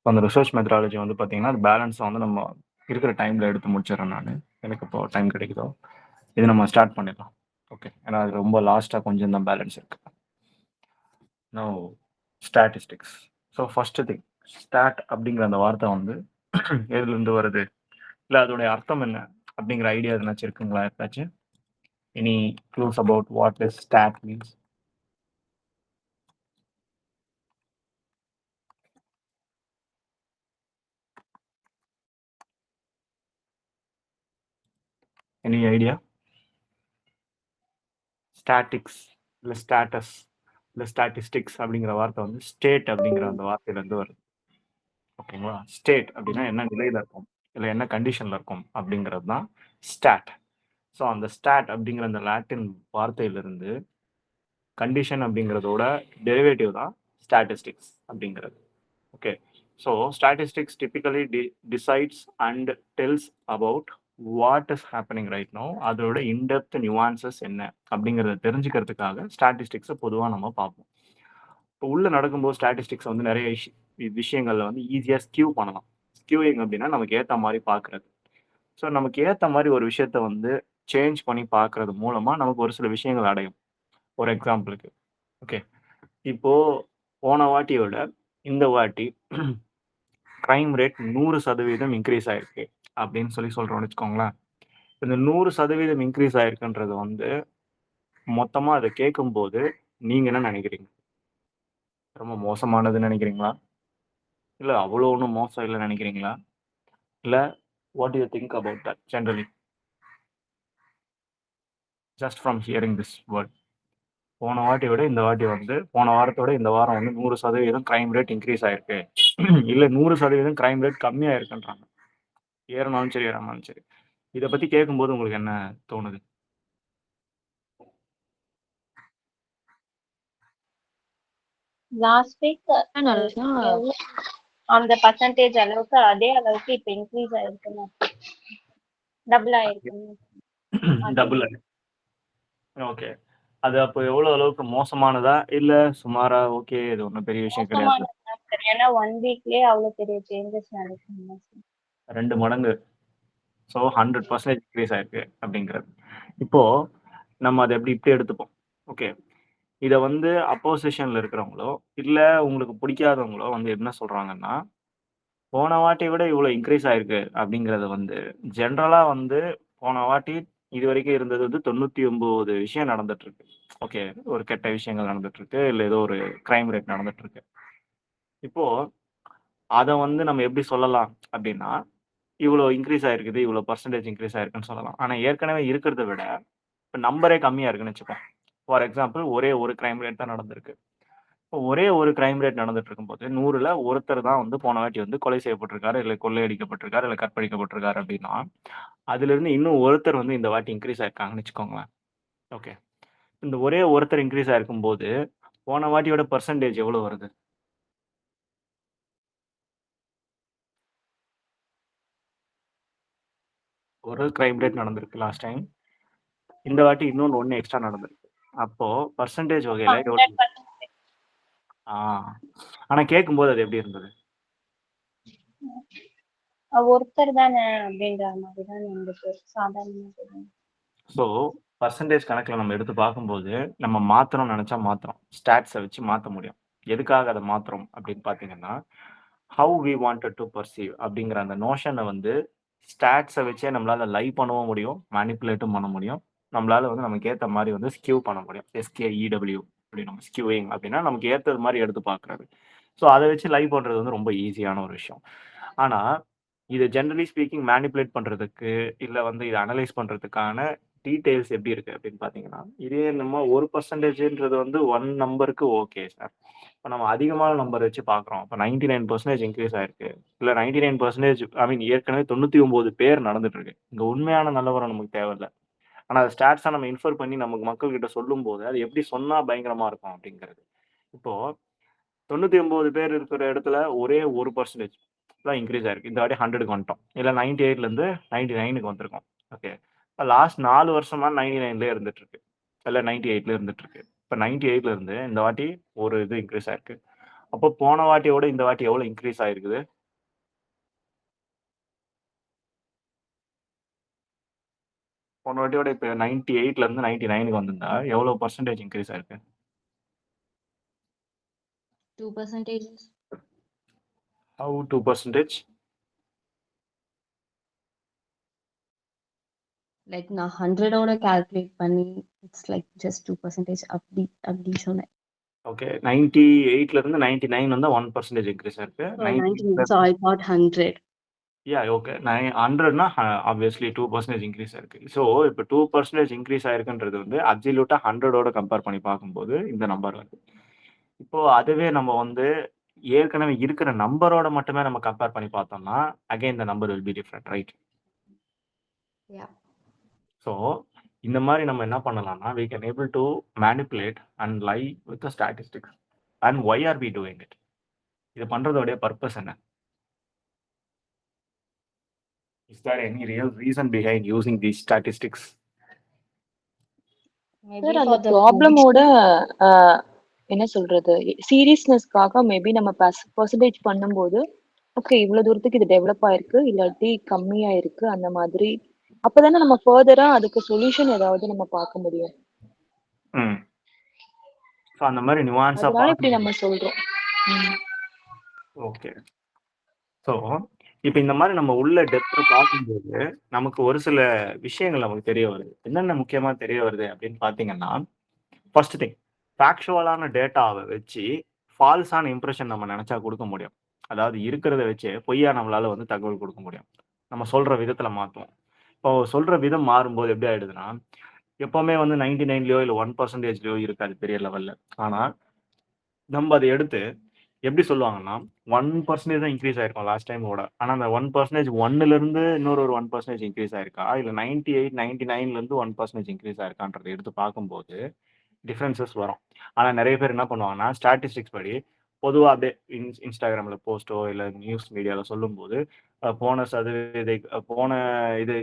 அந்த research methodology வந்து பார்த்தீங்கன்னா, அது பேலன்ஸ வந்து நம்ம இருக்கிற டைம்ல எடுத்து முடிச்சிடுறேன் நானு. எனக்கு இப்போ டைம் கிடைக்குதோ, இது நம்ம ஸ்டார்ட் பண்ணிடலாம். ஓகே. ஏன்னா அது ரொம்ப லாஸ்ட்டா கொஞ்சம் தான் பேலன்ஸ் இருக்கு. Now statistics. So first thing start அப்படிங்கிற அந்த வார்த்தை வந்து எதுலேருந்து வருது? இல்ல அதோடைய அர்த்தம் என்ன? அப்படிங்கிற ஐடியா எதுனாச்சும் இருக்குங்களா யாருக்காச்சும்? Any clues about what is start means? Any idea? Statics இல்ல ஸ்டாட்டஸ் இல்ல ஸ்டாட்டிஸ்டிக்ஸ் அப்படிங்கிற வார்த்தை வந்து ஸ்டேட் அப்படிங்கிற அந்த வார்த்தையிலேருந்து வருது. ஓகேங்களா? ஸ்டேட் அப்படின்னா என்ன நிலையில இருக்கும்? இல்ல என்ன கண்டிஷன்ல இருக்கும்? அப்படிங்கிறது தான் ஸ்டாட். ஸோ அந்த ஸ்டாட் அப்படிங்கிற அந்த லாட்டின் வார்த்தையிலிருந்து கண்டிஷன் அப்படிங்கிறதோட டெரிவேட்டிவ் தான் ஸ்டாட்டிஸ்டிக்ஸ் அப்படிங்கிறது. Okay. So statistics typically decides and டெல்ஸ் about what is happening right now. அதோட இன்டெப்த் நியூவான்சஸ் என்ன அப்படிங்கிறத தெரிஞ்சுக்கிறதுக்காக ஸ்டாட்டிஸ்டிக்ஸை பொதுவாக நம்ம பார்ப்போம். இப்போ உள்ள நடக்கும்போது ஸ்டாட்டிஸ்டிக்ஸ் வந்து நிறைய விஷயங்கள்ல வந்து ஈஸியாக ஸ்கியூ பண்ணலாம். ஸ்கியூயிங் அப்படின்னா நமக்கு ஏற்ற மாதிரி பார்க்கறது. ஸோ நமக்கு ஏற்ற மாதிரி ஒரு விஷயத்த வந்து சேஞ்ச் பண்ணி பார்க்கறது மூலமா நமக்கு ஒரு சில விஷயங்கள் அடையும். ஒரு எக்ஸாம்பிளுக்கு ஓகே. இப்போ போன வாட்டிய விட இந்த வாட்டி கிரைம் ரேட் 100% இன்க்ரீஸ் ஆயிருக்கு அப்படின்னு சொல்றோம்னு வச்சுக்கோங்களேன். இந்த 100% இன்க்ரீஸ் ஆயிருக்குன்றது வந்து மொத்தமா அதை கேட்கும்போது நீங்க என்ன நினைக்கிறீங்க? ரொம்ப மோசமானதுன்னு நினைக்கிறீங்களா? இல்ல அவ்வளோ ஒண்ணும் மோசம் இல்லன்னு நினைக்கிறீங்களா? இல்ல what to you think about that generally? Just from hearing this word. போன வாட்டி விட இந்த வாட்டி வந்து போன வாரத்தோட இந்த வாரம் வந்து 100% கிரைம் ரேட் இன்க்ரீஸ் ஆயிருக்கு. இல்ல 100% கிரைம் ரேட் கம்மியா இருக்குன்றாங்க. ஏறுனாலும் சரி, இறங்குனாலும் சரி. இத பத்தி கேட்கும்போது உங்களுக்கு என்ன தோணுது? லாஸ்ட் வீக் நல்லா அந்த பர்சன்டேஜ் அளவுக்கு அதே அளவுக்கு இப்ப இன்க்ரீஸ் ஆயிருக்குன்னு டபுள் ஆயிருக்குன்னு டபுள் ஓகே. அது அப்போ எவ்வளவு அளவுக்கு மோசமானதா? இல்ல சுமாரா ஓகே இது ஒண்ணும் பெரிய விஷயம் கிடையாது. மோசமானதுதான் சார். ஏன்னா 1 வீக்லயே அவ்வளவு பெரிய சேஞ்சஸ் நடக்குதுங்க சார். 2 மடங்கு. ஸோ 100% இன்க்ரீஸ் ஆயிருக்கு அப்படிங்கிறது. இப்போ நம்ம அத இப்படி எடுத்துப்போம். ஓகே. இத வந்து அப்போசிஷன்ல இருக்கிறவங்களோ, இல்ல உங்களுக்கு பிடிக்காதவங்களோ வந்து என்ன சொல்றாங்கன்னா, போன வாட்டிய விட இவ்வளோ இன்க்ரீஸ் ஆயிருக்கு அப்படிங்கிறத வந்து ஜெனரலா வந்து போன வாட்டி இதுவரைக்கும் இருந்தது வந்து 99 விஷயம் நடந்துட்டு இருக்கு. ஓகே. ஒரு கெட்ட விஷயங்கள் நடந்துட்டு இருக்கு. இல்ல ஏதோ ஒரு கிரைம் ரேட் நடந்துட்டு இருக்கு. இப்போ அத வந்து நம்ம எப்படி சொல்லலாம் அப்படின்னா, இவ்வளோ இன்க்ரீஸ் ஆயிருக்குது, இவ்வளோ பெர்சன்டேஜ் இன்க்ரீஸ் ஆயிருக்குன்னு சொல்லலாம். ஆனா ஏற்கனவே இருக்கிறத விட இப்ப நம்பரே கம்மியா இருக்குன்னு வச்சுப்போம். ஃபார் எக்ஸாம்பிள் ஒரே ஒரு கிரைம் ரேட் தான் நடந்திருக்கு. இப்போ ஒரே ஒரு கிரைம் ரேட் நடந்துட்டு இருக்கும்போது 100ல ஒருத்தர் தான் வந்து போன வாட்டி வந்து கொலை செய்யப்பட்டிருக்காரு, இல்ல கொள்ளையடிக்கப்பட்டிருக்காரு, இல்ல கற்பழிக்கப்பட்டிருக்காரு அப்படின்னா, அதிலிருந்து இன்னும் ஒருத்தர் வந்து இந்த வாட்டி இன்க்ரீஸ் ஆயிருக்காங்கன்னு வச்சுக்கோங்களேன். ஓகே. இந்த ஒரே ஒருத்தர் இன்க்ரீஸ் ஆயிருக்கும்போது, போன வாட்டியோட பெர்சன்டேஜ் எவ்வளோ வருது? ஒரு கிரைம் ரேட் நடந்திருக்கு லாஸ்ட் டைம். இந்த வாட்டி இன்னொன்னு 1 எக்ஸ்ட்ரா நடந்திருக்கு. அப்போ பெர்சன்டேஜ் வகையில எவ்வளோ? 100% ஆ. ஆனா கேட்கும்போது அது எப்படி இருந்தது? ஒருத்தர் தானே அப்படின்ற மாதிரிதான் இருந்துச்சு சாதாரணமா. ஸோ பெர்சன்டேஜ் கணக்குல நம்ம எடுத்து பார்க்கும்போது, நம்ம மாத்தணும்னு நெனச்சா மாத்துறோம். ஸ்டாட்ஸ வச்சு மாத்த முடியும். எதுக்காக அத மாத்துறோம் அப்படின்னு பார்த்தீங்கன்னா, how we wanted to perceive அப்படிங்கிற அந்த நோஷன வந்து ஸ்டாட்ஸ வச்சே நம்மளால லை பண்ணவும் முடியும், மேனிபுலேட்டும் பண்ண முடியும். நம்மளால வந்து நமக்கு ஏத்த மாரி வந்து ஸ்கியூ பண்ண முடியும். எஸ்கேஇடபிள்யூ அப்படி நம்ம ஸ்கியூயிங் அப்படின்னா, நமக்கு ஏத்தது மாரி எடுத்து பார்க்குறது. ஸோ அத வச்சு லை பண்றது வந்து ரொம்ப ஈஸியான ஒரு விஷயம். ஆனா, இத ஜெனரலி ஸ்பீக்கிங் மேனிபுலேட் பண்றதுக்கு, இல்ல வந்து இத அனலைஸ் பண்றதுக்கான டீட்டெயில்ஸ் எப்படி இருக்கு அப்படின்னு பார்த்தீங்கன்னா, இதே நம்ம 1%ன்றது வந்து 1 நம்பருக்கு ஓகே சார். இப்ப நம்ம அதிகமான நம்பர் வச்சு பார்க்குறோம். இப்ப 99% இன்கிரீஸ் ஆயிருக்கு. இல்ல 99% ஐ மீன் ஏற்கனவே 99 பேர் நடந்துட்டு இருக்கு. இங்க உண்மையான நிலவரம் நமக்கு தேவையில்ல. ஆனா அத ஸ்டாட்ஸா நம்ம இன்ஃபர் பண்ணி நமக்கு மக்கள்கிட்ட சொல்லும்போது, அது எப்படி சொன்னா பயங்கரமா இருக்கும் அப்படிங்கிறது. இப்போ 99 பேர் இருக்கிற இடத்துல ஒரே 1% தான் இன்கிரீஸ் ஆயிருக்கு. இந்த வாட்டி 100க்கு வந்துட்டோம். இல்ல 98லேருந்து 99க்கு வந்திருக்கோம். ஓகே. லாஸ்ட் 4 வருஷமா 99லயே இருந்துட்டு இருக்கு. இல்ல 98ல இருந்துட்டு இருக்கு. இப்போ 98ல இருந்து இந்த வாட்டி ஒரு இது இன்க்ரீஸ் ஆயிருக்கு. அப்போ போன வாட்டியோட இந்த வாட்டி எவ்வளோ இன்க்ரீஸ் ஆயிருக்குது? போன வாட்டியோட இப்போ 98ல இருந்து 99க்கு வந்திருந்தா எவ்வளோ பெர்சன்டேஜ் இன்க்ரீஸ் ஆயிருக்கு? 2%. ஹவ் 2%? லைக் நான் 100ஓட கால்குலேட் பண்ணி இட்ஸ் லைக் ஜஸ்ட் 2% அப்படி சொன்னேன். ஓகே. 98ல இருந்து 99 வந்தா 1% இன்க்ரீஸ் ஆயிருக்கு. 99, so I thought 100. ஓகே. 100னா ஆப்வியஸ்லி 2% இன்க்ரீஸ் ஆயிருக்கு. ஸோ இப்போ 2% இன்க்ரீஸ் ஆயிருக்குன்றது வந்து அப்சல்யூட்டா 100ஓட கம்பேர் பண்ணி பார்க்கும்போது இந்த நம்பர் வருது. இப்போ அதுவே நம்ம வந்து ஏற்கனவே இருக்கிற நம்பரோட மட்டுமே நம்ம கம்பேர் பண்ணி பார்த்தோம்னா, again the number will be different right? Yeah. So இந்த மாரி நம்ம என்ன பண்ணலாம்னா, we can able to manipulate and lie with the statistics. And why are we doing it? இது பண்றதோடைய பர்ப்பஸ் என்ன? Is there any real reason behind using these statistics? Maybe sir for அந்த the ப்ராப்ளமோட என்ன சொல்றது சீரியஸ்னஸ்க்காக மேபி நம்ம percentage பண்ணும்போது okay இவ்வளவு தூரத்துக்கு இது டெவலப் ஆயிருக்கு இல்லாட்டி கம்மியா இருக்கு அந்த மாதிரி அப்பதானே நம்ம ஃபர்தரா அதுக்கு சொல்யூஷன் ஏதாவது நம்ம பார்க்க முடியும். ம். ஸோ அந்த மாரி நியூவான்ஸா அதனால இப்படி பார்க்கணும். நம்ம சொல்றோம். ஓகே. ஸோ இப்ப இந்த மாரி நம்ம உள்ள டெப்த்தா பார்க்கும்போது, நமக்கு ஒரு சில விஷயங்கள் நமக்கு தெரிய வருது. என்னென்ன முக்கியமா தெரிய வருது அப்படின்னு பார்த்தீங்கன்னா, ஃபர்ஸ்ட் திங் ஃபேக்சுவலான டேட்டாவ வச்சு ஃபால்ஸான இம்ப்ரஷன் நம்ம நெனச்சா குடுக்க முடியும். அதாவது இருக்கிறத வச்சே பொய்யா நம்மளால வந்து தகவல் குடுக்க முடியும். நம்ம சொல்ற விதத்துல மாத்துவோம். இப்போ சொல்ற விதம் மாறும்போது எப்படி ஆயிடுதுன்னா, எப்பவுமே வந்து 99லயோ இல்ல 1%லயோ இருக்காது பெரிய லெவல்ல. ஆனா, நம்ப அத எடுத்து எப்படி சொல்லுவாங்கன்னா, 1% தான் இன்கிரீஸ் ஆயிருக்கும் லாஸ்ட் டைமோட. ஆனா அந்த 1% 1லிருந்து இன்னொரு ஒரு 1% இன்கிரீஸ் ஆயிருக்கா? இல்ல 98, 99லிருந்து 1% இன்கிரீஸ் ஆயிருக்கான்றத எடுத்து பார்க்கும்போது, டிஃபரன்ஸஸ் வரும். ஆனா நெறைய பேர் என்ன பண்ணுவாங்கன்னா, ஸ்டாட்டிஸ்டிக்ஸ் படி பொதுவா அப்படியே Instagramல போஸ்ட்டோ இல்ல நியூஸ் மீடியால சொல்லும்போது, போன சதவீத போன இது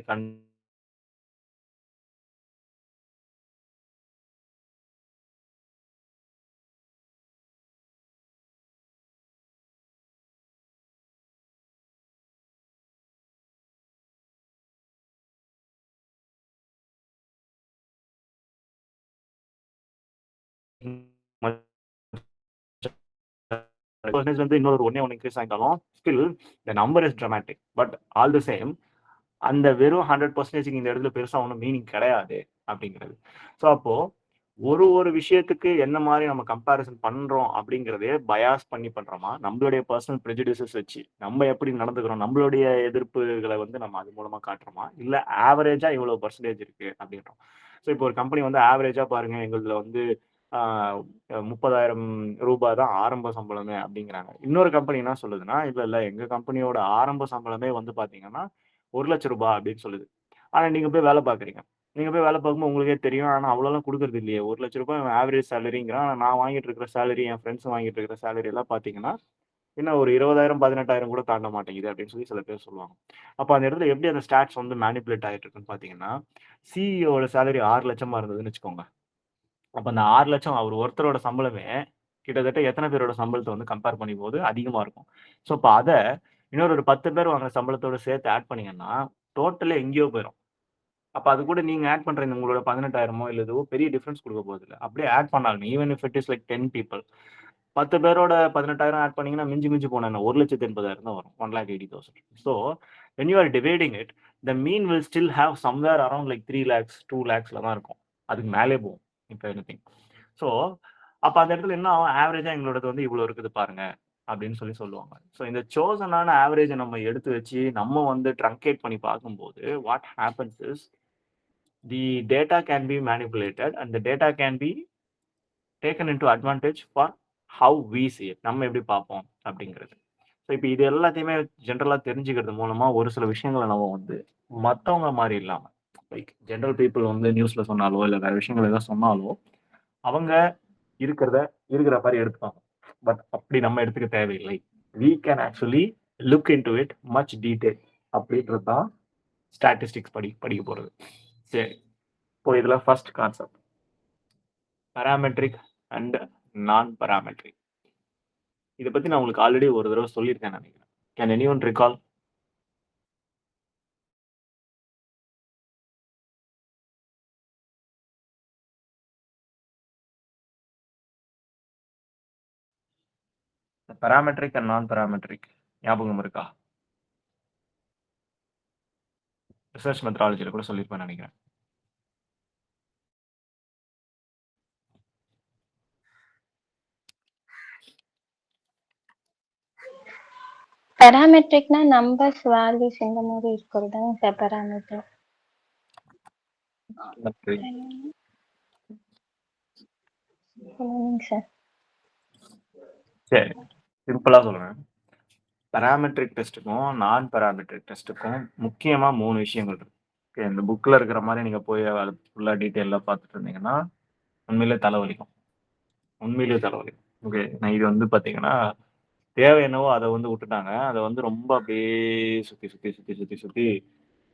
வந்து இன்னொரு ஒண்ணே ஒண்ணு இன்கிரீஸ் ஆயிட்டாலும், still the number is dramatic. But all the same அந்த வெறும் 100% இந்த இடத்துல பெருசா ஒண்ணும் மீனிங் கிடையாது அப்படிங்கிறது. ஸோ அப்போ ஒரு விஷயத்துக்கு என்ன மாரி நம்ம கம்பேரிசன் பண்றோம் அப்படிங்கிறதே பயாஸ் பண்ணி பண்றோமா? நம்மளுடைய பெர்சனல் பிரெஜுடிசஸ் வச்சு, நம்ம எப்படி நடந்துக்கிறோம், நம்மளுடைய எதிர்ப்புகள வந்து நம்ம அது மூலமா காட்டுறோமா? இல்ல ஆவரேஜா இவ்வளவு பெர்சன்டேஜ் இருக்கு அப்படின்றோம். ஸோ இப்போ ஒரு கம்பெனி வந்து ஆவரேஜா பாருங்க எங்களுதுல வந்து ஆ ரூ. 30,000 தான் ஆரம்ப சம்பளமே அப்படிங்கிறாங்க. இன்னொரு கம்பெனி என்ன சொல்லுதுன்னா, இல்ல எங்க கம்பெனியோட ஆரம்ப சம்பளமே வந்து பார்த்தீங்கன்னா, ரூ. 1,00,000 அப்படின்னு சொல்லுது. ஆனா நீங்க போய் வேலை பார்க்குறீங்க. நீங்க போய் வேலை பார்க்கும்போது உங்களுக்கே தெரியும். ஆனா அவ்வளோலாம் குடுக்குறது இல்லையே. ரூ. 1,00,000 ஆவரேஜ் சேலரிங்கிறான். ஆனா நான் வாங்கிட்டு இருக்கிற சேலரி, என் ஃபிரெண்ட்ஸ் வாங்கிட்டு இருக்கிற சேலரி எல்லாம் பார்த்தீங்கன்னா, என்ன ஒரு 20,000, 18,000 கூட தாண்ட மாட்டேங்குது அப்படின்னு சொல்லி சில பேர் சொல்லுவாங்க. அப்ப அந்த இடத்துல எப்படி அந்த ஸ்டாட்ஸ் வந்து மேனிபுலேட் ஆயிட்டு இருக்குன்னு பார்த்தீங்கன்னா, சிஇஓட சேலரி 6,00,000 இருந்ததுன்னு வச்சுக்கோங்க. அப்ப அந்த 6,00,000 அவர் ஒருத்தரோட சம்பளமே கிட்டத்தட்ட எத்தன பேரோட சம்பளத்த வந்து கம்பேர் பண்ணும்போது அதிகமா இருக்கும். ஸோ, அப்ப அத இன்னொரு ஒரு 10 பேர் வாங்குற சம்பளத்தோட சேர்த்து ஆட் பண்ணீங்கன்னா, டோட்டலே எங்கேயோ போயிரும். அப்ப அது கூட நீங்க ஆட் பண்ற இந்த உங்களோட 18,000மோ இல்ல எதுவோ பெரிய டிஃபரன்ஸ் குடுக்க போறதில்ல. அப்படியே ஆட் பண்ணாலுமே even if it is like 10 people 10 பேரோட 18,000 ஆட் பண்ணீங்கன்னா, மிஞ்சி மிஞ்சி போனா என்ன 1,80,000 தான் வரும். 1,80,000. So, when you are dividing it, the mean will still have somewhere around like 3 lakhs, 2 லேக்ஸ்ல தான் இருக்கும். அதுக்கு மேலே போகும். If anything. ஸோ, அப்ப அந்த இடத்துல என்ன ஆகும்? ஆவரேஜா எங்களோடது வந்து இவ்வளோ இருக்குது பாருங்க. அப்படின்னு சொல்லி சொல்லுவாங்க. ஸோ, இந்த சோசனான ஆவரேஜ நம்ம எடுத்து வச்சு, நம்ம வந்து ட்ரங்கேட் பண்ணி பார்க்கும்போது, what happens is, the data can be manipulated and the data can be taken into advantage for how we see it. நம்ம எப்படி பார்ப்போம் அப்படிங்கிறது. ஸோ, இப்ப இது எல்லாத்தையுமே ஜெனரலா தெரிஞ்சுக்கிறது மூலமா ஒரு சில விஷயங்கள நம்ம வந்து மத்தவங்க மாரி இல்லாம, லைக் ஜெனரல் பீப்பிள் வந்து நியூஸ்ல சொன்னாலோ, இல்ல வேற விஷயங்கள் ஏதாவது சொன்னாலோ, அவங்க இருக்கிறத இருக்கிற மாரி எடுத்துப்பாங்க. பட் அப்படி நம்ம எடுத்துக்க தேவையில்லை. We can actually look into it much detail அப்படின்றது தான் ஸ்டாட்டிஸ்டிக்ஸ் படிக்க போறது. சரி. இப்போ இதுல first concept. Parametric and non parametric. இத பத்தி நான் உங்களுக்கு ஆல்ரெடி ஒரு தடவ சொல்லியிருக்கேன் நினைக்கிறேன். Can anyone recall? Parametric and non parametric ஞாபகம் இருக்கா? ரிசர்ச் மெத்தடாலஜில கூட சொல்லியிருப்பேன் நினைக்கிறேன். பாராமெட்ரிக்னா நம்பர்ஸ் வேல்யூஸ் இந்த மாதிரி இருக்கிறது தான் சார் பாராமீட்டர். நன்றி. சொல்லுங்க சார். சரி, சிம்பிளா சொல்றேன். பாராமெட்ரிக் டெஸ்ட்டுக்கும் நான் பாராமெட்ரிக் டெஸ்ட்டுக்கும் முக்கியமா 3 விஷயங்கள் இருக்கு. ஓகே, இந்த புக்ல இருக்கிற மாதிரி நீங்க போய் அது ஃபுல்லா டீட்டெயிலா பார்த்துட்டு இருந்தீங்கன்னா உண்மையிலே தலைவலிக்கும். உண்மையிலேயே தலைவலிக்கும். ஓகே, நான் இது வந்து பார்த்தீங்கன்னா தேவை என்னவோ அதை வந்து விட்டுட்டாங்க. அதை வந்து ரொம்ப அப்படியே சுத்தி சுத்தி சுத்தி சுத்தி சுத்தி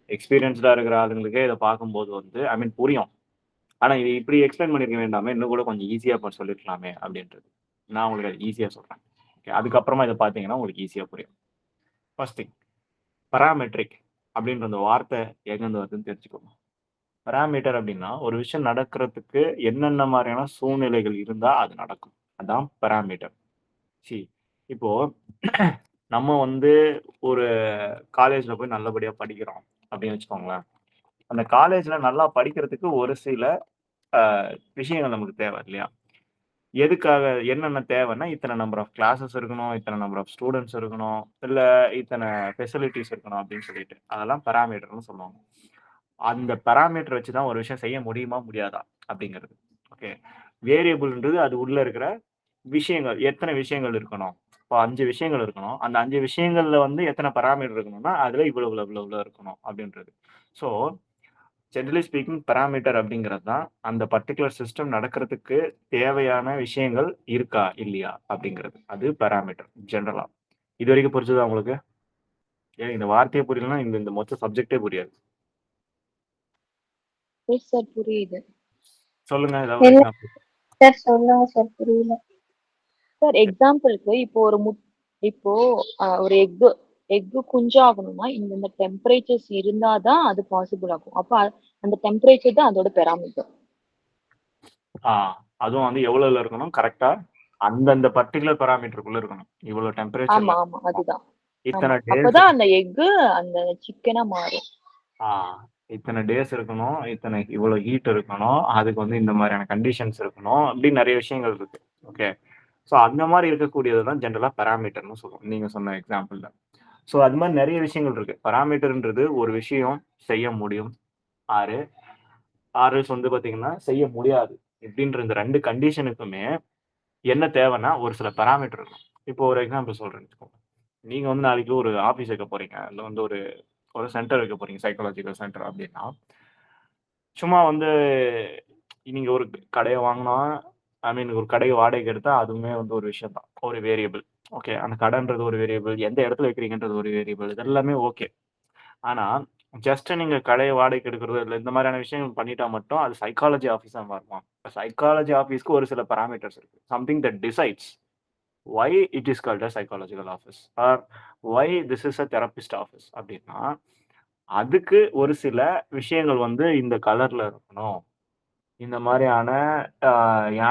எக்ஸ்பீரியன்ஸ்டா இருக்கிற ஆளுங்களுக்கே இதை பார்க்கும்போது வந்து ஐ மீன் புரியும். ஆனா இது இப்படி எக்ஸ்பிளைன் பண்ணிருக்க வேண்டாமே, இன்னும் கூட கொஞ்சம் ஈஸியா சொல்லிருக்கலாமே அப்படின்றது. நான் உங்களுக்கு அது ஈஸியா சொல்றேன். ஓகே, அதுக்கப்புறமா இதை பார்த்தீங்கன்னா உங்களுக்கு ஈஸியா புரியும். ஃபர்ஸ்ட் திங், பராமெட்ரிக் அப்படின்ற அந்த வார்த்தை எங்கேருந்து வருதுன்னு தெரிஞ்சுக்கோங்க. பராமீட்டர் அப்படின்னா ஒரு விஷயம் நடக்கிறதுக்கு என்னென்ன மாதிரியான சூழ்நிலைகள் இருந்தா அது நடக்கும். அதான் பராமீட்டர். சி, இப்போ நம்ம வந்து ஒரு காலேஜ்ல போய் நல்லபடியா படிக்கிறோம் அப்படின்னு வச்சுக்கோங்களேன். அந்த காலேஜ்ல நல்லா படிக்கிறதுக்கு ஒரு சில விஷயங்கள் நமக்கு தேவை இல்லையா? எதுக்காக என்னென்ன தேவைன்னா, இத்தனை நம்பர் ஆஃப் கிளாஸஸ் இருக்கணும், இத்தனை நம்பர் ஆஃப் ஸ்டூடெண்ட்ஸ் இருக்கணும், இல்ல இத்தனை ஃபெசிலிட்டிஸ் இருக்கணும் அப்படின்னு சொல்லிட்டு. அதெல்லாம் பாராமீட்டர்ன்னு சொல்லுவாங்க. அந்த பாராமீட்டர் வச்சு தான் ஒரு விஷயம் செய்ய முடியுமா, முடியாதா அப்படிங்கிறது. ஓகே. வேரியபிள்ன்றது அது உள்ள இருக்கிற விஷயங்கள். எத்தனை விஷயங்கள் இருக்கணும்? இப்போ 5 விஷயங்கள் இருக்கணும். அந்த 5 விஷயங்கள்ல வந்து எத்தனை பாராமீட்டர் இருக்கணும்னா, அதுல இவ்வளவு இவ்வளவு இவ்வளவு இவ்வளவு இருக்கணும் அப்படின்றது. ஸோ ஜெனரலி ஸ்பீக்கிங் பாராமீட்டர் அப்படிங்கிறது தான் அந்த பர்ட்டிகுலர் சிஸ்டம் நடக்கிறதுக்கு தேவையான விஷயங்கள் இருக்கா, இல்லையா அப்படிங்கிறது. அது பாராமீட்டர் ஜெனரலா. இது வரைக்கும் புரிஞ்சுதா உங்களுக்கு? ஏன் இந்த வார்த்தையே புரியலன்னா இந்த இந்த மொத்த சப்ஜெக்டே புரியாது. எஸ் சார், புரியுது. சொல்லுங்க ஏதாவது இல்ல எக்ஸாம்பிள். சார், சொல்லுங்க சார், புரியல. சார் எக்ஸாம்பிளுக்கு இப்போ இப்போ ஒரு எக்கு குஞ்சாகணும்னா இந்த டெம்பரேச்சர்ஸ் இருந்தாதான் அது பாசிபிள் ஆகும். அப்ப அந்த டெம்பரேச்சர் தான் அதோட பெராமீட்டர். அதுவும் வந்து எவ்வளவுல இருக்கணும் கரெக்டா? அந்தந்த பர்ட்டிகுலர் பாராமீட்டருக்குள்ள இருக்கணும். இவ்வளவு ஆமா டெம்பரேச்சர்ல ஆமா, அதுதான். ஆமா, இத்தனை டேஸ் அப்பதான் அந்த எக்கு அந்த சிக்கனா மாறும். இத்தனை டேஸ் இருக்கணும், இத்தனை இவ்வளவு ஹீட் இருக்கணும், அதுக்கு வந்து இந்த மாதிரியான கண்டிஷன்ஸ் இருக்கணும், அப்படின்னு நிறைய விஷயங்கள் இருக்கு. ஓகே, ஸோ அந்த மாதிரி இருக்கக்கூடியது தான் ஜென்ரலா பாராமீட்டர்னு சொல்லுவோம். நீங்க சொன்ன எக்ஸாம்பிள்ல. ஸோ அது மாதிரி நிறைய விஷயங்கள் இருக்கு. பாராமீட்டர்ன்றது ஒரு விஷயம் செய்ய முடியும். ஆறு ஆர்எல்ஸ் வந்து பாத்தீங்கன்னா செய்ய முடியாது. இப்படின்ற இந்த 2 கண்டிஷனுக்குமே என்ன தேவைன்னா ஒரு சில பாராமீட்டர் இருக்கும். இப்போ ஒரு எக்ஸாம்பிள் சொல்றேன்னு வச்சுக்கோங்க. நீங்க வந்து நாளைக்கு ஒரு ஆஃபீஸ் வைக்க போறீங்க. இல்ல வந்து ஒரு ஒரு சென்டர் வைக்க போறீங்க. சைக்காலஜிக்கல் சென்டர் அப்படின்னா, சும்மா வந்து நீங்க ஒரு கடைய வாங்குனா, ஐ மீன் ஒரு கடைய வாடகைக்கு எடுத்தா அதுவுமே வந்து ஒரு விஷயம் தான். ஒரு வேரியபிள். ஓகே. அந்த கடன்றது ஒரு வேரியபிள். எந்த இடத்துல வைக்கிறீங்கன்றது ஒரு வேரியபிள். இது எல்லாமே ஓகே. ஆனா, ஜஸ்ட் நீங்க கடைய வாடகைக்கு எடுக்கிறதோ, இல்ல இந்த மாதிரியான விஷயங்கள் பண்ணிட்டா மட்டும் அது சைக்காலஜி ஆஃபீஸா மாறுமா? சைக்காலஜி ஆஃபீஸ்க்கு ஒரு சில பாராமீட்டர்ஸ் இருக்கு. Something that decides why it is called a psychological office or why this is a therapist office அப்படின்னா, அதுக்கு ஒரு சில விஷயங்கள் வந்து இந்த கலர்ல இருக்கணும். இந்த மாரியான அ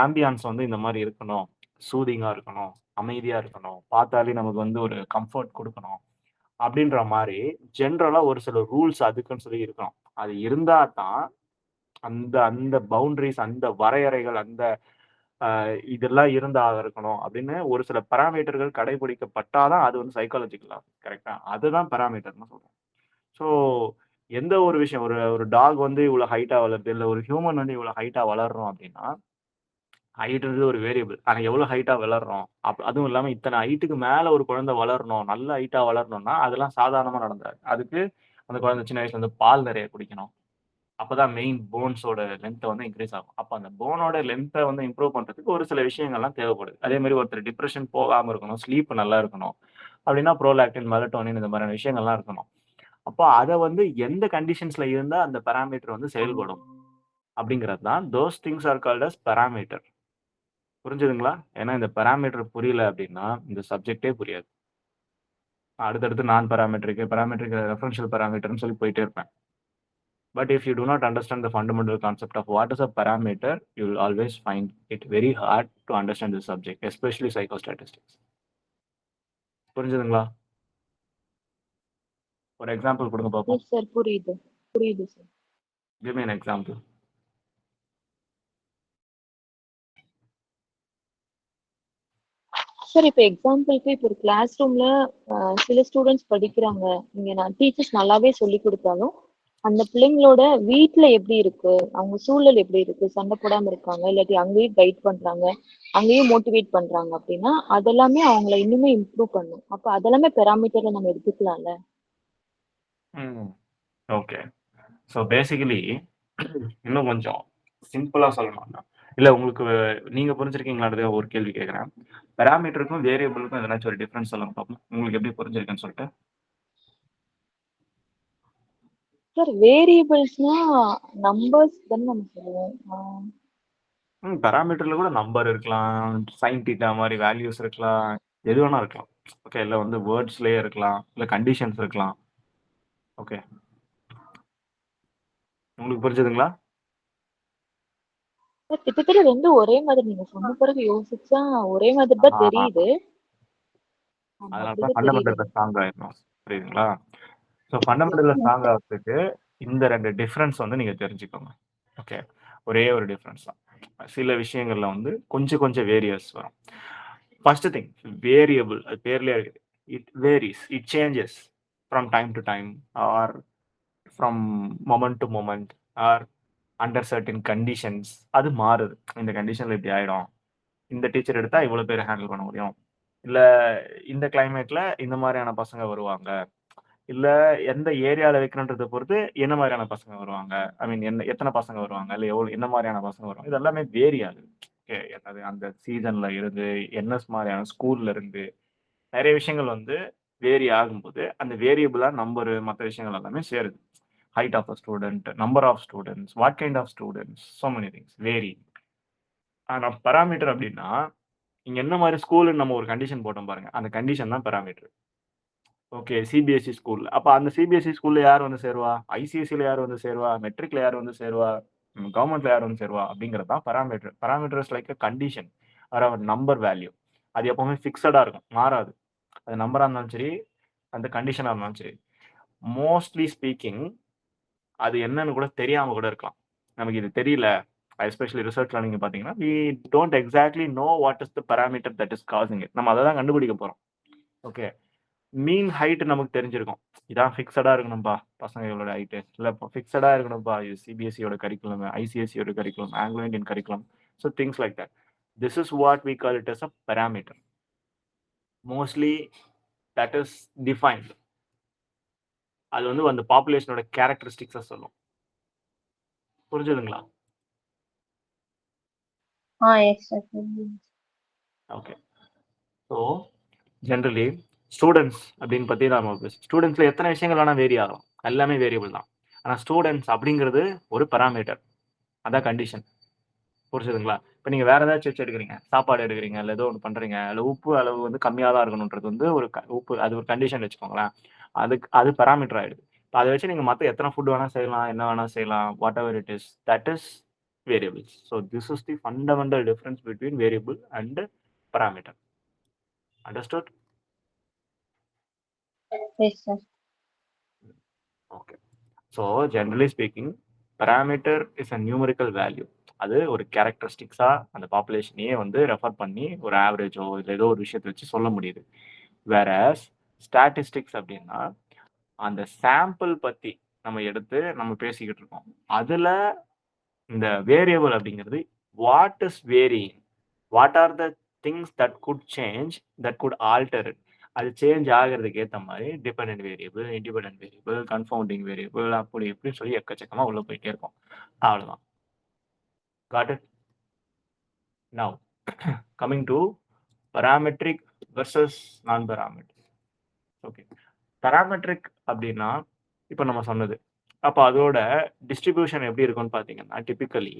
ஆம்பியன்ஸ் வந்து இந்த மாரி இருக்கணும். சூதிங்கா இருக்கணும். அமைதியா இருக்கணும். பார்த்தாலே நமக்கு வந்து ஒரு கம்ஃபோர்ட் குடுக்கணும். அப்படின்ற மாரி ஜெனரலா ஒரு சில ரூல்ஸ் அதுக்குன்னு சொல்லி இருக்கணும். அது இருந்தா தான் அந்த அந்த பவுண்டரீஸ் அந்த வரையறைகள் அந்த இதெல்லாம் இருந்தா இருக்கணும் அப்படின்னு ஒரு சில பாராமீட்டர்கள் கடைபிடிக்கப்பட்டா தான் அது வந்து சைக்காலஜிக்கல் ஆகும். கரெக்ட்டா? அதுதான் பாராமீட்டர்ன்னு சொல்றோம். ஸோ எந்த ஒரு விஷயம் ஒரு ஒரு டாக் வந்து இவ்வளோ ஹைட்டா வளருது, இல்ல ஒரு ஹியூமன் வந்து இவ்வளோ ஹைட்டா வளர்றோம் அப்படின்னா, ஹைட்ன்றது ஒரு வேரியபிள். ஆனா எவ்வளோ ஹைட்டா வளர்றோம்? அதுவும் இல்லாம இத்தனை ஹைட்டுக்கு மேல ஒரு குழந்தை வளரணும், நல்ல ஹைட்டா வளரணும்னா, அதெல்லாம் சாதாரணமா நடந்துராது. அதுக்கு அந்த குழந்தை சின்ன வயசுல இருந்து பால் நெறைய குடிக்கணும். அப்பதான் மெயின் போன்ஸோட லென்த் வந்து இன்கிரீஸ் ஆகும். அப்ப அந்த போனோட லென்த்த வந்து இம்ப்ரூவ் பண்றதுக்கு ஒரு சில விஷயங்கள்லாம் தேவைப்படுது. அதே மாரி ஒருத்தர் டிப்ரஷன் போகாம இருக்கணும், ஸ்லீப் நல்லா இருக்கணும். அப்படின்னா புரோலாக்டின், மெலட்டோனின் இந்த மாதிரியான விஷயங்கள்லாம் இருக்கணும். அப்போ அத வந்து எந்த கண்டிஷன்ஸ்ல இருந்தா அந்த பாராமீட்டர் வந்து செயல்படும். அப்படிங்கிறது தான் those things are called as parameter. புரிஞ்சுதுங்களா? ஏன்னா இந்த பாராமீட்டர் புரியல அப்படின்னா இந்த சப்ஜெக்டே புரியாது. அடுத்தடுத்து நான் பாராமெட்ரிக் ரெஃபரன்ஷியல் பாராமீட்டர்னு சொல்லி போயிட்டே இருப்பேன். But if you do not understand the fundamental concept of what is a parameter, you will always find it very hard to understand this subject, especially psychostatistics. புரிஞ்சுதுங்களா? ஒரு எக்ஸாம்பிள் கொடுங்க பார்ப்போம். எஸ் சார், புரியுது புரியுது sir. Give me an example. Sir இப்போ எக்ஸாம்பிளுக்கு இப்போ ஒரு கிளாஸ் ரூம்ல சில ஸ்டூடெண்ட்ஸ் படிக்கிறாங்க. இங்க நான் டீச்சர்ஸ் நல்லாவே சொல்லி கொடுத்தாலும் அந்த பிள்ளைங்களோட வீட்ல எப்படி இருக்கு, அவங்க சூழல் எப்படி இருக்கு, சண்டை போடாம இருக்காங்க, இல்லாட்டி அங்கேயும் கைட் பண்றாங்க, அங்கேயும் மோட்டிவேட் பண்றாங்க அப்படின்னா அதெல்லாமே அவங்கள இன்னுமே இம்ப்ரூவ் பண்ணும். அப்ப அதெல்லாமே பெராமீட்டர்ல நம்ம எடுத்துக்கலாம்ல. ஓகே. ஸோ பேசிக்கலி இன்னும் கொஞ்சம் சிம்பிளா சொல்லணும்னா, இல்ல உங்களுக்கு நீங்க புரிஞ்சிருக்கீங்களான்றத ஒரு கேள்வி கேட்குறேன். பாராமீட்டருக்கும் வேரியபிளுக்கும் எதனாச்சும் ஒரு டிஃபரன்ஸ் சொல்லுங்க பார்ப்போம். உங்களுக்கு எப்படி புரிஞ்சிருக்குன்னு சொல்லிட்டு. சார் வேரியபிள்ஸ்னா நம்பர்ஸ் தானே நம்ம சொல்லுவோம். பாராமீட்டர்ல கூட நம்பர் இருக்கலாம், சைன் தீட்டா மாதிரி வேல்யூஸ் இருக்கலாம், எது வேணா இருக்கலாம். ஓகே, இல்ல வந்து வேர்ட்ஸ்லயே இருக்கலாம், இல்ல கண்டிஷன்ஸ் இருக்கலாம். ஓகே, உங்களுக்கு புரிஞ்சுதுங்களா? கிட்டத்தட்ட ரெண்டும் ஒரே மாதிரி, நீங்க சொன்ன பிறகு யோசிச்சா ஒரே மாதிரி தான் தெரியுது. அதனாலதான் ஃபண்டமெண்டல்ல ஸ்ட்ராங் ஆயிடணும். புரியுதுங்களா? ஸோ ஃபண்டமெண்டல்ல ஸ்ட்ராங் ஆகிறதுக்கு இந்த ரெண்டு டிஃபரன்ஸ் வந்து நீங்க தெரிஞ்சுக்கோங்க. ஓகே, ஒரே ஒரு டிஃபரன்ஸ் தான். சில விஷயங்கள்ல வந்து கொஞ்சம் கொஞ்சம் வேரியஸ் வரும். ஃபர்ஸ்ட் திங், வேரியபிள், அது பேர்லயே இருக்குது. It varies, it changes from time to time or from moment to moment or under certain conditions. அது மாறுது. இந்த கண்டிஷன்ல இப்படி ஆயிடும், இந்த டீச்சர் எடுத்தா இவ்வளவு பேர் ஹேண்டில் பண்ண முடியும், இல்ல இந்த கிளைமேட்ல இந்த மாதிரியான பசங்க வருவாங்க, இல்ல எந்த ஏரியால வைக்கணுன்றதை பொறுத்து என்ன மாதிரியான பசங்க வருவாங்க, ஐ மீன் என்ன எத்தனை பசங்க வருவாங்க, இல்ல எவ்வளவு என்ன மாதிரியான பசங்க வருவாங்க, இது எல்லாமே வேரி ஆகுது. ஓகே, அது அந்த சீசன்ல இருந்து என்எஸ் மாதிரியான ஸ்கூல்ல இருந்து நிறைய விஷயங்கள் வந்து வேரி ஆகும்போது அந்த வேரியபிளா நம்பர் மற்ற விஷயங்கள் எல்லாமே சேருது. Height of a student, number of students, what kind of students, so many things vary. ஆனா பராமீட்டர் அப்படின்னா இங்க என்ன மாதிரி ஸ்கூல்னு நம்ம ஒரு கண்டிஷன் போட்டோம் பாருங்க, அந்த கண்டிஷன் தான் பராமீட்டர். Okay, CBSE school. அப்ப அந்த சிபிஎஸ்இ ஸ்கூல்ல யார் வந்து சேருவா, ஐசிஎஸ்சில யார் வந்து சேருவா, மெட்ரிக்ல யார் வந்து சேருவா, கவர்மெண்ட்ல யார் வந்து சேருவா அப்படிங்கிறது தான் parameter. Parameter is like a condition or our number value. அது எப்பவுமே ஃபிக்ஸடா இருக்கும், மாறாது. அது நம்பரா இருந்தாலும் சரி, அந்த கண்டிஷனா இருந்தாலும் சரி. மோஸ்ட்லி ஸ்பீக்கிங் அது என்னன்னு கூட தெரியாம கூட இருக்கலாம். நமக்கு இது தெரியல, எஸ்பெஷலி ரிசர்ச்ல நீங்க பாத்தீங்கன்னா we don't exactly know what is the parameter that is causing it. நம்ம அதை தான் கண்டுபிடிக்க போறோம். ஓகே, மீன் ஹைட் நமக்கு தெரிஞ்சிருக்கும், இதான் ஃபிக்ஸடா இருக்கணும்பா பசங்களோட ஹைட்டு, இல்ல ஃபிக்ஸடா இருக்கணும்பா இது சிபிஎஸ்சியோட கரிக்குலம், ஐசிஎஸ்சியோட curriculum, Anglo Indian curriculum. So things like that. This is what we call it as a parameter. Mostly that is defined. அது வந்து அந்த பாப்புலேஷனோட கேரக்டரிஸ்டிக்ஸை சொல்லும். புரிஞ்சுதுங்களா? Yes sir. Okay, so generally students அப்படின்னு பற்றி நம்ம ஸ்டூடெண்ட்ஸில் எத்தனை விஷயங்கள் வேணால் வேரி ஆகலாம், எல்லாமே வேரியபிள் தான். ஆனால் ஸ்டூடெண்ட்ஸ் அப்படிங்கிறது ஒரு பராமீட்டர், அதான் கண்டிஷன். புரிஞ்சுதுங்களா? இப்போ நீங்கள் வேறு ஏதாச்சும் வச்சு எடுக்கிறீங்க, சாப்பாடு எடுக்கிறீங்க, இல்லை ஏதோ ஒன்று பண்ணுறீங்க, இல்லை உப்பு அளவு வந்து கம்மியாக தான் இருக்கணுன்றது வந்து ஒரு உப்பு, அது ஒரு கண்டிஷன் வச்சுக்கோங்களேன். அது பராமீட்டர் ஆகிடுது. இப்போ அதை வச்சு நீங்கள் மற்ற எத்தனை ஃபுட் வேணால் செய்யலாம், என்ன வேணால் செய்யலாம், what ever it is, that is variables. So this is the fundamental difference between variable and parameter. Understood? Yes sir. Okay, so generally speaking parameter is a numerical value. அது ஒரு கேரக்டரிஸ்டிக்ஸா அந்த பாப்புலேஷனையே வந்து ரெஃபர் பண்ணி ஒரு ஆவரேஜோ இல்லை ஏதோ ஒரு விஷயத்தை வச்சு சொல்ல முடியுது. வேற ஸ்டாட்டிஸ்டிக்ஸ் அப்படின்னா அந்த சாம்பிள் பத்தி நம்ம எடுத்து நம்ம பேசிக்கிட்டு இருக்கோம். அதுல இந்த வேரியபிள் அப்படிங்கிறது what is varying, what are the things that could change, that could alter it. அது சேஞ்ச் ஆகிறதுக்கு ஏற்ற மாதிரி dependent variable, independent variable, confounding variable, அப்படி இப்படின்னு சொல்லி எக்கச்சக்கமா உள்ள போயிட்டே இருக்கும். அவ்வளவுதான். Got it? Now coming to parametric versus non parametric. Okay, parametric அப்படின்னா இப்போ நம்ம சொன்னது அப்போ அதோட டிஸ்ட்ரிபியூஷன் எப்படி இருக்கும்னு பார்த்தீங்கன்னா, டிபிக்கலி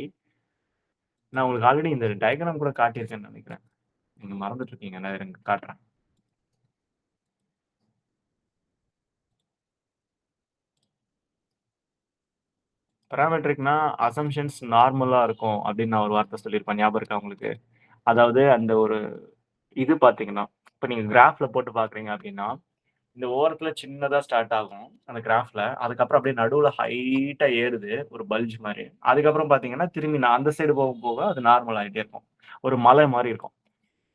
நான் உங்களுக்கு ஆல்ரெடி இந்த டயகிராம் கூட காட்டியிருக்கேன்னு நினைக்கிறேன். நீங்க மறந்துட்டு இருக்கீங்க. நான் இருங்க காட்டுறேன். பாராமெட்ரிக்னா அசம்ப்ஷன்ஸ் நார்மலா இருக்கும் அப்படின்னு நான் ஒரு வார்த்தை சொல்லியிருப்பேன். ஞாபகம் இருக்கா உங்களுக்கு? அதாவது அந்த ஒரு இது பார்த்தீங்கன்னா, இப்ப நீங்க கிராஃப்ல போட்டு பார்க்குறீங்க அப்படின்னா, இந்த ஓரத்துல சின்னதா ஸ்டார்ட் ஆகும் அந்த கிராஃப்ல. அதுக்கப்புறம் அப்படியே நடுவுல ஹைட்டா ஏறுது ஒரு பல்ஜ் மாரி. அதுக்கப்புறம் பார்த்தீங்கன்னா, திரும்பி நான் அந்த சைடு போக போக அது நார்மல் ஆயிட்டே இருக்கும். ஒரு மலை மாரி இருக்கும்.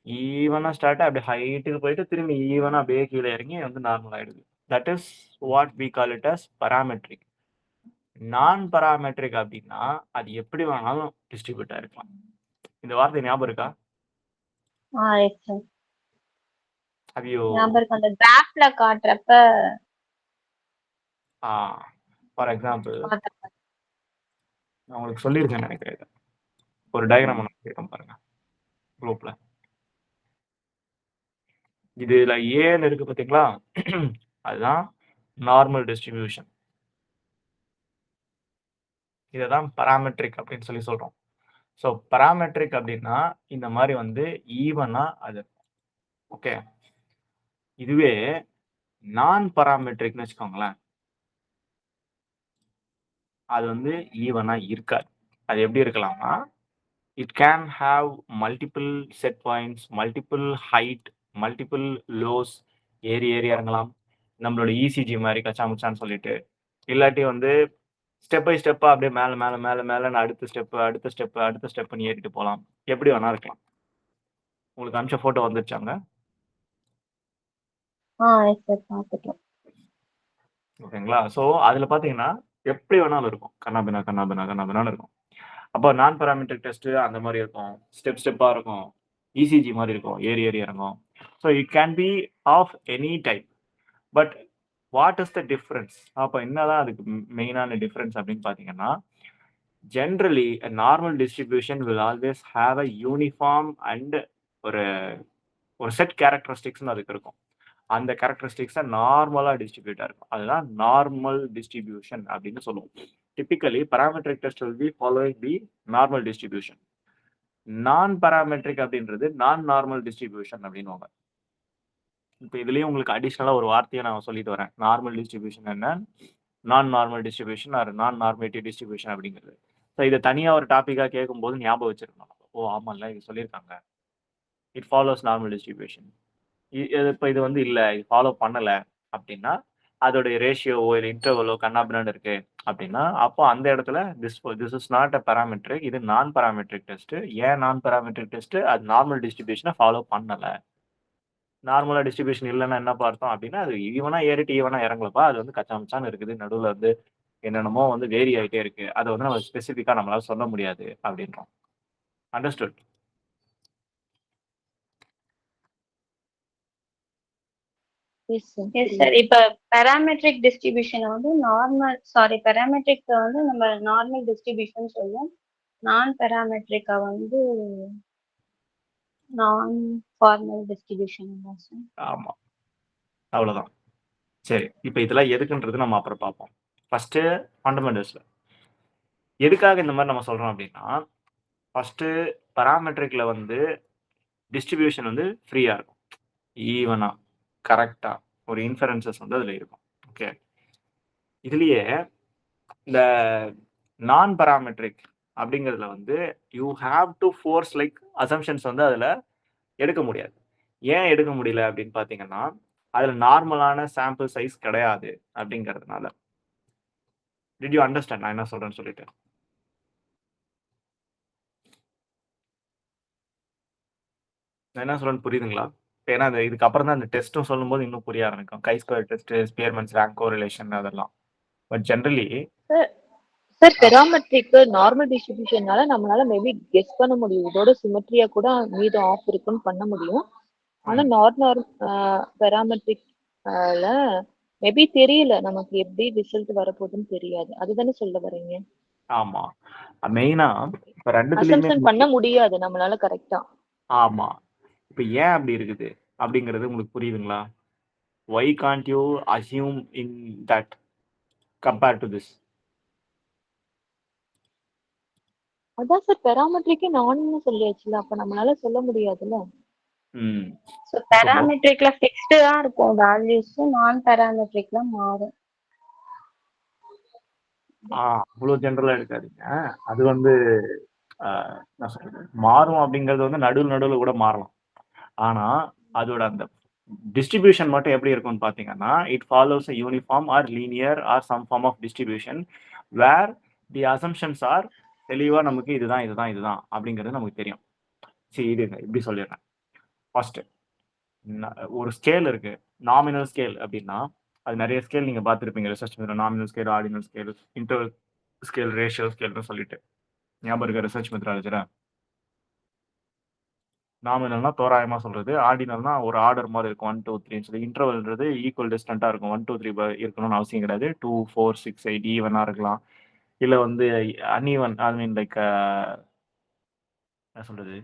ஈவனா ஸ்டார்ட் அப்படியே ஹைட்டுக்கு போயிட்டு திரும்பி ஈவனா அப்படியே கீழ இறங்கி வந்து நார்மல் ஆயிடுது. That is what we call it as parametric. Non parametric அப்படின்னா, அது எப்படி வேணாலும் டிஸ்ட்ரிபியூட் ஆயிருக்கலாம். இந்த வார்த்தை ஞாபகம் இருக்கா? Yes sir. ஹேவ் யூ ஞாபகம் இருக்கு. அந்த கிராஃப்ல காட்டுறப்ப ஆ ஃபார் எக்ஸாம்பிள் பார்த்தேன். நான் உங்களுக்கு சொல்லியிருக்கேன்னு நினைக்கிறேன் இத. ஒரு டயகிராம் ஒண்ணு வச்சிருக்கேன் பாருங்க குரூப்ல. இதுல ஏன்னு இருக்கு பார்த்தீங்களா? அதுதான் நார்மல் டிஸ்ட்ரிபியூஷன். இததான் பாராமெட்ரிக் அப்படின்னு சொல்லி சொல்றோம். ஸோ பாராமெட்ரிக் அப்படின்னா, இந்த மாரி வந்து ஈவனா அது ஓகே. இதுவே நான் பாராமெட்ரிக்ன்னு வச்சுக்கோங்களேன். அது வந்து ஈவனா இருக்காது. அது எப்படி இருக்கலாம்னா, it can have multiple set points, multiple height, multiple lows, ஏறி ஏறி இறங்கலாம். நம்மளோட இசிஜி மாரி கச்சாமுச்சான்னு சொல்லிட்டு. இல்லாட்டி வந்து ஸ்டெப் பை ஸ்டெப்பா அப்படியே மேல மேல மேல மேலன்னு அடுத்த ஸ்டெப், அடுத்த ஸ்டெப், அடுத்த ஸ்டெப்ன்னு ஏறிட்டு போலாம். எப்படி வேணா இருக்கலாம். உங்களுக்கு அனுப்பிச்ச ஃபோட்டோ வந்துருச்சாங்க? எஸ் சார் பார்த்துட்டோம். ஓகேங்களா? ஸோ அதுல பார்த்தீங்கன்னா, எப்படி வேணாலும் இருக்கும். கன்னாபின்னா, கன்னாபின்னா, கன்னாபின்னான்னு இருக்கும். அப்போ நான் பாராமெட்ரிக் டெஸ்ட் அந்த மாரி இருக்கும். ஸ்டெப் ஸ்டெப்பா இருக்கும். இசிஜி மாரி இருக்கும். ஏறி ஏறி இறங்கும். So it can be of any type. But what is the difference? அப்ப என்னதான் அதுக்கு மெயினான டிஃபரன்ஸ் அப்படின்னு பார்த்தீங்கன்னா, generally a normal distribution will always have a uniform and ஒரு ஒரு செட் கேரக்டரிஸ்டிக்ஸ்னு அதுக்கு இருக்கும். அந்த கேரக்டரிஸ்டிக்ஸ நார்மலா டிஸ்ட்ரிபியூட்டா இருக்கும். அதுதான் நார்மல் டிஸ்ட்ரிபியூஷன் அப்படின்னு சொல்லுவோம். Typically parametric test will be following the normal distribution. நான் பாராமெட்ரிக் அப்படின்றது நான் நார்மல் டிஸ்ட்ரிபியூஷன் அப்படின்னுவாங்க. இப்ப இதுலயும் உங்களுக்கு அடிஷனலா ஒரு வார்த்தைய நான் சொல்லிட்டு வரேன். நார்மல் டிஸ்ட்ரிபியூஷன் என்ன? நான் நார்மல் டிஸ்ட்ரிபியூஷன் ஆர் நான் நார்மேட்டிவ் டிஸ்ட்ரிபியூஷன் அப்படிங்கிறது. ஸோ இத தனியா ஒரு டாபிக்கா கேட்கும்போது ஞாபகம் வச்சிருக்கணும். ஓ! ஆமால்ல இது சொல்லியிருக்காங்க. It follows normal distribution. இப்ப இது வந்து இல்ல, இது ஃபாலோ பண்ணல அப்படின்னா, அதோடைய ரேஷியோவோ இல்ல இன்டர்வலோ கன்னாபின்னான்னு இருக்கு அப்படின்னா, அப்போ அந்த இடத்துல this is not a parametric. இது நான் பாராமெட்ரிக் டெஸ்ட். ஏன் நான் பாராமெட்ரிக் டெஸ்ட்? அது நார்மல் டிஸ்ட்ரிபியூஷன ஃபாலோ பண்ணல. நார்மலா டிஸ்ட்ரிபியூஷன் இல்லன்னா என்ன பார்த்தோம் அப்படின்னா, அது ஈவனா ஏறிட்டு ஈவனா இறங்கலப்பா. அது வந்து கச்சாமுச்சான்னு இருக்குது. நடுவுல வந்து என்னென்னமோ வந்து வேரி ஆயிட்டே இருக்கு. அத வந்து நம்ம ஸ்பெசிஃபிக்கா நம்மளால சொல்ல முடியாது அப்படின்றோம். Understood. Yes sir. Yes sir. இப்ப பாராமெட்ரிக் டிஸ்ட்ரிபியூஷன் வந்து பாராமெட்ரிக் வந்து நம்ம நார்மல் டிஸ்ட்ரிபியூஷன் சொல்லுவோம். நான் பாராமெட்ரிக்கா வந்து நான் ஃபார்மல் டிஸ்ட்ரிபியூஷன் தான் சார். ஆமா. அவ்வளவுதான். சரி. இப்ப இதெல்லாம் எதுக்குன்றது நம்ம அப்புறம் பார்ப்போம். ஃபர்ஸ்ட் ஃபண்டமெண்டல்ஸ்ல. எதுக்காக இந்த மாரி நம்ம சொல்றோம் அப்படின்னா, ஃபர்ஸ்ட் பாராமெட்ரிக்ல வந்து டிஸ்ட்ரிபியூஷன் வந்து ஃப்ரீயா இருக்கும். ஈவனா, கரெக்ட்டா ஒரு இன்ஃபரன்சஸ் வந்து அதுல இருக்கும். ஓகே. இதுலயே இந்த நான் பாராமெட்ரிக் அப்படிங்கிறதுல வந்து you have to force like assumptions வந்து அதுல எடுக்க முடியாது. ஏன் எடுக்க முடியல அப்படின்னு பார்த்தீங்கன்னா, அதுல நார்மலான சாம்பிள் சைஸ் கிடையாது அப்படிங்கிறதுனால. டிட் யூ அண்டர்ஸ்டாண்ட் நான் என்ன சொல்றேன்னு சொல்லிட்டு? நான் என்ன சொல்றேன்னு புரியுதுங்களா? ஏன்னா இதுக்கு அப்புறம் தான் அந்த டெஸ்ட்டும் சொல்லும்போது இன்னும் புரிய ஆரம்பிக்கும். Chi square test, Spearman's rank correlation அதெல்லாம். But generally sir parametric normal டிஸ்ட்ரிபியூஷன்னால நம்மளால மேபி கெஸ் பண்ண முடியும். இதோட சிமெட்ரியா கூட மீதம் ஆஃப் இருக்குன்னு பண்ண முடியும். ஆனா பெராமெட்ரிக்ல மேபி தெரியல நமக்கு எப்படி ரிசல்ட் வரப்போகுதுன்னு தெரியாது. அதுதானே சொல்ல வரீங்க? ஆமா. மெயினா இப்ப ரெண்டுத்துலயுமே அசம்ப்ஷன் பண்ண முடியாது நம்மளால கரெக்டா. ஆமா. இப்ப ஏன் அப்படி இருக்குது அப்படிங்கிறது உங்களுக்கு புரியுதுங்களா? Why can't you assume in that compared to this? அதான் சார் பெராமெட்ரிக்கே நானுன்னு சொல்லியாச்சுல. அப்ப நம்மளால சொல்ல முடியாதுல்ல. ம். ஸோ இப்போ பேராமெட்ரிக்ல ஃபிக்ஸ்டு தான் இருக்கும் வேல்யூஸ், நான் பேராமெட்ரிக்ல மாறும். அவ்வளோ ஜென்ரலா எடுக்காதீங்க. அது வந்து என்ன சொல்றது, மாறும் அப்படிங்கிறது வந்து நடுவுல கூட மாறலாம். ஆனா அதோட அந்த டிஸ்ட்ரிபியூஷன் மட்டும் எப்படி இருக்கும்னு பார்த்தீங்கன்னா, it follows a uniform or linear or some form of distribution where the assumptions are தெளிவா நமக்கு இதுதான் அப்படிங்கிறது நமக்கு தெரியும். சரி இருங்க இப்படி சொல்லிடுறேன். ஃபர்ஸ்ட் ஒரு ஸ்கேல் இருக்கு. நாமினல் ஸ்கேல் அப்படின்னா, அது நெறைய ஸ்கேல் நீங்க பார்த்திருப்பீங்க ரிசர்ச் மெத்தட்ல. Nominal scale, ordinal scale, interval scale, ratio ஸ்கேல்னு சொல்லிட்டு. ஞாபகம் இருக்கா ரிசர்ச் மெத்தடாலஜில? நாமினல்னா தோராயமா சொல்றது. ஆர்டினல்னா ஒரு ஆர்டர் மாரி இருக்கும். 1, 2, 3ன்னு சொல்லி. இன்டர்வல்ன்றது ஈக்குவல் டிஸ்டன்ட்டா இருக்கும். 1, 2, 3 இருக்கணும்னு அவசியம் கிடையாது. 2, 4, 6, 8 ஈவனா இருக்கலாம். இல்ல வந்து அன்ஈவன் ஐ மீன் லைக் என்ன சொல்றது?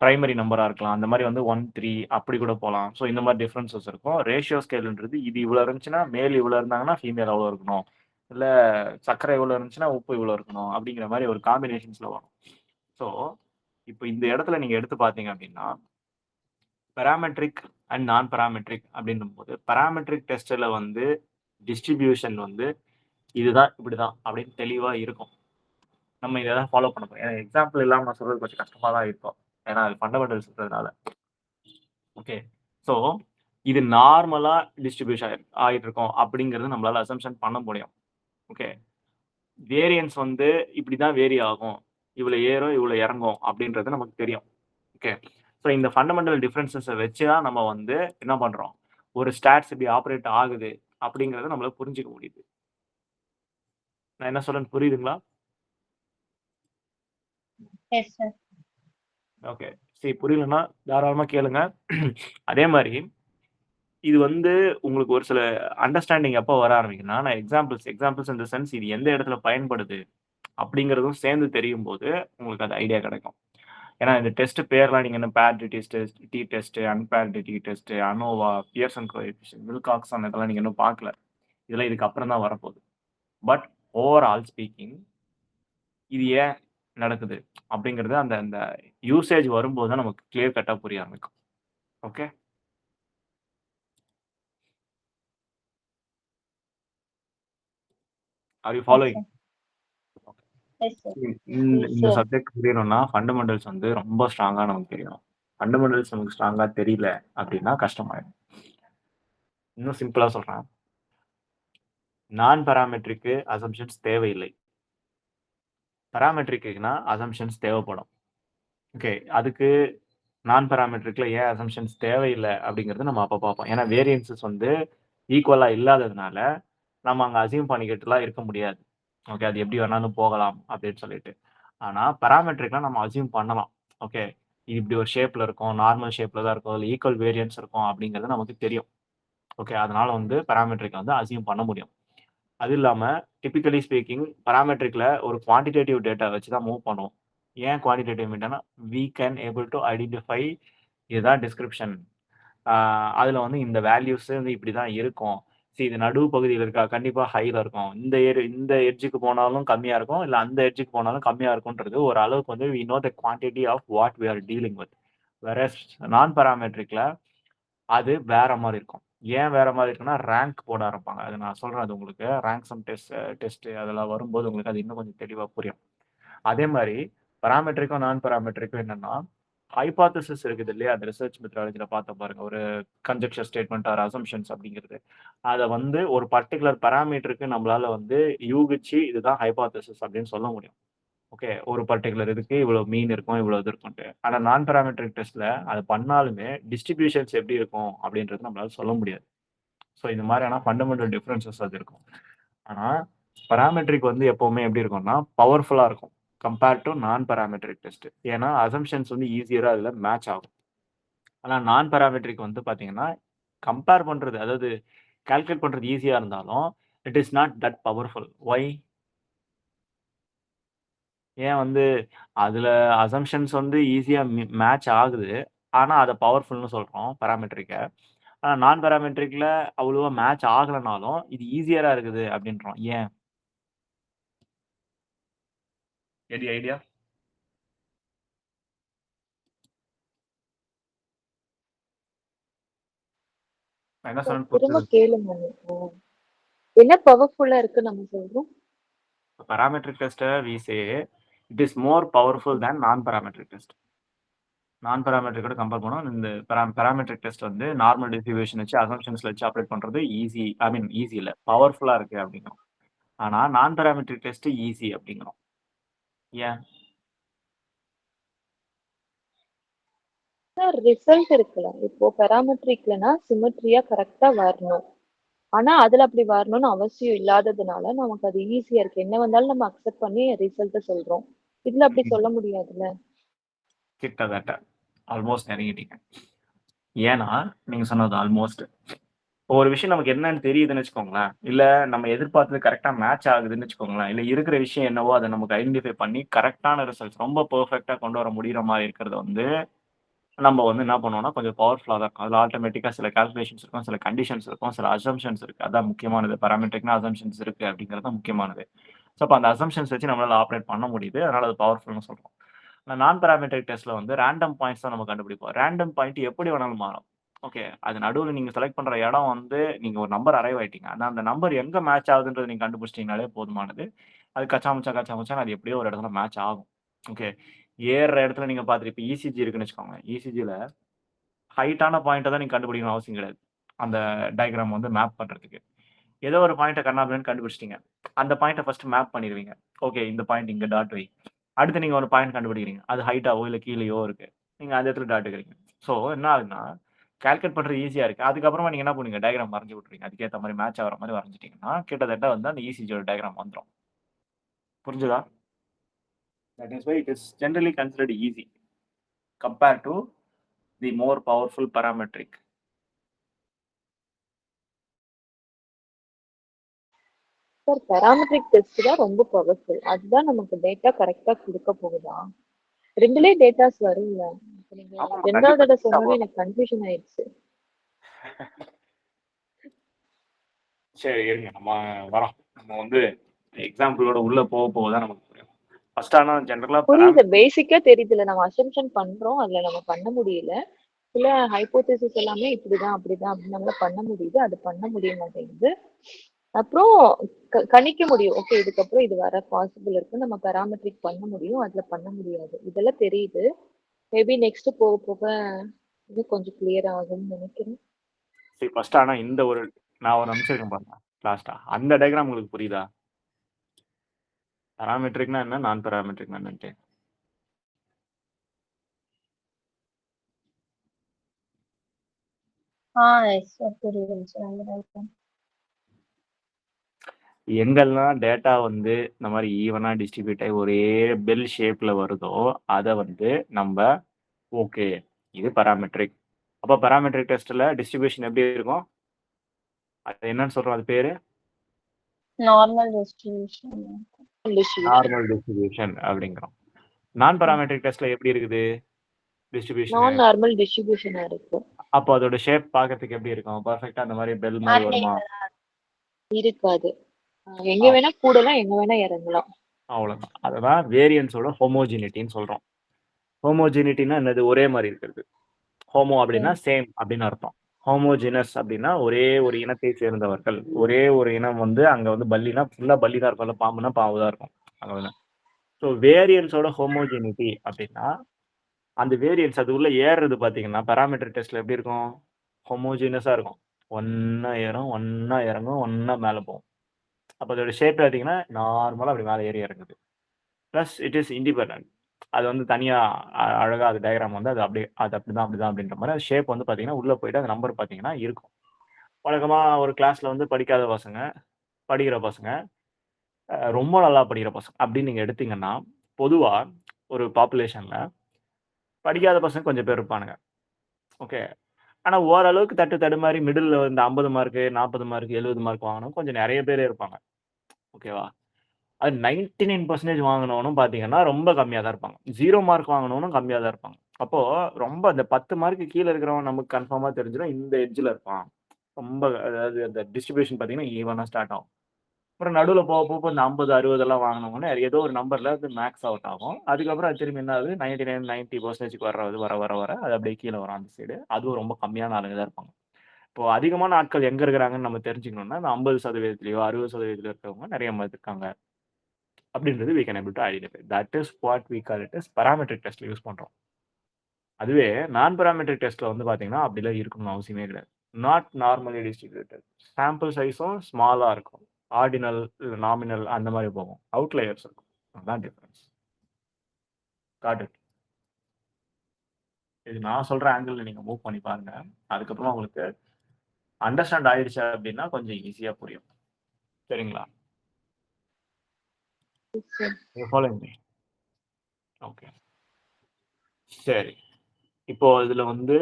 பிரைமரி நம்பரா இருக்கலாம். அந்த மாரி வந்து 1, 3 அப்படி கூட போலாம். ஸோ இந்த மாரி டிஃபரன்ஸஸ் இருக்கும். ரேஷியோ ஸ்கேல்ன்றது இது இவ்வளோ இருந்துச்சுன்னா, மேல் இவ்வளோ இருந்தாங்கன்னா, ஃபீமேல் அவ்வளோ இருக்கணும். இல்ல சர்க்கரை இவ்வளோ இருந்துச்சுன்னா, உப்பு இவ்வளோ இருக்கணும். அப்படிங்கிற மாரி ஒரு காம்பினேஷன்ஸ்ல வரும். ஸோ, இப்ப இந்த இடத்துல நீங்க எடுத்து பார்த்தீங்க அப்படின்னா, பாராமெட்ரிக் அண்ட் நான் பாராமெட்ரிக் அப்படின்னும்போது, பாராமெட்ரிக் டெஸ்ட்ல வந்து டிஸ்ட்ரிபியூஷன் வந்து இதுதான், இப்படிதான் அப்படின்னு தெளிவா இருக்கும். நம்ம இத தான் ஃபாலோ பண்ண போறோம். ஏன்னா எக்ஸாம்பிள் இல்லாம நான் சொல்றது கொஞ்சம் கஷ்டமா தான் இருக்கும். ஏன்னா அது ஃபண்டமெண்டல்ஸ்ன்றதுனால. ஓகே. ஸோ இது நார்மலா டிஸ்ட்ரிபியூஷன் ஆயிட்டு இருக்கும் அப்படிங்கிறது நம்மளால அசம்ப்ஷன் பண்ண முடியும். ஓகே. வேரியன்ஸ் வந்து இப்படிதான் வேரி ஆகும். இவ்வளோ ஏறும், இவ்வளோ இறங்கும் அப்படின்றது நமக்கு தெரியும். ஓகே. ஸோ இந்த ஃபண்டமெண்டல் டிஃபரன்ஸஸ வச்சு தான் நம்ம வந்து என்ன பண்றோம்? ஒரு ஸ்டாட்ஸ் இப்படி ஆப்பரேட் ஆகுது அப்படிங்கிறத நம்மளால புரிஞ்சுக்க முடியுது. நான் என்ன சொல்றேன்னு புரியுதுங்களா? S sir. ஓகே. சரி புரியலன்னா தாராளமா கேளுங்க. அதே மாரி இது வந்து உங்களுக்கு ஒரு சில அண்டர்ஸ்டாண்டிங் எப்போ வர ஆரம்பிக்கும்னா, நான் எக்ஸாம்பிள்ஸ் இன் த சென்ஸ் இது எந்த இடத்துல பயன்படுது அப்படிங்கிறதும் சேர்ந்து தெரியும்போது, உங்களுக்கு அது ஐடியா கிடைக்கும். ஏன்னா இந்த டெஸ்ட் பேர்லாம் நீங்க என்ன paired test, t test, unpaired t test, ANOVA, Pearson coefficient, Wilcoxon இதெல்லாம் நீங்க இன்னும் பார்க்கல. இதெல்லாம் இதுக்கு அப்புறம் தான் வரப்போகுது. பட் ஓவரால் ஸ்பீக்கிங் இது ஏன் நடக்குது அப்படிங்கிறது அந்த அந்த யூசேஜ் வரும்போது தான் நமக்கு கிளியர் கட்டா புரிய ஆரம்பிக்கும். Okay. Are you yes following? Sir. Yes sir. இந்த எஸ் இந்த சார். சப்ஜெக்ட் புரியணும்னா ஃபண்டமெண்டல்ஸ் வந்து ரொம்ப ஸ்ட்ராங்கா நமக்கு தெரியணும். ஃபண்டமெண்டல்ஸ் நமக்கு ஸ்ட்ராங்கா தெரியல அப்படின்னா கஷ்டமாயிடும். இன்னும் சிம்பிளா சொல்றேன். நான் பாராமெட்ரிக்கு அசம்ப்ஷன்ஸ் தேவையில்லை. பாராமெட்ரிக்குனா அசம்ப்ஷன்ஸ் தேவைப்படும். ஓகே. அதுக்கு நான் பாராமெட்ரிக்ல ஏன் அசம்ப்ஷன்ஸ் தேவையில்ல அப்படிங்கிறத நம்ம அப்ப பார்ப்போம். ஏன்னா வேரியன்ஸஸ் வந்து ஈக்குவலா இல்லாததுனால, நம்ம அங்க அஸ்யூம் பண்ணிக்கிட்டுலாம் இருக்க முடியாது. ஓகே. அது எப்படி வேணாலும் போகலாம் அப்படின்னு சொல்லிட்டு. ஆனா பாராமெட்ரிக்ல நம்ம அஸ்யூம் பண்ணலாம். ஓகே. இது இப்படி ஒரு ஷேப்ல இருக்கும். நார்மல் ஷேப்ல தான் இருக்கும். இல்ல ஈக்குவல் வேரியன்ஸ் இருக்கும் அப்படிங்கிறது நமக்கு தெரியும். ஓகே. அதனால வந்து பாராமெட்ரிக்க வந்து அஸ்யூம் பண்ண முடியும். அது இல்லாம டிபிக்கலி ஸ்பீக்கிங் பாராமெட்ரிக்ல ஒரு குவான்டிடேட்டிவ் டேட்டா வச்சு தான் மூவ் பண்ணுவோம். ஏன் குவான்டிடேட்டிவ் மீட்டர்னா, we can able to identify இதுதான் டிஸ்கிரிப்ஷன். அதுல வந்து இந்த வேல்யூஸ் வந்து இப்படிதான் இருக்கும். இது நடுவு பகுதியில இருக்கா? கண்டிப்பா ஹைல இருக்கும். இந்த எட்ஜ்க்கு போனாலும் கம்மியா இருக்கும். இல்ல அந்த எட்ஜ்க்கு போனாலும் கம்மியா இருக்கும்ன்றது ஒரு அளவுக்கு வந்து we know the quantity of what we are dealing with. Whereas non பாராமெட்ரிக்ல அது வேற மாரி இருக்கும். ஏன் வேற மாரி இருக்குன்னா, ரேங்க் போட ஆரம்பிப்பாங்க. அது நான் சொல்றேன் அது உங்களுக்கு. ரேங்க் சம் டெஸ்ட் அதெல்லாம் வரும்போது உங்களுக்கு அது இன்னும் கொஞ்சம் தெளிவா புரியும். அதே மாரி பாராமெட்ரிக்கும், நான் பாராமெட்ரிக்கும் என்னன்னா, ஹைப்போதசிஸ் இருக்குது இல்லையா? அந்த ரிசர்ச் மெத்தடாலஜில பார்த்தோம் பாருங்க. ஒரு கன்ஜெக்ஷர் ஸ்டேட்மென்ட் ஆர் அசம்ப்ஷன்ஸ் அப்படிங்கிறது. அத வந்து ஒரு பர்ட்டிகுலர் பாராமீட்டருக்கு நம்மளால வந்து யூகிச்சு இதுதான் ஹைப்போதசிஸ் அப்படின்னு சொல்ல முடியும். ஓகே. ஒரு பர்ட்டிகுலர் இதுக்கு இவ்வளோ மீன் இருக்கும், இவ்வளோ இது இருக்கும்ன்ட்டு. ஆனா நான் பாராமெட்ரிக் டெஸ்ட்ல அது பண்ணாலுமே டிஸ்ட்ரிபியூஷன்ஸ் எப்படி இருக்கும் அப்படின்றது நம்மளால சொல்ல முடியாது. ஸோ இந்த மாதிரியான ஃபண்டமெண்டல் டிஃபரன்சஸ் அது இருக்கும். ஆனா பாராமெட்ரிக் வந்து எப்பவுமே எப்படி இருக்கும்னா, பவர்ஃபுல்லா இருக்கும். கம்பேர்ட் டூ நான் பாராமெட்ரிக் டெஸ்ட். ஏன்னா அசம்ப்ஷன்ஸ் வந்து ஈஸியரா அதுல மேட்ச் ஆகும். ஆனா நான் பாராமெட்ரிக் வந்து பார்த்தீங்கன்னா, கம்பேர் பண்றது அதாவது கால்குலேட் பண்றது ஈஸியா இருந்தாலும், it is not that powerful. Why? ஏன் வந்து அதுல அசம்ப்ஷன்ஸ் வந்து ஈஸியா மேட்ச் ஆகுது. ஆனா, அத பவர்ஃபுல்ன்னு சொல்றோம் பாராமெட்ரிக்க. ஆனா, நான் பாராமெட்ரிக்ல அவ்வளவா மேட்ச் ஆகலனாலும், இது ஈசியரா இருக்குது அப்டின்றோம். ஏன்? Any idea? நான் என்ன சார் சொன்னேன்னு திரும்ப புரிஞ்சது? கேளுங்க. என்ன பவர்ஃபுல்லா இருக்கு நம்ம சொல்றோம்? Parametric test, we say it is more powerful than non-parametric test. Non-parametric compare பண்ணோம். இந்த parametric test வந்து நார்மல் டிஸ்ட்ரிபியூஷன் வச்சு அசம்ப்ஷன்ஸ்ல வச்சு அப்ளை பண்றது ஈஸி. ஐ மீன் ஈஸி இல்ல, பவர்ஃபுல்லா இருக்கு அப்படிங்கிறோம். ஆனா நான்-parametric டெஸ்ட் ஈஸி அப்படிங்கிறோம். ஏன்? சார் ரிசல்ட் இருக்குல்ல. இப்போ பெராமெட்ரிக்லனா சிமெட்ரியா கரெக்டா வரணும். ஆனா அதுல அப்படி வரணும்னு அவசியம் இல்லாததுனால நமக்கு அது ஈஸியா இருக்கு. என்ன வந்தாலும் நம்ம அக்செப்ட் பண்ணி ரிசல்ட்ட சொல்றோம். இதுல அப்படி சொல்ல முடியாதுல்ல. கிட்டத்தட்ட ஆல்மோஸ்ட் நெருங்கிட்டீங்க. ஏன்னா நீங்க சொன்னது ஆல்மோஸ்ட். ஒரு விஷயம் நமக்கு என்னன்னு தெரியுதுன்னு வச்சுக்கோங்களேன், இல்ல நம்ம எதிர்பார்த்தது கரெக்டா மேட்ச் ஆகுதுன்னு வச்சுக்கோங்களேன், இல்ல இருக்கிற விஷயம் என்னவோ அதை நமக்கு ஐடென்டிஃபை பண்ணி கரெக்டான ரிசல்ட்ஸ் ரொம்ப பெர்ஃபெக்ட்டா கொண்டு வர முடியிற மாரி இருக்கிறது வந்து, நம்ம வந்து என்ன பண்ணுவோம்னா, கொஞ்சம் பவர்ஃபுல்லா தான் இருக்கும். அதுல ஆட்டோமேட்டிக்கா சில கால்குலேஷன்ஸ் இருக்கும், சில கண்டிஷன்ஸ் இருக்கும், சில அசம்ப்ஷன்ஸ் இருக்கு. அதான் முக்கியமானது. பாராமெட்ரிக்னா அசம்ப்ஷன்ஸ் இருக்கு அப்படிங்கிறது தான் முக்கியமானது. ஸோ, அப்ப அந்த அசம்ப்ஷன்ஸ் வச்சு நம்மளால ஆப்பரேட் பண்ண முடியுது. அதனால அது பவர்ஃபுல்னு சொல்றோம். நான் பாராமெட்ரிக் டெஸ்ட்ல வந்து ரேண்டம் பாயிண்ட்ஸ் தான் நம்ம கண்டுபிடிப்போம். ரேண்டம் பாயிண்ட் எப்படி வேணாலும் மாறும். ஓகே. அது நடுவுல நீங்க செலக்ட் பண்ற இடம் வந்து நீங்க ஒரு நம்பர் அரைவ் ஆயிட்டீங்க. ஆனா அந்த நம்பர் எங்க மேட்ச் ஆகுதுன்றத நீங்க கண்டுபிடிச்சிட்டீங்கனாலே போதுமானது. அது கச்சாமுச்சான்னு அது எப்படியோ ஒரு இடத்துல மேட்ச் ஆகும். ஓகே. ஏறுற இடத்துல நீங்க பார்த்துட்டு இப்ப இசிஜி இருக்குன்னு வச்சுக்கோங்க. இசிஜில ஹைட்டான பாயிண்ட்ட தான் நீங்க கண்டுபிடிக்கணும்னு அவசியம் கிடையாது. அந்த டயகிராம் வந்து மேப் பண்றதுக்கு. ஏதோ ஒரு பாயிண்ட்ட கண்ணாபின்னான்னு கண்டுபிடிச்சிட்டீங்க. அந்த பாயிண்ட்ட ஃபர்ஸ்ட் மேப் பண்ணிருவீங்க. ஓகே. இந்த பாயிண்ட் இங்க டாட் வை. அடுத்து நீங்க ஒரு பாயிண்ட் கண்டுபிடிக்கிறீங்க. அது ஹைட்டாவோ இல்ல கீழயோ இருக்கு. நீங்க அந்த இடத்துல டாட் வைக்கிறீங்க. ஸோ என்ன ஆகுதுன்னா, கால்குலேட் பண்றது ஈஸியா இருக்கு. அதுக்கப்புறமா நீங்க என்ன பண்ணுவீங்க? டயகிராம் வரைஞ்சு விட்டுருவீங்க. அதுக்கேத்த மாரி மேட்ச் ஆகுற மாரி வரைஞ்சுட்டீங்கன்னா, கிட்டத்தட்ட வந்து அந்த இசிஜியோட டயகிராம் வந்துரும். புரிஞ்சுதா? That is why it is generally considered easy compared to the more powerful parametric. Sir parametric test தான் ரொம்ப பவர்ஃபுல். அதுதான் நமக்கு டேட்டா கரெக்டா கொடுக்க போகுதா? ரெண்டுலயே டேட்டாஸ் வரும்ல. இப்ப நீங்க ஆமா, ரெண்டாவது கண்டிப்பா தடவை சொன்னோன்னே எனக்கு கன்ஃபியூஷன் ஆயிடுச்சு. சரி இருங்க. நம்ம வரோம். நம்ம வந்து எக்ஸாம்பிளோட உள்ள போக தான் நமக்கு புரியும். ஃபர்ஸ்ட் ஆனா ஜெனரலா புரியுது, பேசிக்கா தெரியுதுல. நம்ம அசம்ப்ஷன் பண்றோம், அதுல நம்ம பண்ண முடியல. இல்ல ஹைப்போதேசிஸ் எல்லாமே இப்படிதான் அப்படிதான் அப்படின்னு நம்மளால பண்ண முடியுது, அது பண்ண முடிய மாட்டேங்குது. அப்புறம் கணிக்க முடியும். ஓகே, இதுக்கப்புறம் இது வர பாசிபிள் இருக்கு, நம்ம பெராமெட்ரிக் பண்ண முடியும், அதுல பண்ண முடியாது. இதெல்லாம் தெரியுது. மேபி நெக்ஸ்ட் போக போக இது கொஞ்சம் கிளியர் ஆகும்னு நினைக்கிறேன். சரி ஃபர்ஸ்ட் ஆனா இந்த ஒரு நான் ஒரு அனுப்பிச்சிருக்கேன் பாருங்க லாஸ்டா. அந்த டயகிராம் உங்களுக்கு புரியுதா? பாராமெட்ரிக்னா என்ன, நான் பாராமெட்ரிக்னா என்னன்ட்டு? எஸ் சார், புரியுதுங்க சார். அந்த diagram. எங்கெல்லாம் டேட்டா வந்து இந்த மாதிரி ஈவனா டிஸ்ட்ரிபியூட் ஆகி ஒரே பெல் ஷேப்ல வருதோ அதை வந்து நம்ம ஓகே இது பாராமெட்ரிக். அப்போ பாராமெட்ரிக் டெஸ்ட்ல டிஸ்ட்ரிபியூஷன் எப்படி இருக்கும்? அது என்னன்னு சொல்றோம்? அது பேரு நார்மல் டிஸ்ட்ரிபியூஷன். நார்மல் டிஸ்ட்ரிபியூஷன் அப்படிங்கிறோம். நான் பாராமெட்ரிக் டெஸ்ட்ல எப்படி இருக்குது டிஸ்ட்ரிபியூஷன்? நான் நார்மல் டிஸ்ட்ரிபியூஷனா இருக்கு. அப்போ அதோட ஷேப் பார்க்கறதுக்கு எப்படி இருக்கும்? பர்ஃபெக்ட்டா அந்த மாதிரி பெல் மாதிரி வருமா? இருக்காது. எங்க வேணா கூடலாம், எங்க வேணா இறங்கலாம். அவ்வளவுதான். அதுதான் வேரியன்ஸோட ஹோமோஜினிட்டின்னு சொல்றோம். ஹோமோஜினிட்டினா என்னது? ஒரே மாதிரி இருக்கிறது. ஹோமோ அப்படின்னா சேம் அப்படின்னு அர்த்தம். ஹோமோஜினஸ் அப்படின்னா ஒரே ஒரு இனத்தை சேர்ந்தவர்கள். ஒரே ஒரு இனம் வந்து அங்க வந்து பல்லினா ஃபுல்லா பல்லி தான் இருக்கும், பாம்புனா பாம்பு தான் இருக்கும். அவ்வளவுதான். ஸோ வேரியன்ஸோட ஹோமோஜினிட்டி அப்படின்னா அந்த வேரியன்ஸ் அது உள்ள ஏறுறது பாத்தீங்கன்னா பாராமீட்டர் டெஸ்ட்ல எப்படி இருக்கும்? ஹோமோஜினஸா இருக்கும். ஒன்னா ஏறும், ஒன்னா இறங்கும், ஒன்னா மேல போகும். அப்ப அதோட ஷேப் பார்த்தீங்கன்னா நார்மலா அப்படி மேலே ஏறி இறங்குது. Plus it is independent. அது வந்து தனியா அழகா அது டயகிராம் வந்து அது அப்படியே அது அப்படிதான் அப்படின்ற மாதிரி அது ஷேப் வந்து பாத்தீங்கன்னா உள்ள போயிட்டு அந்த நம்பர் பாத்தீங்கன்னா இருக்கும். வழக்கமா ஒரு கிளாஸ்ல வந்து படிக்காத பசங்க, படிக்கிற பசங்க, ரொம்ப நல்லா படிக்கிற பசங்க அப்படின்னு நீங்க எடுத்தீங்கன்னா, பொதுவா ஒரு பாப்புலேஷன்ல படிக்காத பசங்க கொஞ்சம் பேர் இருப்பானுங்க. ஓகே. ஆனா ஓரளவுக்கு தடுமாறி மிடில்ல இந்த 50 மார்க், 40 மார்க், 70 மார்க் வாங்குனவங்க கொஞ்சம் நெறைய பேரே இருப்பாங்க. ஓகேவா? அது 99% வாங்குனவனும் பார்த்தீங்கன்னா, ரொம்ப கம்மியா தான் இருப்பாங்க. 0 மார்க் வாங்குனவனும் கம்மியா தான் இருப்பாங்க. அப்போ ரொம்ப அந்த 10 மார்க்கு கீழ இருக்கிறவன் நமக்கு கன்ஃபார்மா தெரிஞ்சிரும். இந்த எட்ஜ்ல இருப்பான். ரொம்ப அதாவது அந்த டிஸ்ட்ரிபியூஷன் பார்த்தீங்கன்னா, ஈவனா ஸ்டார்ட் ஆகும். அப்புறம் நடுவுல போக போக இந்த 50, 60 வாங்குனவங்க ஏதோ ஒரு நம்பர்ல அது மேக்ஸ் அவுட் ஆகும். அதுக்கப்புறம் அது திரும்பி என்ன ஆகுது 99, 90% வர்றது வர அது அப்படியே கீழ வரும் அந்த சைடு. அதுவும் ரொம்ப கம்மியான ஆளுங்க தான் இருப்பாங்க. இப்போ அதிகமான ஆட்கள் எங்க இருக்கிறாங்கன்னு நம்ம தெரிஞ்சுக்கணும்னா, அந்த 50%லயோ 60% இருக்கிறவங்க நிறைய இருக்காங்க அப்படின்றது we can able to identify. That is what we call it as parametric testல யூஸ் பண்றோம். அதுவே நான் parametric டெஸ்ட்ல வந்து பார்த்தீங்கன்னா, அப்படிலாம் இருக்கணும்னு அவசியமே கிடையாது. Not normally distributed. சாம்பிள் சைஸும் ஸ்மாலா இருக்கும். ஆர்டினல், இல்ல நாமினல் அந்த மாதிரி போகும். அவுட்லயர்ஸ் இருக்கும். அதுதான் டிஃபரன்ஸ். Got it. இது நான் சொல்ற ஆங்கிள் நீங்க மூவ் பண்ணி பாருங்க. அதுக்கப்புறமா உங்களுக்கு அண்டர்ஸ்டாண்ட் ஆயிடுச்சு அப்படின்னா கொஞ்சம் ஈஸியா புரியும். சரிங்களா? Yes, sir. நீங்க ஃபாலோயிங் மீ. ஓகே. சரி. இப்போ இதுல வந்து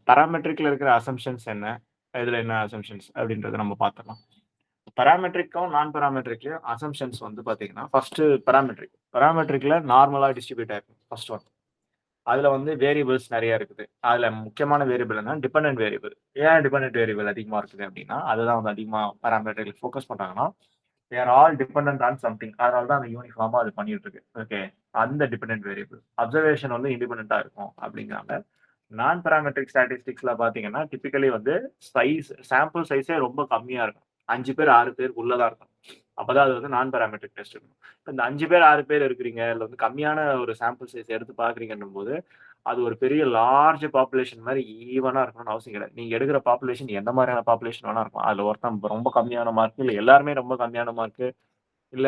பாராமெட்ரிக்ல இருக்கிற அசம்ஷன்ஸ் என்ன? இதுல என்ன அசம்ஷன்ஸ் அப்படின்றத நம்ம பார்த்துடலாம். பாராமெட்ரிக்கும் நான் பாராமெட்ரிக்லயும் அசம்ஷன்ஸ் வந்து பாத்தீங்கன்னா, ஃபர்ஸ்ட் பாராமெட்ரிக். பாராமெட்ரிக்ல நார்மலா டிஸ்ட்ரிபியூட் ஆயிருக்கும். First one. அதுல வந்து வேரியபிள்ஸ் நிறைய இருக்குது. அதுல முக்கியமான வேரியபிள் என்ன? Dependent variable. ஏன் டிபெண்டன்ட் வேரியபிள் அதிகமா இருக்குது அப்படின்னா, அதுதான் வந்து அதிகமா பாராமெட்ரிக்ல ஃபோக்கஸ் பண்றாங்கன்னா, they are all dependent on something. அதனால தான் அந்த யூனிஃபார்மா அது பண்ணிட்டு இருக்கு. ஓகே. அந்த டிபெண்டன்ட் வேரியபிள். அப்சர்வேஷன் வந்து இண்டிபெண்டன்ட்டா இருக்கும் அப்படிங்கிறாங்க. நான் பாராமெட்ரிக் ஸ்டாட்டிஸ்டிக்ஸ்ல பாத்தீங்கன்னா, டிபிக்கலி வந்து சாம்பிள் சைஸே ரொம்ப கம்மியா இருக்கும். 5 பேர் 6 பேர் உள்ளதா இருக்கும். அப்பதான் அது வந்து நான் பாராமெட்ரிக் டெஸ்ட் இருக்கும். இப்ப இந்த 5 பேர் 6 பேர் இருக்கிறீங்க, இல்ல வந்து கம்மியான ஒரு சாம்பிள் சைஸ் எடுத்து பாக்குறீங்கன்னும் போது, அது ஒரு பெரிய லார்ஜ் பாப்புலேஷன் மாதிரி ஈவனா இருக்கணும்னு அவசியம் கிடையாது. நீங்க எடுக்கிற பாப்புலேஷன் எந்த மாதிரியான பாப்புலேஷன் வேணா இருக்கும். அதுல ஒருத்தன் ரொம்ப கம்மியான மார்க், இல்ல எல்லாருமே ரொம்ப கம்மியான மார்க், இல்ல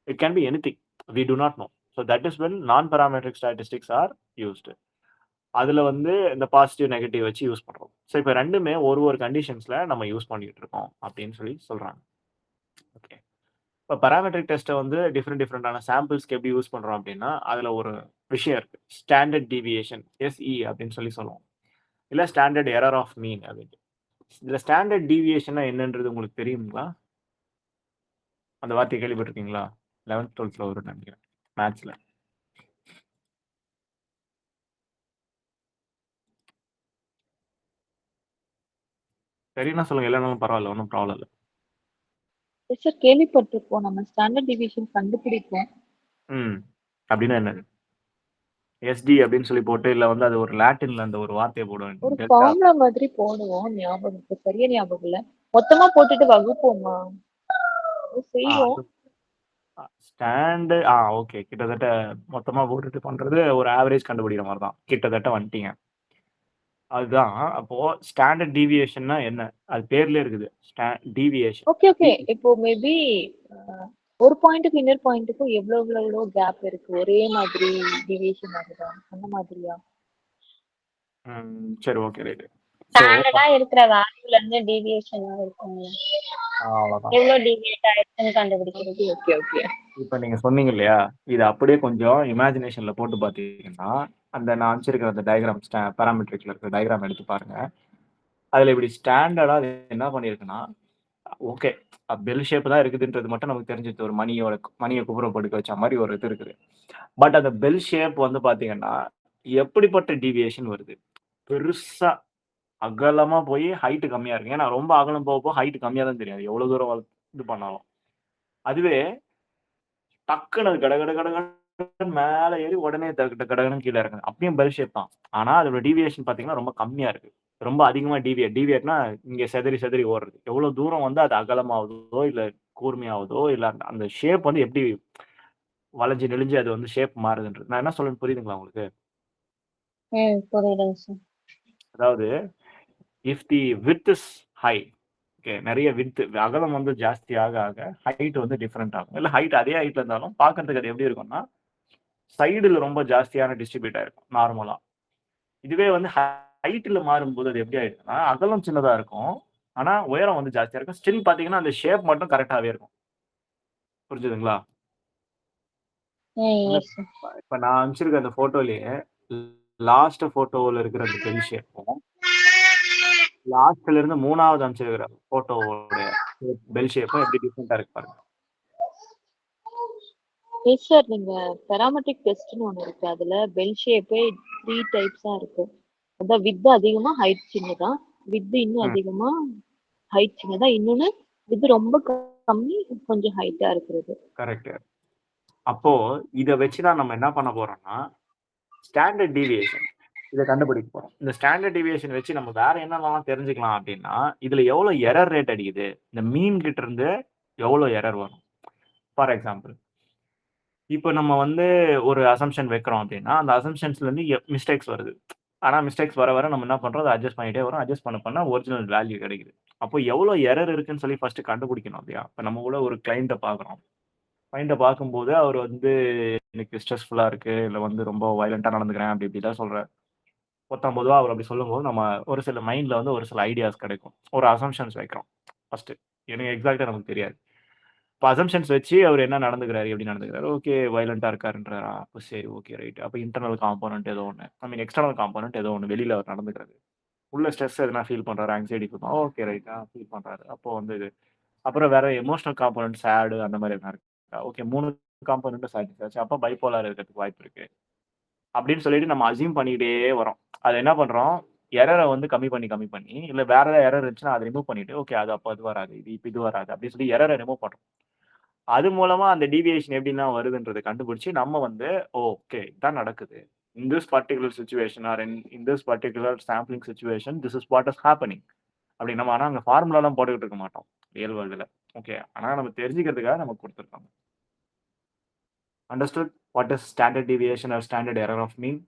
it can be anything. We do not know. So that is when non parametric statistics are used. அதுல வந்து இந்த பாசிட்டிவ் நெகட்டிவ் வச்சு யூஸ் பண்றோம். ஸோ இப்போ ரெண்டுமே ஒரு கண்டிஷன்ஸ்ல நம்ம யூஸ் பண்ணிட்டு இருக்கோம் அப்படின்னு சொல்லி சொல்றாங்க. ஓகே. இப்போ பாராமெட்ரிக் டெஸ்ட்டை வந்து டிஃப்ரெண்டான சாம்பிள்ஸ்க்கு எப்படி யூஸ் பண்றோம் அப்படின்னா, அதுல ஒரு விஷயம் இருக்கு. ஸ்டாண்டர்ட் டீவியேஷன், எஸ்இ அப்படின்னு சொல்லி சொல்லுவோம். இல்ல ஸ்டாண்டர்ட் எரர் ஆஃப் மீன் அப்படின்ட்டு. இதுல ஸ்டாண்டர்ட் டீவியேஷன்னா என்னன்றது உங்களுக்கு தெரியுங்களா? அந்த வார்த்தையை கேள்விப்பட்டிருக்கீங்களா? 11th 12th வரும்னு நினைக்கிறேன் மேத்ஸ்ல. சரின்னா சொல்லுங்க, இல்லைனாலும் பரவாயில்ல, ஒன்றும் ப்ராப்ளம் இல்லை. Yes, sir. கேள்விப்பட்டிருப்போம். நம்ம ஸ்டாண்டர்ட் டிவிஷன் கண்டுபிடிப்போம். அப்படின்னா என்னது? எஸ்டி அப்படின்னு சொல்லி போட்டு, இல்ல வந்து அது ஒரு லாட்டின்ல அந்த ஒரு வார்த்தையை போடுவேன். ஒரு ஃபார்முலா மாதிரி போடுவோம். ஞாபகம் இருக்கு. சரியா ஞாபகம் இல்ல. மொத்தமா போட்டுட்டு வகுப்போமா? செய்வோம். Stand okay. கிட்டத்தட்ட மொத்தமா போட்டுட்டு பண்றது ஒரு ஆவரேஜ் கண்டுபிடிக்கிற மாதிரி தான். கிட்டத்தட்ட வந்துட்டீங்க. அதுதான். அப்போ ஸ்டாண்டர்ட் டீவியேஷன்னா என்ன? அது பேர்லயே இருக்குது. டீவியேஷன். ஓகே. இப்போ மேபி ஒரு பாயிண்ட்டுக்கு இன்னொரு பாயிண்ட்டுக்கும் எவ்வளவு கேப் இருக்கு? ஒரே மாதிரி டிவியேஷன் ஆகுதா? அந்த மாதிரியா? சரி, ஓகே, ரைட். ஸ்டாண்டர்டா இருக்கிற வேல்யூல இருந்து டீவியேஷன் இருக்குங்க. அவ்வளவுதான். எவ்வளவு டீவியேட் ஆயிருக்குன்னு கண்டுபிடிக்கிறது. ஓகே. இப்ப நீங்க சொன்னீங்க இல்லையா, இது அப்படியே கொஞ்சம் இமேஜினேஷன்ல போட்டு பாத்தீங்கன்னா, அந்த நான் அனுப்பிச்சிருக்கிற அந்த டயக்ராம், பாராமெட்ரிக்ல இருக்கிற டயக்ராம் எடுத்து பாருங்க. அதுல இப்படி ஸ்டாண்டர்டா என்ன பண்ணிருக்குன்னா, ஓகே, பெல் ஷேப் தான் இருக்குதுன்றது மட்டும் நமக்கு தெரிஞ்சிருது. ஒரு மணியை குப்புறம் படுக்க வச்ச மாதிரி ஒரு இது இருக்குது. பட் அந்த பெல் ஷேப் வந்து பாத்தீங்கன்னா, எப்படிப்பட்ட டீவியேஷன் வருது? பெருசா அகலமா போய் ஹைட் கம்மியா இருக்கு. ஏன்னா ரொம்ப அகலம் போக ஹைட் கம்மியா தான் தெரியும். எவ்வளவு தூரம் இது பண்ணாலும். அதுவே டக்குன்னு அது கடகடன்னு மேல ஏறி உடனே கடகடன்னு கீழே இறங்குது. அப்படியும் பெல் ஷேப் தான். ஆனா அதோட டீவியேஷன் பாத்தீங்கன்னா ரொம்ப கம்மியா இருக்கு. ரொம்ப அதிகமா டீவியேட்னா இங்க செதறி ஓடுறது. எவ்வளவு தூரம் வந்து அது அகலமாகுதோ, இல்ல கூர்மையாகுதோ, இல்ல அந்த ஷேப் வந்து எப்படி வளைஞ்சு நெளிஞ்சு அது வந்து ஷேப் மாறுதுன்றது. நான் என்ன சொல்றேன்னு புரியுதுங்களா உங்களுக்கு? புரியுதுங்க சார். அதாவது if the width is high, okay, நிறைய விட்த் அகலம் வந்து ஜாஸ்தி ஆக ஹைட் வந்து டிஃபரெண்ட் ஆகும். இல்ல ஹைட் அதே ஹைட்ல இருந்தாலும் பார்க்கறதுக்கு அது எப்படி இருக்கும்னா, சைடுல ரொம்ப ஜாஸ்தியான டிஸ்ட்ரிபியூட் ஆயிருக்கும் நார்மலா. இதுவே வந்து ஹைட்ல மாறும்போது அது எப்படி ஆயிடுச்சுன்னா, அகலம் சின்னதா இருக்கும். ஆனா உயரம் வந்து ஜாஸ்தியா இருக்கும். ஸ்டில் பாத்தீங்கன்னா அந்த ஷேப் மட்டும் கரெக்டாவே இருக்கும். புரிஞ்சுதுங்களா? இப்ப நான் அனுப்பிச்சிருக்க அந்த போட்டோலயே லாஸ்ட் போட்டோல இருக்கிற அந்த பெல் ஷேப்பும், லாஸ்ட்ல இருந்து 3வது அனுப்பிச்சிருக்கிற போட்டோவோட பெல் ஷேப்பும் எப்படி டிஃபரெண்டா இருக்கு பாருங்க. Yes sir. நீங்க பாராமெட்ரிக் டெஸ்ட்னு ஒண்ணு இருக்கு. அதுல பெல் ஷேப்பே 3 டைப்ஸா இருக்கு. அதான் வித் அதிகமா ஹைட் சின்னதா, வித் இன்னும் அதிகமா ஹைட் சின்னதா, இன்னொன்னு வித் ரொம்ப கம்மி கொஞ்சம் ஹைட்டா இருக்கிறது. கரெக்ட். அப்போ இத வச்சுதான் நம்ம என்ன பண்ண போறோம்னா, ஸ்டாண்டர்ட் டீவியேஷன் இதை கண்டுபிடிக்க போறோம். இந்த ஸ்டாண்டர்ட் டிவியேஷன் வச்சு நம்ம வேற என்னெல்லாம் தெரிஞ்சுக்கலாம் அப்படின்னா, இதுல எவ்வளவு எரர் ரேட் அடிக்குது, இந்த மீன் கிட்ட இருந்து எவ்வளவு எரர் வரும். ஃபார் எக்ஸாம்பிள், இப்போ நம்ம வந்து ஒரு அசம்ஷன் வைக்கிறோம் அப்படின்னா, அந்த அசம்ஷன்ஸ்ல இருந்து மிஸ்டேக்ஸ் வருது. ஆனா மிஸ்டேக்ஸ் வர வர நம்ம என்ன பண்றோம், அதை அட்ஜஸ்ட் பண்ணிட்டே வரோம். அட்ஜஸ்ட் பண்ண ஒரிஜினல் வேல்யூ கிடைக்குது. அப்போ எவ்வளவு எரர் இருக்குன்னு சொல்லி ஃபர்ஸ்ட் கண்டுபிடிக்கணும் இல்லையா? இப்ப நம்ம கூட ஒரு கிளையண்ட்ட பார்க்குறோம். கிளையண்ட்ட பார்க்கும்போது அவர் வந்து எனக்கு ஸ்ட்ரெஸ்ஃபுல்லா இருக்கு, இல்ல வந்து ரொம்ப வயலன்ட்டா நடந்துக்கிறேன் அப்படி இப்படிலாம் சொல்றாரு. பொத்தாம்பொதுவா அவர் அப்படி சொல்லும்போது, நம்ம ஒரு சில மைண்ட்ல வந்து ஒரு சில ஐடியாஸ் கிடைக்கும். ஒரு அசம்ப்ஷன்ஸ் வைக்கிறோம் ஃபர்ஸ்ட். எனக்கு எக்ஸாக்ட்டா நமக்கு தெரியாது. இப்ப அசம்ப்ஷன்ஸ் வச்சு அவர் என்ன நடந்துக்கிறாரு, எப்படி நடந்துக்கிறாரு, ஓகே வயலன்ட்டா இருக்காருன்றாரா? அப்ப சரி ஓகே ரைட். அப்ப இன்டர்னல் காம்போனன்ட் ஏதோ ஒண்ணு. ஐ மீன் எக்ஸ்டர்னல் காம்போனன்ட் ஏதோ ஒண்ணு வெளியில அவர் நடந்துக்கிறாரு. உள்ள ஸ்ட்ரெஸ் எதுனா ஃபீல் பண்றாரு, anxiety feel okay right. Feel பண்றாரு. அப்போ வந்து இது. அப்புறம் வேற எமோஷனல் காம்போனன்ட் சேட் அந்த மாதிரி எதுனா இருக்கா? ஓகே 3 காம்போனன்ட்டும் சாட்டிஸ்ஃபை ஆச்சு. அப்ப பைபோலார் இருக்கிறதுக்கு வாய்ப்பு இருக்கு. அப்படின்னு சொல்லிட்டு நம்ம அஸ்யூம் பண்ணிக்கிட்டே வரோம். அது என்ன பண்றோம், எரர வந்து கம்மி பண்ணி, இல்ல வேற ஏதாவது எரர் இருந்துச்சுன்னா அத ரிமூவ் பண்ணிட்டு, ஓகே அது அப்ப இது வராது. இது இப்ப இது வராது. அப்படின்னு சொல்லி எரர ரிமூவ் பண்றோம். அது மூலமா அந்த டீவியேஷன் எப்படிலாம் வருதுன்றத கண்டுபிடிச்சு, நம்ம வந்து ஓகே இதான் நடக்குது. In this particular situation or in this particular sampling situation this is what is happening. அப்படி நம்ம ஆனா அங்க ஃபார்முலாலாம் போட்டுக்கிட்டு இருக்க மாட்டோம். ரியல் வேர்ல்டுல. ஓகே. ஆனா நம்ம தெரிஞ்சுக்கிறதுக்காக நமக்கு குடுத்துருக்காங்க. Understood what is standard deviation or standard error of mean?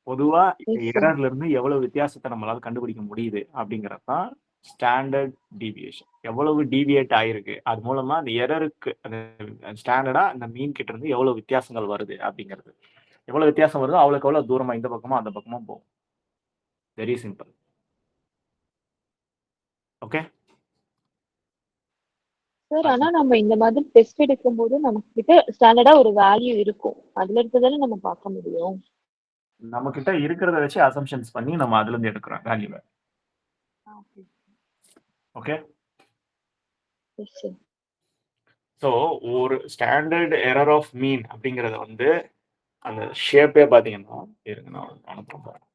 பொதுவா Yes, sir. எரர்ல இருந்து எவ்வளவு வித்தியாசத்த நம்மளால கண்டுபிடிக்க முடியுது அப்படிங்கிறது தான் ஸ்டாண்டர்ட் டீவியேஷன். எவ்வளவு டீவியேட் ஆயிருக்கு. அது மூலமா அந்த எரருக்கு அந்த ஸ்டாண்டர்டா அந்த மீன் கிட்ட இருந்து எவ்வளவு வித்தியாசங்கள் வருது அப்படிங்கிறது. எவ்வளவு வித்தியாசம் வருதோ அவ்வளவுக்கு எவ்வளவு தூரமா இந்த பக்கமோ அந்த பக்கமோ போகும். Very simple. ஓகே. சார் ஆனா நம்ம இந்த மாதிரி டெஸ்ட் எடுக்கும்போது நமக்கு கிட்ட ஸ்டாண்டர்டா ஒரு வேல்யூ இருக்கும். அதுல இருந்து தானே நம்ம பார்க்க முடியும். நம்ம கிட்ட இருக்கிறத வச்சு அசம்ப்ஷன்ஸ் பண்ணி நம்ம அதுல இருந்து எடுக்கிறோம் வேல்யூவை. ஓகே. Yes sir. ஸோ ஒரு ஸ்டாண்டர்ட் எரர் ஆஃப் மீன் அப்படிங்கறத வந்து அந்த ஷேப்பே பாத்தீங்கன்னா இருங்க நான் அனுப்புறேன் பாருங்க.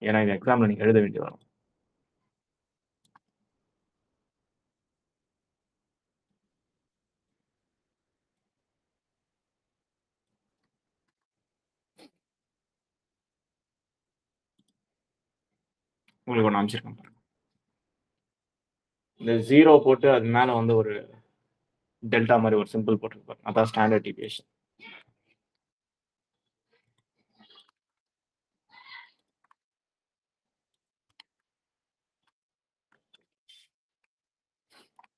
ஏன்னா இந்த எக்ஸாம்ல நீங்க எழுத வேண்டி வரும். உங்களுக்கு ஒன்று அனுப்பிச்சிருக்கேன் பாருங்க. இந்த 0 போட்டு அது மேல வந்து ஒரு டெல்டா மாதிரி ஒரு சிம்பிள் போட்டிருப்பாரு. அதான் ஸ்டாண்டர்ட் டீவியேஷன்.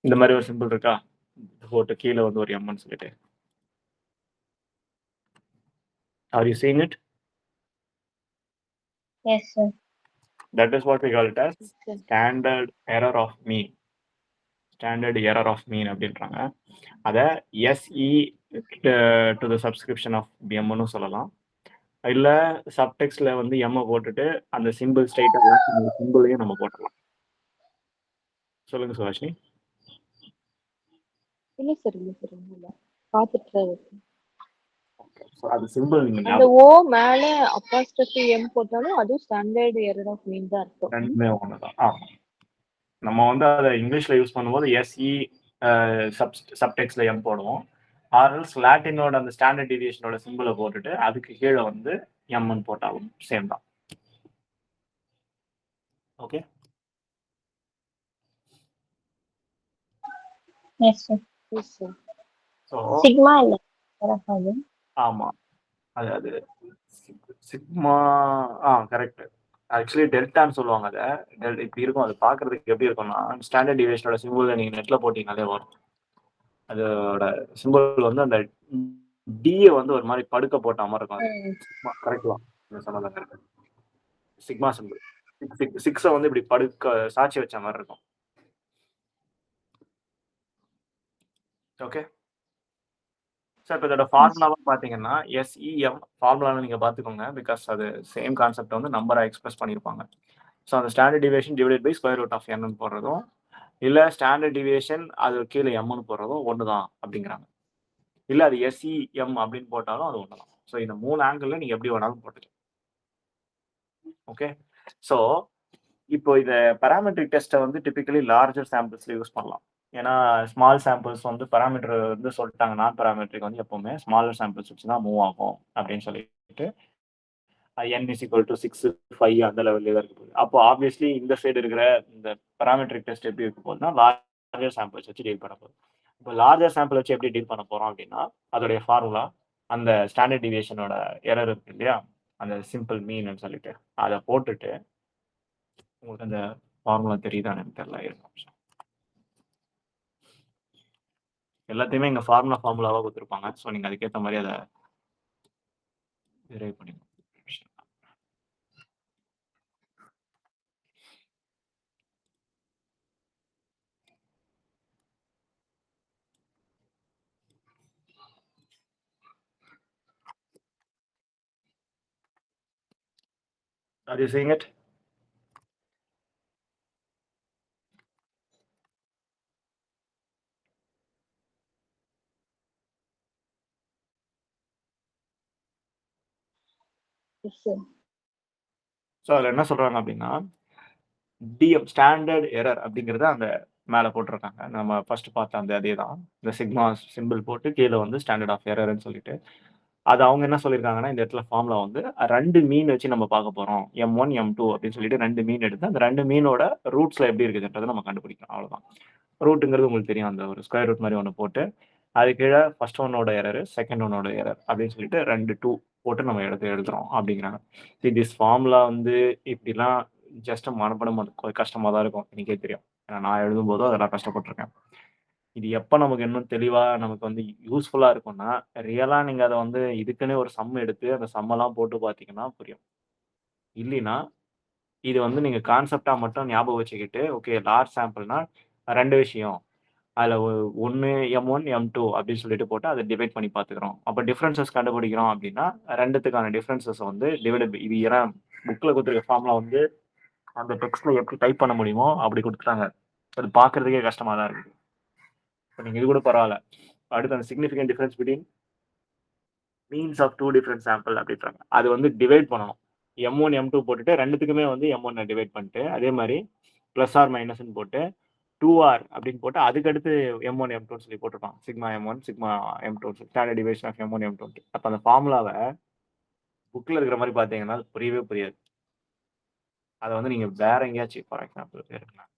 இந்த மாதிரி ஒரு சிம்பிள் இருக்கா? போட்டு கீழே வந்து ஒரு எம்னு சொல்லிட்டு. Are you seeing it? Yes, sir. That is what we call it as Sir. standard error of mean. Standard error of mean அப்படின்றாங்க. அதை SE to the subscription of எம்னு சொல்லலாம். இல்ல சப்டெக்ஸ்ட்ல வந்து எம் போட்டுட்டு அந்த சிம்பிள் ஸ்ட்ரைட்டா சிம்பிளையும் நம்ம போட்டுடலாம். சொல்லுங்க சுபாஷினி. இல்ல சார் இல்ல சார் இல்ல பார்த்துட்டு இருக்கேன். அது சிம்பிள் நீங்க அந்த ஓ மேல அப்பாஸ்ட்ரோஃபி எம் போட்டாலும் அது ஸ்டாண்டர்ட் எரர் ஆஃப் மீன் தான் இருக்கும். ரெண்டுமே ஒண்ணுதான். ஆமா. நம்ம வந்து அதை இங்கிலீஷ்ல யூஸ் பண்ணும்போது எஸ்இ சப்டெக்ஸ்ட்ல எம் போடுவோம். ஆர்எல்ஸ் லாட்டினோட அந்த ஸ்டாண்டர்ட் டீவியேஷனோட சிம்பிளை போட்டுட்டு அதுக்கு கீழே வந்து எம்னு போட்டாலும் சேம் தான். Okay. Yes, sir. Yes, sir. So Sigma இல்ல அது. ஆமா அது சிக்மா கரெக்ட். ஆக்சுவலி டெல்டான்னு சொல்லுவாங்க. அதை இப்படி இருக்கும். அது பாக்குறதுக்கு எப்படி இருக்கும்னா ஸ்டாண்டர்ட் டிவியேஷனோட சிம்பிள் நீங்க நெட்ல போட்டீங்கனாலே வரும். அதோட சிம்பிள் வந்து அந்த டிஏ வந்து ஒரு மாதிரி படுக்க போட்ட மாதிரி இருக்கும். கரெக்ட் தான் நீங்க சொன்னது கரெக்ட். சிக்மா சிம்பிள் 6 வந்து இப்படி படுக்க சாட்சி வச்ச மாதிரி இருக்கும். ஓகே. சார் இப்போ இதோட ஃபார்முலாவா பாத்தீங்கன்னா எஸ்இஎம் ஃபார்முலாவை நீங்க பாத்துக்கோங்க. பிகாஸ் அது சேம் கான்செப்ட் வந்து நம்பரா எக்ஸ்பிரஸ் பண்ணியிருப்பாங்க. ஸோ அந்த standard deviation divided by square root of என்னு போடுறதும் இல்ல ஸ்டாண்டர்ட் டிவியேஷன் அது கீழே எம்னு போடுறதும் ஒண்ணுதான் அப்படிங்கிறாங்க. இல்ல அது எஸ்இஎம் அப்படின்னு போட்டாலும் அது ஒண்ணுதான். ஸோ இந்த 3 ஆங்கிள் நீங்க எப்படி வேணாலும் போட்டுக்கலாம். ஓகே. ஸோ இப்போ இந்த பாராமெட்ரிக் டெஸ்ட்டை வந்து டிபிக்கலி லார்ஜர் சாம்பிள்ஸ்ல யூஸ் பண்ணலாம். ஏன்னா ஸ்மால் சாம்பிள்ஸ் வந்து பாராமீட்டர் வந்து சொல்லிட்டாங்க, நான் பாராமெட்ரிக் வந்து எப்பவுமே ஸ்மாலர் சாம்பிள்ஸ் வச்சு தான் மூவ் ஆகும் அப்படின்னு சொல்லிட்டு n is equal to 6, 5 அந்த லெவல்லே தான் இருக்க போகுது. அப்போ ஆப்வியஸ்லி இந்த சைடு இருக்கிற இந்த பாராமெட்ரிக் டெஸ்ட் எப்படி இருக்க போகுதுன்னா லார்ஜர் சாம்பிள்ஸ் வச்சு டீல் பண்ண போகுது. இப்போ லார்ஜர் சாம்பிள் வச்சு எப்படி டீல் பண்ண போறோம் அப்படின்னா அதோடைய ஃபார்முலா அந்த ஸ்டாண்டர்ட் டிவியேஷனோட எரர் இருக்கு இல்லையா, அந்த சிம்பிள் மீன் சொல்லிட்டு அதை போட்டுட்டு உங்களுக்கு அந்த ஃபார்முலா தெரியுதான்னு எனக்கு தெரியல, இருக்கும் எல்லாத்தையுமே இங்க ஃபார்முலாவா கொடுத்துருப்பாங்க. ஸோ நீங்க அதுக்கேற்ற மாதிரி அதை டிரைவ் பண்ணிக்கணும். Are you seeing it? Yes, sir. So அதில் என்ன சொல்றாங்க அப்படின்னா டிஎம் ஸ்டாண்டர்ட் எரர் அப்படிங்கிறத அந்த மேலே போட்டிருக்காங்க. நம்ம ஃபர்ஸ்ட் பார்த்த அந்த அதே தான், இந்த சிக்மா சிம்பிள் போட்டு கீழே வந்து ஸ்டாண்டர்ட் ஆஃப் எரர்னு சொல்லிட்டு அது அவங்க என்ன சொல்லியிருக்காங்கன்னா இந்த இடத்துல ஃபார்முலா வந்து 2 மீன் வச்சு நம்ம பார்க்க போறோம், M1 M2 அப்படின்னு சொல்லிட்டு 2 மீன் எடுத்து அந்த 2 மீனோட ரூட்ஸ்ல எப்படி இருக்குதுன்றதை நம்ம கண்டுபிடிக்கணும். அவ்வளவுதான். ரூட்டுங்கிறது உங்களுக்கு தெரியும், அந்த ஒரு ஸ்கொயர் ரூட் மாதிரி ஒன்று போட்டு அது கீழே ஃபர்ஸ்ட் ஒன்னோட எரர், செகண்ட் ஒன்னோட எரர் அப்படின்னு சொல்லிட்டு 2 போட்டு நம்ம எடுத்து எழுதுறோம் அப்படிங்கிறாங்க. திஸ் ஃபார்முலா வந்து இப்படிலாம் ஜஸ்ட் மனப்படம் கொஞ்சம் கஷ்டமா தான் இருக்கும், எனக்கே தெரியும். ஏன்னா நான் எழுதும் போதும் அதெல்லாம் கஷ்டப்பட்டிருக்கேன். இது எப்போ நமக்கு இன்னும் தெளிவா நமக்கு வந்து யூஸ்ஃபுல்லா இருக்கும்னா ரியலா நீங்க அதை வந்து இதுக்குன்னே ஒரு சம் எடுத்து அந்த சம்மெல்லாம் போட்டு பார்த்தீங்கன்னா புரியும். இல்லைன்னா இது வந்து நீங்க கான்செப்டா மட்டும் ஞாபகம் வச்சுக்கிட்டு ஓகே லார்ஜ் சாம்பிள்னா 2 விஷயம் அதில் ஒன்று M1 M2 அப்படின்னு சொல்லிட்டு போட்டு அதை டிவைட் பண்ணி பார்த்துக்கிறோம். அப்போ டிஃப்ரென்சஸ் கண்டுபிடிக்கிறோம் அப்படின்னா ரெண்டுத்துக்கான டிஃப்ரென்சஸ் வந்து டிவைட் இது ஏன்னா புக்கில் கொடுத்துருக்க ஃபார்முலா வந்து அந்த டெக்ஸ்ட்ல எப்படி டைப் பண்ண முடியுமோ அப்படி கொடுத்துட்டாங்க. அது பார்க்கறதுக்கே கஷ்டமா தான் இருக்குது. இப்போ நீங்கள் இது கூட பரவாயில்ல. அடுத்து அந்த significant difference between means of 2 different sample அப்படின்றாங்க. அது வந்து டிவைட் பண்ணணும். M1 M2 போட்டுட்டு ரெண்டுத்துக்குமே வந்து M1 டிவைட் பண்ணிட்டு அதே மாதிரி ப்ளஸ் ஆர் மைனஸ்ன்னு போட்டு 2R அப்படின்னு போட்டு அதுக்கடுத்து M1 M2 சொல்லி போட்டிருப்பான். Sigma M1 sigma M2 standard deviation of M1 M2. அப்போ அந்த ஃபார்முலாவை புக்கில் இருக்கிற மாதிரி பார்த்தீங்கன்னா அது புரியவே புரியாது. அதை வந்து நீங்க வேற எங்கேயாச்சும் ஃபார் எக்ஸாம்பிள் இருக்கலாம்.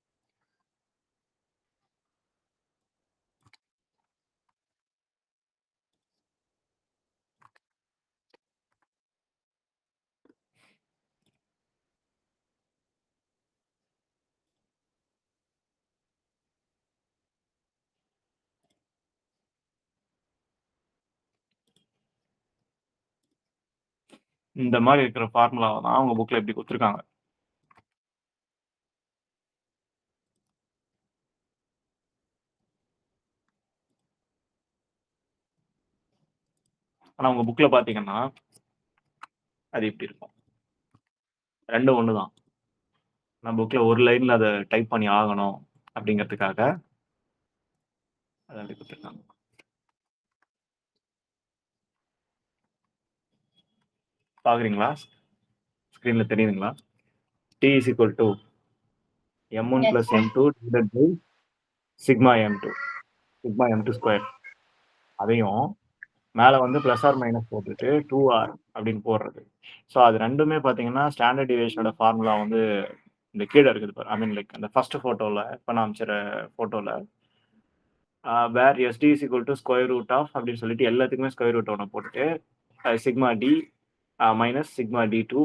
இந்த மாதிரி இருக்கிற ஃபார்முலாவை தான் அவங்க புக்ல எப்படி கொடுத்துருக்காங்க. ஆனா உங்க புக்ல பாத்தீங்கன்னா அது இப்படி இருக்கும். ரெண்டும் ஒண்ணுதான். நம்ம புக்ல ஒரு லைன்ல அதை டைப் பண்ணி ஆகணும் அப்படிங்கிறதுக்காக அதை அப்படி கொடுத்துருக்காங்க. பாக்குறீங்களா? ஸ்கிரீன்ல தெரியுதுங்களா? T is equal to M1 Yes, plus sir. M2 divided by sigma M2 sigma M2 square. அதையும் மேல வந்து பிளஸ் ஆர் மைனஸ் போட்டுட்டு 2R அப்படின்னு போடுறது. ஸோ அது ரெண்டுமே பார்த்தீங்கன்னா ஸ்டாண்டர்ட் டிவியேஷனோட ஃபார்முலா வந்து இந்த கீழே இருக்குது பாரு. ஐ மீன் லைக் அந்த ஃபர்ஸ்ட் ஃபோட்டோவில் இப்போ நான் அமைச்சர ஃபோட்டோவில் where SD is equal to square root of அப்படின்னு சொல்லிட்டு எல்லாத்துக்குமே ஸ்கொயர் ரூட் ஒன்று போட்டுட்டு sigma D minus sigma D2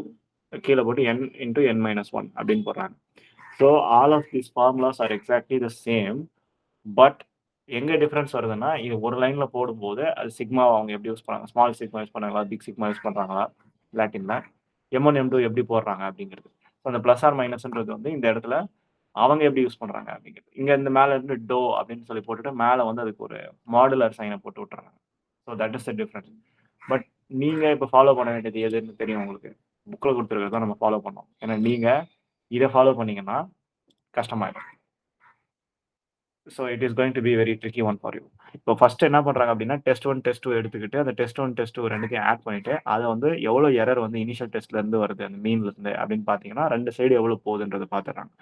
கீழே போட்டு n இன்டூ n மைனஸ் 1 அப்படின்னு போடுறாங்க. So all of these formulas are exactly the same. But எங்க டிஃபரன்ஸ் வருதுன்னா இது ஒரு லைன்ல போடும்போது அது சிக்மா அவங்க எப்படி யூஸ் பண்ணாங்க, ஸ்மால் சிக்மா யூஸ் பண்ணாங்களா, பிக் சிக்மா யூஸ் பண்றாங்களா, லாட்டின்ல M1 M2 எப்படி போடுறாங்க அப்படிங்கிறது. ஸோ அந்த பிளஸ் ஆர் மைனஸ்ன்றது வந்து இந்த இடத்துல அவங்க எப்படி யூஸ் பண்றாங்க அப்படிங்கிறது. இங்க இந்த மேல இருந்து டோ அப்படின்னு சொல்லி போட்டுட்டு மேல வந்து அதுக்கு ஒரு மாடுலர் சைனை போட்டு விட்டுறாங்க. So that is the difference. But நீங்க இப்போ ஃபாலோ பண்ண வேண்டியது எதுன்னு தெரியும் உங்களுக்கு. புக்கில் கொடுத்துருக்கிறத நம்ம ஃபாலோ பண்ணோம். ஏன்னா நீங்க இதை ஃபாலோ பண்ணீங்கன்னா கஷ்டமாயிடும். So it is going to be very tricky one for you. இப்போ ஃபர்ஸ்ட் என்ன பண்றாங்க அப்படின்னா டெஸ்ட் 1 டெஸ்ட் 2 எடுத்துக்கிட்டு அந்த டெஸ்ட் 1 டெஸ்ட் 2 ரெண்டுத்தையும் ஆட் பண்ணிட்டு அதை வந்து எவ்வளவு எரர் வந்து இனிஷியல் டெஸ்ட்ல இருந்து வருது அந்த மீன்ல இருந்து அப்படின்னு பாத்தீங்கன்னா ரெண்டு சைடு எவ்வளவு போகுதுன்றதை பாத்துறாங்க.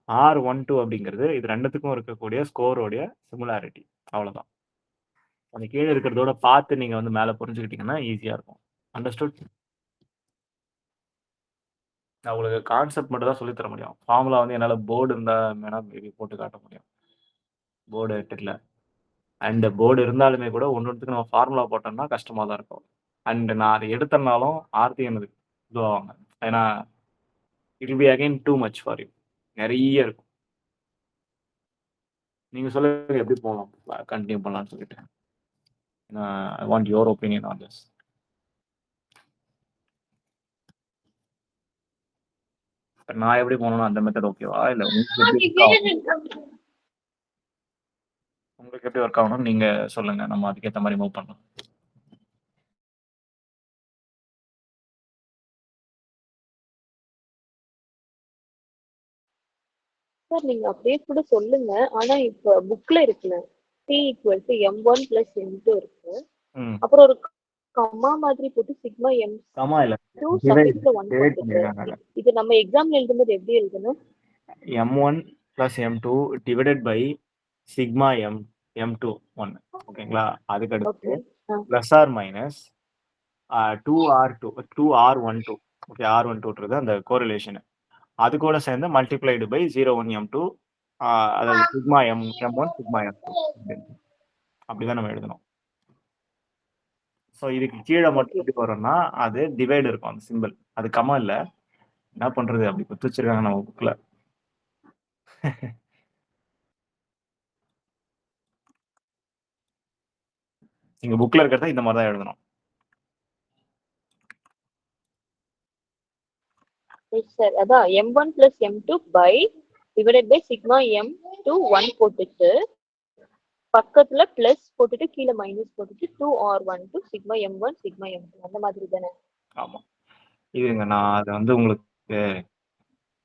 R12 அப்படிங்கிறது இது ரெண்டுத்துக்கும் இருக்கக்கூடிய ஸ்கோரோடைய சிமிலாரிட்டி. அவ்வளவுதான். அந்த கீழே இருக்கிறதோட பார்த்து நீங்க வந்து மேல புரிஞ்சுக்கிட்டீங்கன்னா ஈஸியா இருக்கும். அண்டர்ஸ்டுட்? நான் உங்களுக்கு கான்செப்ட் மட்டும் தான் சொல்லித் தர முடியும். ஃபார்முலா வந்து என்னால போர்டு இருந்தா வேணா மேபி போட்டு காட்ட முடியும். போர்டு என்கிட்ட அண்ட் போர்டு இருந்தாலுமே கூட ஒன்னொன்றுக்கு நம்ம ஃபார்முலா போட்டோம்னா கஷ்டமா தான் இருக்கும். அண்ட் நான் அதை எடுத்தனாலும் ஆர்த்தி எனக்கு இதுவாங்க. ஏன்னா it will be again too much for you. நிறைய இருக்கும். நீங்க சொல்லுங்க எப்படி போகலாம் கண்டினியூ பண்ணலாம்னு சொல்லிட்டு. I want your opinion on this. நான் எப்படி போகணும் அந்த மெத்தட் ஓகேவா இல்ல உங்களுக்கு எப்படி ஒர்க் ஆகும்? உங்களுக்கு எப்படி ஒர்க் ஆகணும் நீங்க சொல்லுங்க. நம்ம அதுக்கேற்ற மாதிரி மூவ் பண்ணலாம். சார் நீங்க அப்படியே கூட சொல்லுங்க. ஆனா இப்ப புக்ல இருக்குல்ல T = M1 + M2 இருக்கு. அப்புறம் ஒரு கம்மா மாதிரி போட்டு சிக்மா கமா இல்ல M2 சஃபிக்ஸ்ல 1 போட்டுருக்கு. இது நம்ம எக்ஸாம்ல எழுதும்போது எப்படி எழுதணும்? M1 + M2 divided pi sigma M2 1. ஓகேங்களா? அதுக்கு அடுத்து plus or minus 2R12. Okay, R12ன்றது அந்த கோரிலேஷன். அது கூட சேர்ந்து மல்டிப்ளைடு பை 0 1 M2, அதாவது சிக்மா M1 சிக்மா M2 அப்படிதான் நம்ம எழுதணும். ஸோ இதுக்கு கீழே மட்டும் எப்படி வரோம்னா அது டிவைடு இருக்கும் அந்த சிம்பிள். அது கமா இல்லை. என்ன பண்றது அப்படி குத்து வச்சிருக்காங்க நம்ம புக்ல. நீங்க புக்ல இருக்கிறத இந்த மாதிரி தான் எழுதணும். சார் அதான் M1 + M2 divided pi sigma M2 1 போட்டுட்டு பக்கத்துல பிளஸ் போட்டுட்டு கீழே மைனஸ் போட்டுட்டு 2R12 sigma M1 sigma M2 அந்த மாதிரி தானே? ஆமா. இதுங்க நான் அதை வந்து உங்களுக்கு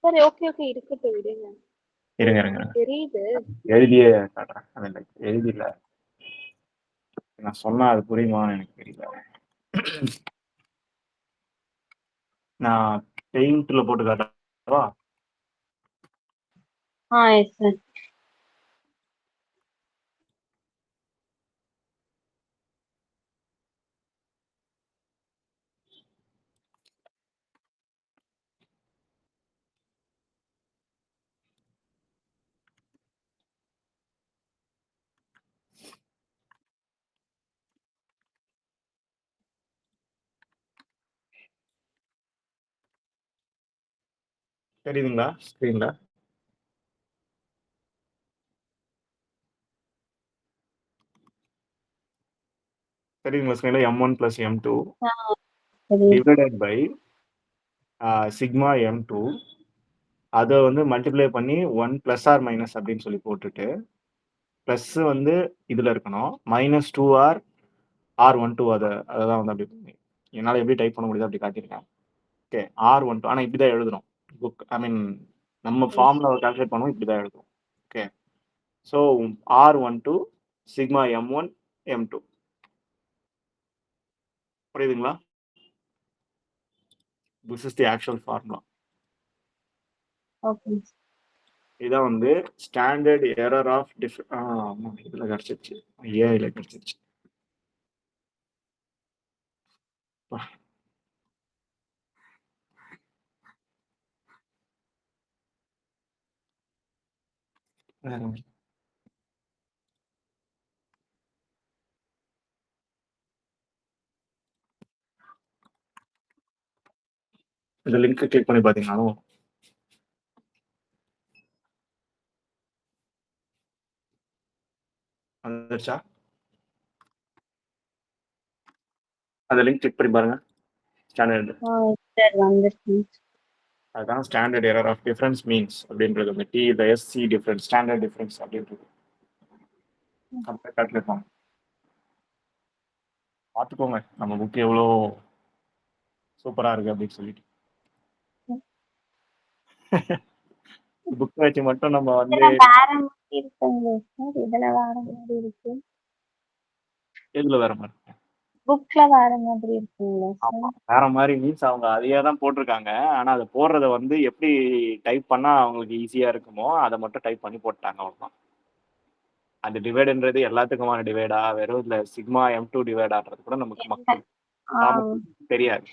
சரி ஓகே இருக்கட்டும் விடுங்க. இருங்க தெரியுது. எழுதியே காட்டுறேன். அது எழுதில நான் சொன்னா அது புரியுமான்னு எனக்கு தெரியல. நான் பெயிண்ட்ல போட்டு காட்டவா? Yes sir. தெரியுதுங்களா ஸ்கிரீன்ல? தெரியுதுங்களா ஸ்கிரீன்ல? M1 + M2 divided pi sigma M2, அதை வந்து மல்டிப்ளை பண்ணி 1 + ஆர் மைனஸ் அப்படின்னு சொல்லி போட்டுட்டு பிளஸ் வந்து இதுல இருக்கணும் மைனஸ் 2R R12. அதான் வந்து அப்படி என்னால் எப்படி டைப் பண்ண முடியுது அப்படி காட்டியிருக்கேன். ஓகே, R12 ஆனால் இப்படி தான் எழுதணும். புக் ஐ மீன் நம்ம ஃபார்முலா கால்குலேட் பண்ணுவோம், இப்படி தான் எழுதுவோம். Okay, so R12 sigma M1 M2. புரியுதுங்களா? This is the actual formula. Okay. இதான் வந்து ஸ்டாண்டர்ட் எரர் ஆஃப் இதுல கிடைச்சிருச்சு, ஏஐல கிடைச்சிருச்சு. இந்த லிங்க் கிளிக் பண்ணி பாத்தீங்கன்னாலும் வந்துருச்சா? அந்த லிங்க் கிளிக் பண்ணி பாருங்க. ஸ்டாண்டர்ட் சார் வந்துருச்சு. அதுதான் standard error of difference means அப்படின்றது. அந்த டி இந்த எஸ்சி டிஃபரன்ஸ் ஸ்டாண்டர்ட் டிஃபரன்ஸ் அப்படின்றது கால்குலேட் பண்ணும். பார்த்துக்கோங்க நம்ம புக் எவ்வளோ சூப்பரா இருக்கு அப்படின்னு சொல்லிட்டு. புக் வச்சு மட்டும் நம்ம வந்து வேற மாதிரி இருக்குங்க சார். இதுல வேற மாதிரி இருக்கு. எதுல வேற மாதிரி புக்ல வேற மாதிரி இருக்குங்களா ஆமா. சார்? வேற மாரி மீன்ஸ் அவங்க அதையே தான் போட்டிருக்காங்க. ஆனா அத போடுறத வந்து எப்படி டைப் பண்ணா அவங்களுக்கு ஈஸியா இருக்குமோ, அத மட்டும் டைப் பண்ணி போட்டாங்க அவ்வளவுதான். அந்த டிவைடுன்றது எல்லாத்துக்குமான டிவைடா, வெறும் இல்ல சிக்மா M2 டிவைடான்றது கூட நமக்கு என்ன? மக்கள் ஆ. காமன் தெரியாது.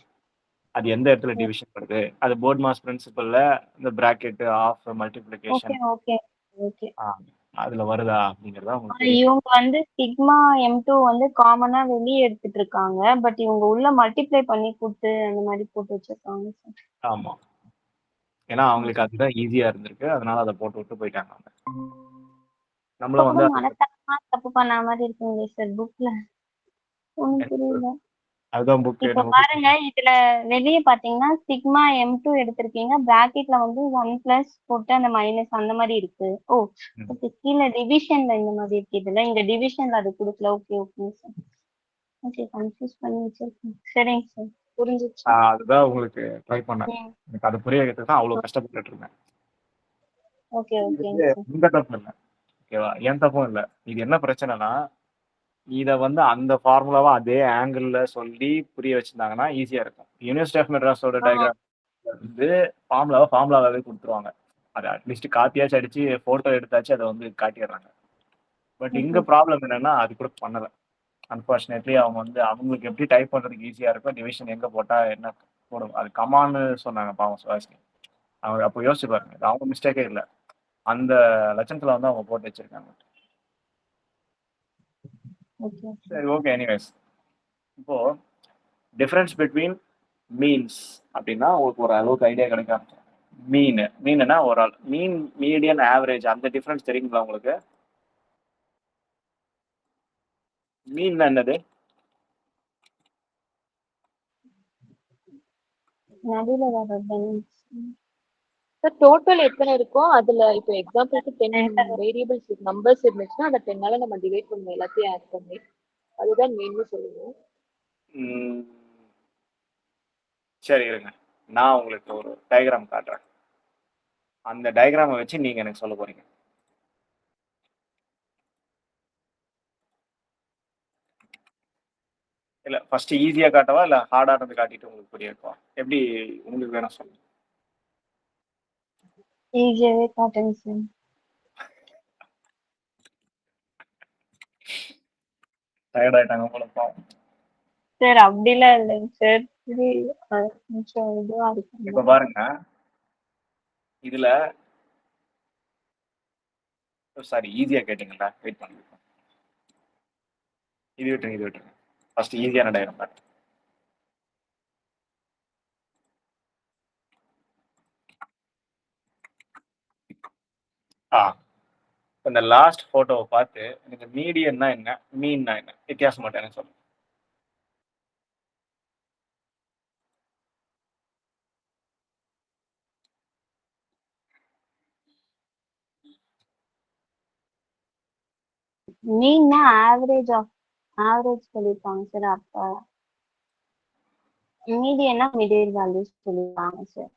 அது எந்த இடத்துல டிவிஷன் வருது? அது போர்ட் மாஸ் பிரின்சிபல்ல இந்த bracket, of, okay, multiplication okay, okay. அதுல வருதா அப்படிங்கிறத ஆனா உங்களுக்கு தெரியும். இவங்க வந்து சிக்மா M2 வந்து காமனா வெளிய எடுத்துட்டு இருக்காங்க. பட் இவங்க உள்ள மல்டிப்ளை பண்ணி குடுத்து அந்த மாதிரி போட்டு வச்சிருக்காங்க சார். ஆமா. ஏன்னா அவங்களுக்கு அதுதான் ஈஸியா இருந்திருக்கு. அதனால அத போட்டு விட்டு போயிட்டாங்க அவங்க. இப்ப நம்மளும் கூட வந்து மனத்தனமா தப்பு பண்ண மாதிரி இருக்குங்களே சார் புக்ல. ஒண்ணும் புரியல. அதுதான் புக் இப்ப நம்ம பாருங்க இதுல வெளிய பாத்தீங்கன்னா சிக்மா M2 எடுத்திருக்கீங்க. பிராக்கெட்ல வந்து 1 பிளஸ் போட்டு அந்த மைனஸ் அந்த மாதிரி இருக்கு. ஓ, ஓகே. கீழே டிவிஷன்ல இந்த மாதிரி இருக்கு. இதுல இங்க டிவிஷன்ல அது கொடுக்கல. Okay, okay sir. Okay, confuse பண்ணி வச்சிருக்கேன். சரிங்க சார், புரிஞ்சிச்சு. அதுதான் உங்களுக்கு ட்ரை பண்ணேன். ம். எனக்கு அது புரிய வைக்கிறதுக்கு தான் அவ்வளவு கஷ்டப்பட்டுட்டு இருந்தேன். ஓகே, ஓகேங்க இதுக்கு சார். உங்க தப்பு இல்லை, ஓகேவா? என் தப்பும் இல்லை. இது என்ன பிரச்சனைனா, இத வந்து அந்த ஃபார்முலாவா அதே ஆங்கிள் சொல்லி புரிய வச்சிருந்தாங்கன்னா ஈஸியா இருக்கும். யூனிவர்சிட்டி ஆஃப் மெட்ராஸோட ஆ. டயக்ராம் வந்து ஃபார்முலாவே கொடுத்துருவாங்க. அதை அட்லீஸ்ட் காப்பியாச்சும் அடிச்சு போட்டோ எடுத்தாச்சு அதை வந்து காட்டிடுறாங்க. பட் இங்க ப்ராப்ளம் என்னன்னா அது கூட பண்ணல. அன்பார்ச்சுனேட்லி அவங்க வந்து அவங்களுக்கு எப்படி டைப் பண்றதுக்கு ஈஸியா இருக்கும், டிவிஷன் எங்க போட்டா என்ன போடும், அது கமான்னு சொன்னாங்க பாவம் சுவாசினி. அவங்க அப்போ யோசிச்சு பாருங்க, இது அவங்க மிஸ்டேக்கே இல்லை. அந்த லட்சணத்துல வந்து அவங்க போட்டு வச்சிருக்காங்க. ஓகே. சரி, ஓகே. எனிவேஸ், இப்போ டிஃபரன்ஸ் பிட்வீன் மீன்ஸ் அப்படின்னா உங்களுக்கு ஒரு அளவுக்கு ஐடியா கிடைக்கும். மீன்னா ஒரு ஆள், மீன், மீடியன், ஆவரேஜ், அந்த டிஃபரன்ஸ் தெரியுங்களா உங்களுக்கு? மீன் என்னது? நடுவுல வர்றது சார் டோட்டல் எத்தனை இருக்கோ அதுல இப்போ எக்ஸாம்பிளுக்கு 10 வேரியபிள்ஸ் நம்பர்ஸ் இருந்துச்சுன்னா அந்த 10ஆல நம்ம டிவைட் பண்ணணும், எல்லாத்தையும் ஆட் பண்ணி. அதுதான் மெயின்னு சொல்லுவோம். ம், சரி இருங்க, நான் உங்களுக்கு ஒரு டயக்ராம் காட்டுறேன். அந்த டயக்ராமை வச்சு நீங்க எனக்கு சொல்ல போறீங்க. இல்ல ஃபர்ஸ்ட் ஈஸியா காட்டவா இல்ல ஹார்டானது காட்டிட்டு உங்களுக்கு புரிய வைக்கவா? எப்படி உங்களுக்கு வேணும் சொல்லுங்க. ஈஸியாவே காட்டுங்க சார். டயர்ட் ஆயிட்டாங்க போல பாவம். சார் அப்படிலாம் இல்லைங்க சார். இது கொஞ்சம் இதுவா இப்ப இருக்கு. பாருங்க, இதுல சாரி ஈஸியா கேட்டீங்களா? வெயிட் பண்ணுங்க, இது விட்டுருங்க. ஃபர்ஸ்ட் ஈஸியான டயக்ராம் காட்டுங்க. இந்த லாஸ்ட் போட்டோவை பார்த்து எனக்கு மீடியன்னா என்ன, மீன்னா என்ன வித்தியாசம் மட்டும் எனக்கு சொல்லுங்க. மீன்னா ஆவரேஜ் சொல்லிருக்காங்க சார். அப்ப மீடியன்னா மிடில் வேல்யூஸ் சொல்லிருக்காங்க சார்.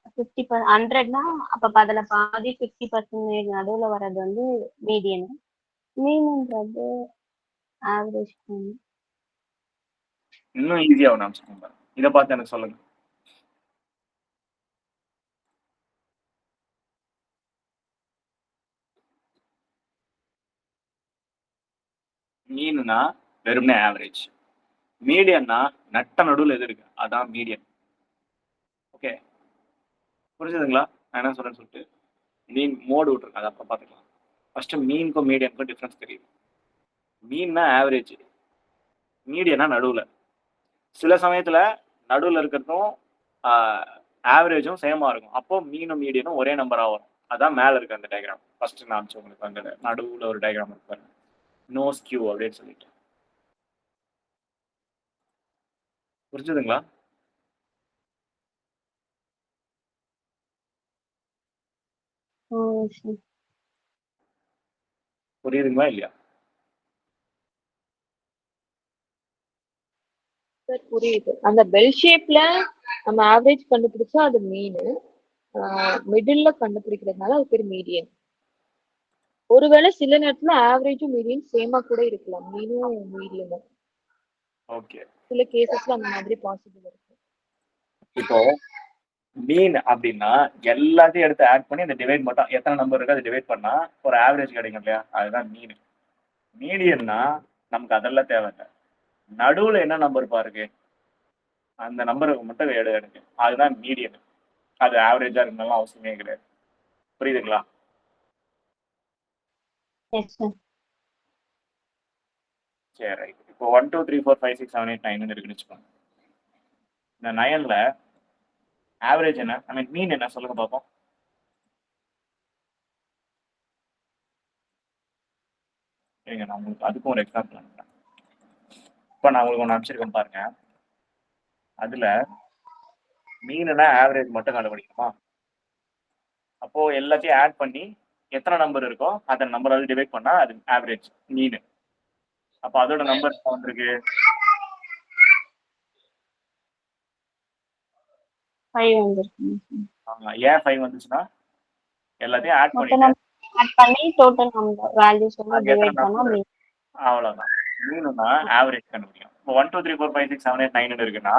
100னா அப்ப அதுல பாதி 50% நடுவுல வர்றது வந்து மீடியன். மீன்ன்றது ஆவரேஜ். இன்னும் ஈஸியா ஒன்று அனுப்பிச்சுக்கோங்க, இதை பார்த்து எனக்கு சொல்லுங்க. மீன்னா வெறும்னே ஆவரேஜ். மீடியன்னா நட்ட நடுவில் எது இருக்கு அதான் மீடியன். ஓகே, புரிஞ்சுதுங்களா நான் என்ன சொல்றேன்னு சொல்லிட்டு? மீன் மோடு விட்டுருக்கு, அதை அப்போ பார்த்துக்கலாம். ஃபர்ஸ்ட் மீனுக்கும் மீடியனுக்கும் டிஃப்ரென்ஸ் தெரியும். மீன்னா ஆவரேஜ், மீடியனா நடுவில். சில சமயத்துல நடுவில் இருக்கிறதும் ஆவரேஜும் சேமா இருக்கும். அப்போ மீனும் மீடியனும் ஒரே நம்பரா வரும். அதான் மேல இருக்கு அந்த டயக்ராம். ஃபர்ஸ்ட் நான் அனுப்பிச்சு உங்களுக்கு அந்த நடுவுல ஒரு டயக்ராம் இருக்கு பாருங்க, நோ ஸ்கியூ அப்படின்னு சொல்லிட்டு. புரிஞ்சுதுங்களா? புரியுதுங்களா இல்லையா? சார் புரியுது. அந்த பெல் ஷேப்ல நம்ம ஆவரேஜ் கண்டுபிடிச்சா அது மீன், மிடில்ல கண்டுபிடிக்கிறதுனால அது பேர் மீடியன். ஒருவேளை சில நேரத்துல ஆவரேஜும் மீடியன் சேமா கூட இருக்கலாம், மீனும் மீடியமும். ஓகே, சில கேசஸ்ல அந்த மாதிரி பாசிபிள் இருக்கு. இப்போ மீன் அப்படின்னா எல்லாத்தையும் எடுத்து ஆட் பண்ணி அந்த டிவைட் மட்டும் எத்தனை நம்பர் இருக்கு அதை டிவைட் பண்ணா ஒரு ஆவரேஜ் கிடைக்கும் இல்லையா, அதுதான் மீன். மீடியன்னா நமக்கு அதெல்லாம் தேவையில்லை, நடுவுல என்ன நம்பர் பாருங்க அந்த நம்பருக்கு மட்டும் எடுக்கு, அதுதான் மீடியன். அது ஆவரேஜா இருந்தாலும் அவசியமே கிடையாது. புரியுதுங்களா? Yes sir. சரி ரைட். இப்போ 1 2 3 4 5 6 7 8 9 இருக்குன்னு வச்சுக்கோங்க. இந்த 9ல ஆவரேஜ் என்ன, ஐ மீன் மீன் என்ன சொல்லுங்க பார்ப்போம். சரிங்க, நான் உங்களுக்கு அதுக்கும் ஒரு எக்ஸாம்பிள் அனுப்புறேன். இப்போ நான் உங்களுக்கு ஒன்று அனுப்பிச்சிருக்கேன் பாருங்க. அதுல மீன்னா ஆவரேஜ் மட்டும் கண்டுபிடிக்கணுமா? அப்போ எல்லாத்தையும் ஆட் பண்ணி எத்தனை நம்பர் இருக்கோ அந்த நம்பரால் டிவைட் பண்ணா அது ஆவரேஜ் மீன். அப்போ அதோட நம்பர் வந்திருக்கு 5 வந்திருக்கு. ஏன் 5 வந்துச்சுன்னா எல்லாத்தையும் ஆட் மொத்த பண்ணிட்டு ஆட் பண்ணி டோட்டல் நம்பர் வேல்யூஸ் வந்து அங்க எத்தனை டிவைட் பண்ணா நம்பர் அவ்வளவுதான் மீனுன்னா ஆவரேஜ் கண்டுபிடிக்கும். இப்போ 1 2 3 4 5 6 7 8 9 இருக்குன்னா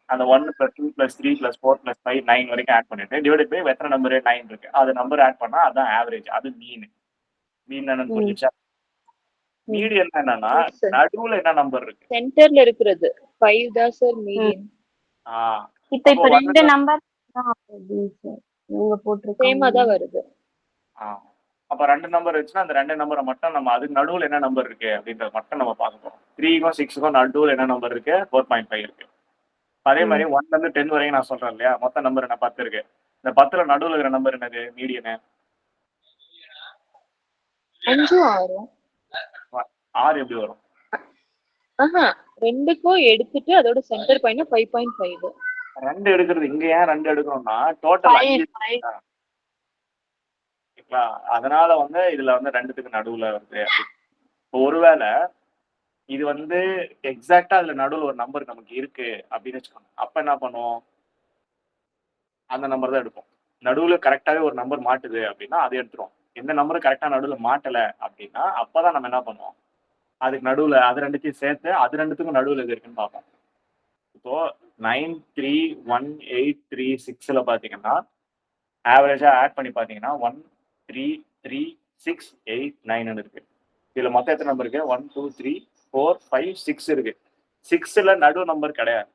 அந்த 1 + 2 + 3 + 4 + 5 9 வரைக்கும் ஆட் பண்ணிட்டு டிவைட் பை எத்தனை நம்பர் 9 இருக்கு அது நம்பர் ஆட் பண்ணா அதான் ஆவரேஜ், அது மீன். மீன் என்னன்னு புரிஞ்சுச்சா? மீடியன் என்னன்னா நடுவுல என்ன நம்பர் இருக்கு சென்டர்ல இருக்கிறது 5 தான் சார் மீடியன். இப்ப ரெண்டு நம்பர் நீங்க போட்டுருக்கீங்க சேமா தான் வருது. அப்ப ரெண்டு நம்பர் இருந்துச்சுன்னா அந்த ரெண்டு நம்பரை மட்டும் நம்ம அதுக்கு நடுவுல என்ன நம்பர் இருக்கு அப்படின்றத மட்டும் நம்ம பார்க்க போறோம். 3க்கும் 6க்கும் நடுவுல என்ன நம்பர் இருக்கு, 4.5 இருக்கு. அதே மாதிரி 1 ல இருந்து 10 வரைக்கும் நான் சொல்றேன் இல்லையா, மொத்த நம்பர் என்ன 10 இருக்கு. இந்த 10ல நடுவுல இருக்கிற நம்பர் என்னது, மீடியனு 5 6 6 எப்படி வரும்? ரெண்டுக்கும் எடுத்துட்டு அதோட சென்டர் பாயிண்ட் 5.5. ரெண்டு எடுக்கிறது இங்க ஏன் ரெண்டு எடுக்கணும்னா டோட்டல் 5 அதனால வந்து இதுல வந்து ரெண்டுத்துக்கு நடுவுல வருது. இப்போ ஒருவேளை இது வந்து எக்ஸாக்டா அதுல நடுவுல ஒரு நம்பர் நமக்கு இருக்கு அப்படின்னு வச்சுக்கோங்க, அப்ப என்ன பண்ணுவோம், அந்த நம்பர் தான் எடுப்போம். நடுவுல கரெக்டாவே ஒரு நம்பர் மாட்டுது அப்படின்னா அதை எடுத்துருவோம். எந்த நம்பரும் கரெக்டா நடுவுல மாட்டல அப்படின்னா அப்பதான் நம்ம என்ன பண்ணுவோம், அதுக்கு நடுவுல அது ரெண்டுத்தையும் சேர்த்து அது ரெண்டுத்துக்கும் நடுவுல எது இருக்குன்னு பார்ப்போம். இப்போ 9 3 1 8 3 6ல பாத்தீங்கன்னா ஆவரேஜா ஆட் பண்ணி பாத்தீங்கன்னா 1 3 3 6 8 9 இருக்கு. இதுல மொத்தம் எத்தனை நம்பர் இருக்கு, 1 2 3 4 5 6 இருக்கு. 6ல நடு நம்பர் கிடையாது.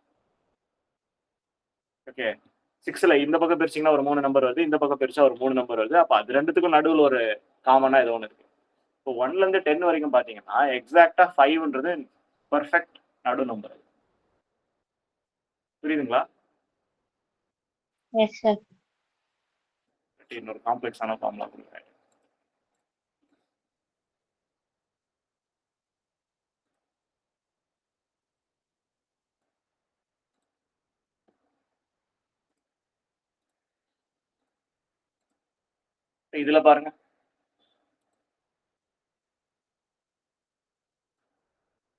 ஓகே, 6ல இந்த பக்கம் பிரிச்சிங்கன்னா ஒரு 3 நம்பர் வருது, இந்த பக்கம் பிரிச்சா ஒரு 3 நம்பர் வருது. அப்ப அது ரெண்டுத்துக்கும் நடுவில் ஒரு காமனா ஏதோ ஒன்று இருக்கு. இப்போ 1ல இருந்து 10 வரைக்கும் பாத்தீங்கன்னா எக்ஸாக்டா 5ன்றது பர்ஃபெக்ட் நடு நம்பர். புரியுதுங்களா? Yes sir. இன்னொரு காம்ப்ளெக்ஸான ஃபார்முலா கொடுக்குறேன். இதுல பாருங்க,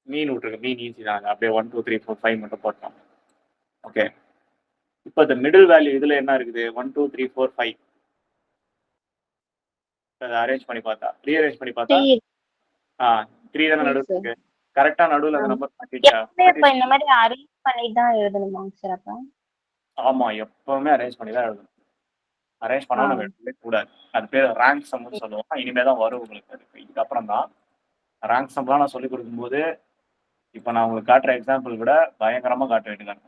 மீன் விட்டுருக்கு, மீன் ஈஸி தான், அப்படியே 1 2 3 4 5 மட்டும் போட்டோம். ஓகே, இப்போ இந்த மிடில் வேல்யூ இதுல என்ன இருக்குது, 1 2 3 4 5. அதை அரேஞ்ச் பண்ணி பார்த்தா, ரீஅரேஞ்ச் பண்ணி பார்த்தா 3 தானே நடுவில் இருக்கு. கரெக்டா நடுவில் அந்த நம்பர் மாட்டிச்சா? இப்ப இந்த மாதிரி அரேஞ்ச் பண்ணி தான் எழுதணுமா சார்? அப்ப ஆமா, எப்பவுமே அரேஞ்ச் பண்ணி தான் எழுதணும். அரேஞ்ச் பண்ணாம நம்ம எழுதவே கூடாது. அது பேர் ரேங்க் சம்னு சொல்லுவோம். இனிமே தான் வரும் உங்களுக்கு. அதுக்கு இதுக்கப்புறம் தான் ரேங்க் சம்லாம் நான் சொல்லி கொடுக்கும்போது இப்போ நான் உங்களுக்கு காட்டுற எக்ஸாம்பிள் விட பயங்கரமா காட்ட வேண்டியதாங்க.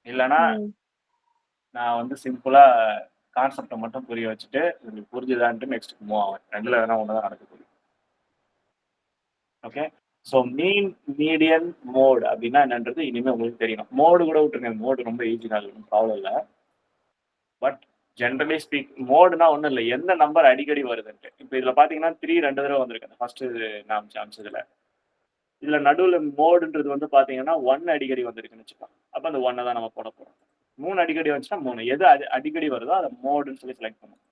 இல்லைன்னா நான் வந்து சிம்பிளா கான்செப்டை மட்டும் புரிய வச்சுட்டு உங்களுக்கு புரிஞ்சுதான்ட்டு நெக்ஸ்ட் மூவ் ஆகும். ரெண்டுல வேணா ஒன்று தான் நடக்க போகுது. Okay, so mean median mode அப்படின்னா என்னன்றது இனிமே உங்களுக்கு தெரியணும். மோடு கூட விட்டுருங்க, மோடு ரொம்ப ஈஸி தான், ஒன்றும் ப்ராப்ளம் இல்லை. பட் ஜென்ரலி ஸ்பீக் மோடுனா ஒன்றும் இல்லை, எந்த நம்பர் அடிக்கடி வருதுன்ட்டு. இப்போ இதில் பார்த்தீங்கன்னா 3 2 தடவை வந்திருக்கு ஃபர்ஸ்ட் நான் அமிச்சதுல. இதுல நடுவில் மோடுன்றது வந்து பார்த்தீங்கன்னா 1 அடிக்கடி வந்திருக்குன்னு வச்சுக்கோங்க. அப்போ அந்த 1 தான் நம்ம போட போகிறோம். 3 அடிக்கடி வந்துச்சுன்னா 3, எது அடிக்கடி வருதோ அதை மோடுன்னு சொல்லி செலக்ட் பண்ணுவோம்.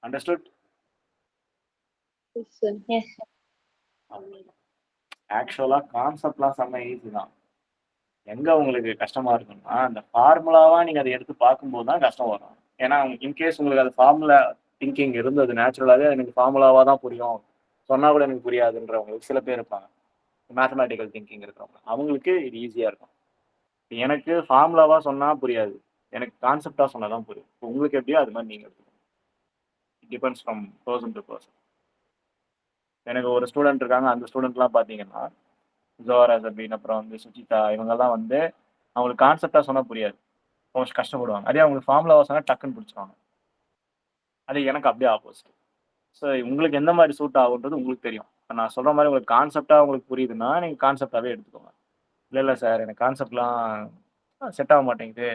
அண்டர்ஸ்டுட்? ஆக்சுவலா கான்செப்ட்லாம் செம்ம ஈஸி தான். எங்க உங்களுக்கு கஷ்டமா இருக்குன்னா அந்த ஃபார்முலாவா நீங்க அதை எடுத்து பார்க்கும்போது தான் கஷ்டம் வரும். ஏன்னா இன்கேஸ் உங்களுக்கு அது ஃபார்முலா திங்கிங் இருந்தது நேச்சுரலாவே எனக்கு ஃபார்முலாவா தான் புரியும், சொன்னா கூட எனக்கு புரியாதுன்றவங்களுக்கு சில பேர் இருப்பாங்க. மேத்தமேட்டிக்கல் திங்கிங் இருக்கிறவங்க அவங்களுக்கு இது ஈஸியா இருக்கும். எனக்கு ஃபார்முலாவா சொன்னா புரியாது, எனக்கு கான்செப்டா சொன்னாதான் புரியும். உங்களுக்கு எப்படியோ அது மாதிரி நீங்க எடுத்துக்கணும். Depends from person to person. எனக்கு ஒரு ஸ்டூடெண்ட் இருக்காங்க, அந்த ஸ்டூடெண்ட்லாம் பார்த்தீங்கன்னா ஜோரா ஜபீன் அப்புறம் சுஜிதா இவங்கெல்லாம் அவங்களுக்கு கான்செப்டா சொன்னா புரியாது, கொஞ்சம் கஷ்டப்படுவாங்க. அதே அவங்களுக்கு ஃபார்முலாவா சொன்னா டக்குன்னு பிடிச்சிருவாங்க. அது எனக்கு அப்படியே ஆப்போசிட். ஸோ உங்களுக்கு எந்த மாதிரி சூட் ஆகுன்றது உங்களுக்கு தெரியும். நான் சொல்ற மாதிரி உங்களுக்கு கான்செப்டா உங்களுக்கு புரியுதுன்னா நீங்க கான்செப்டாவே எடுத்துக்கோங்க. இல்லை சார் எனக்கு கான்செப்ட்லாம் செட் ஆக மாட்டேங்குது,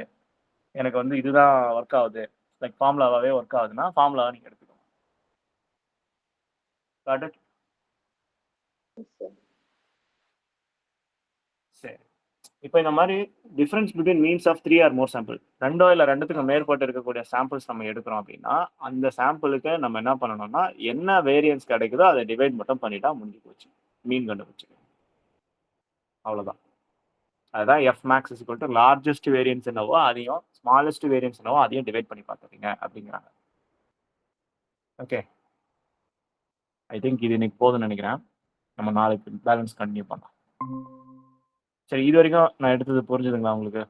எனக்கு இதுதான் ஒர்க் ஆகுது, லைக் ஃபார்முலாவே ஒர்க் ஆகுதுன்னா ஃபார்முலாவை நீங்க எடுத்துக்கோங்க. சரி, இப்போ இந்த மாதிரி difference between means of 3 or more sample, ரெண்டோ இல்லை ரெண்டுத்துக்கு மேற்பட்டு இருக்கக்கூடிய சாம்பிள்ஸ் நம்ம எடுக்கிறோம் அப்படின்னா அந்த சாம்பிளுக்கு நம்ம என்ன பண்ணணும்னா என்ன வேரியன்ஸ் கிடைக்குதோ அதை டிவைட் மட்டும் பண்ணிட்டா முடிஞ்சு போச்சு, மீன் கண்டுபிடிச்சு. அவ்வளோதான். அதுதான் F max is equal to largest variance என்னவோ அதையும் ஸ்மாலஸ்ட் வேரியன்ஸ் என்னவோ அதையும் டிவைட் பண்ணி பார்த்துருங்க அப்படிங்கிறாங்க. ஓகே, ஐ திங்க் இது இன்னைக்கு போதும்னு நினைக்கிறேன். நம்ம நாளைக்கு பேலன்ஸ் கண்டினியூ பண்ணலாம். சரி, இது வரைக்கும் நான் எடுத்தது புரிஞ்சுதுங்களா உங்களுக்கு?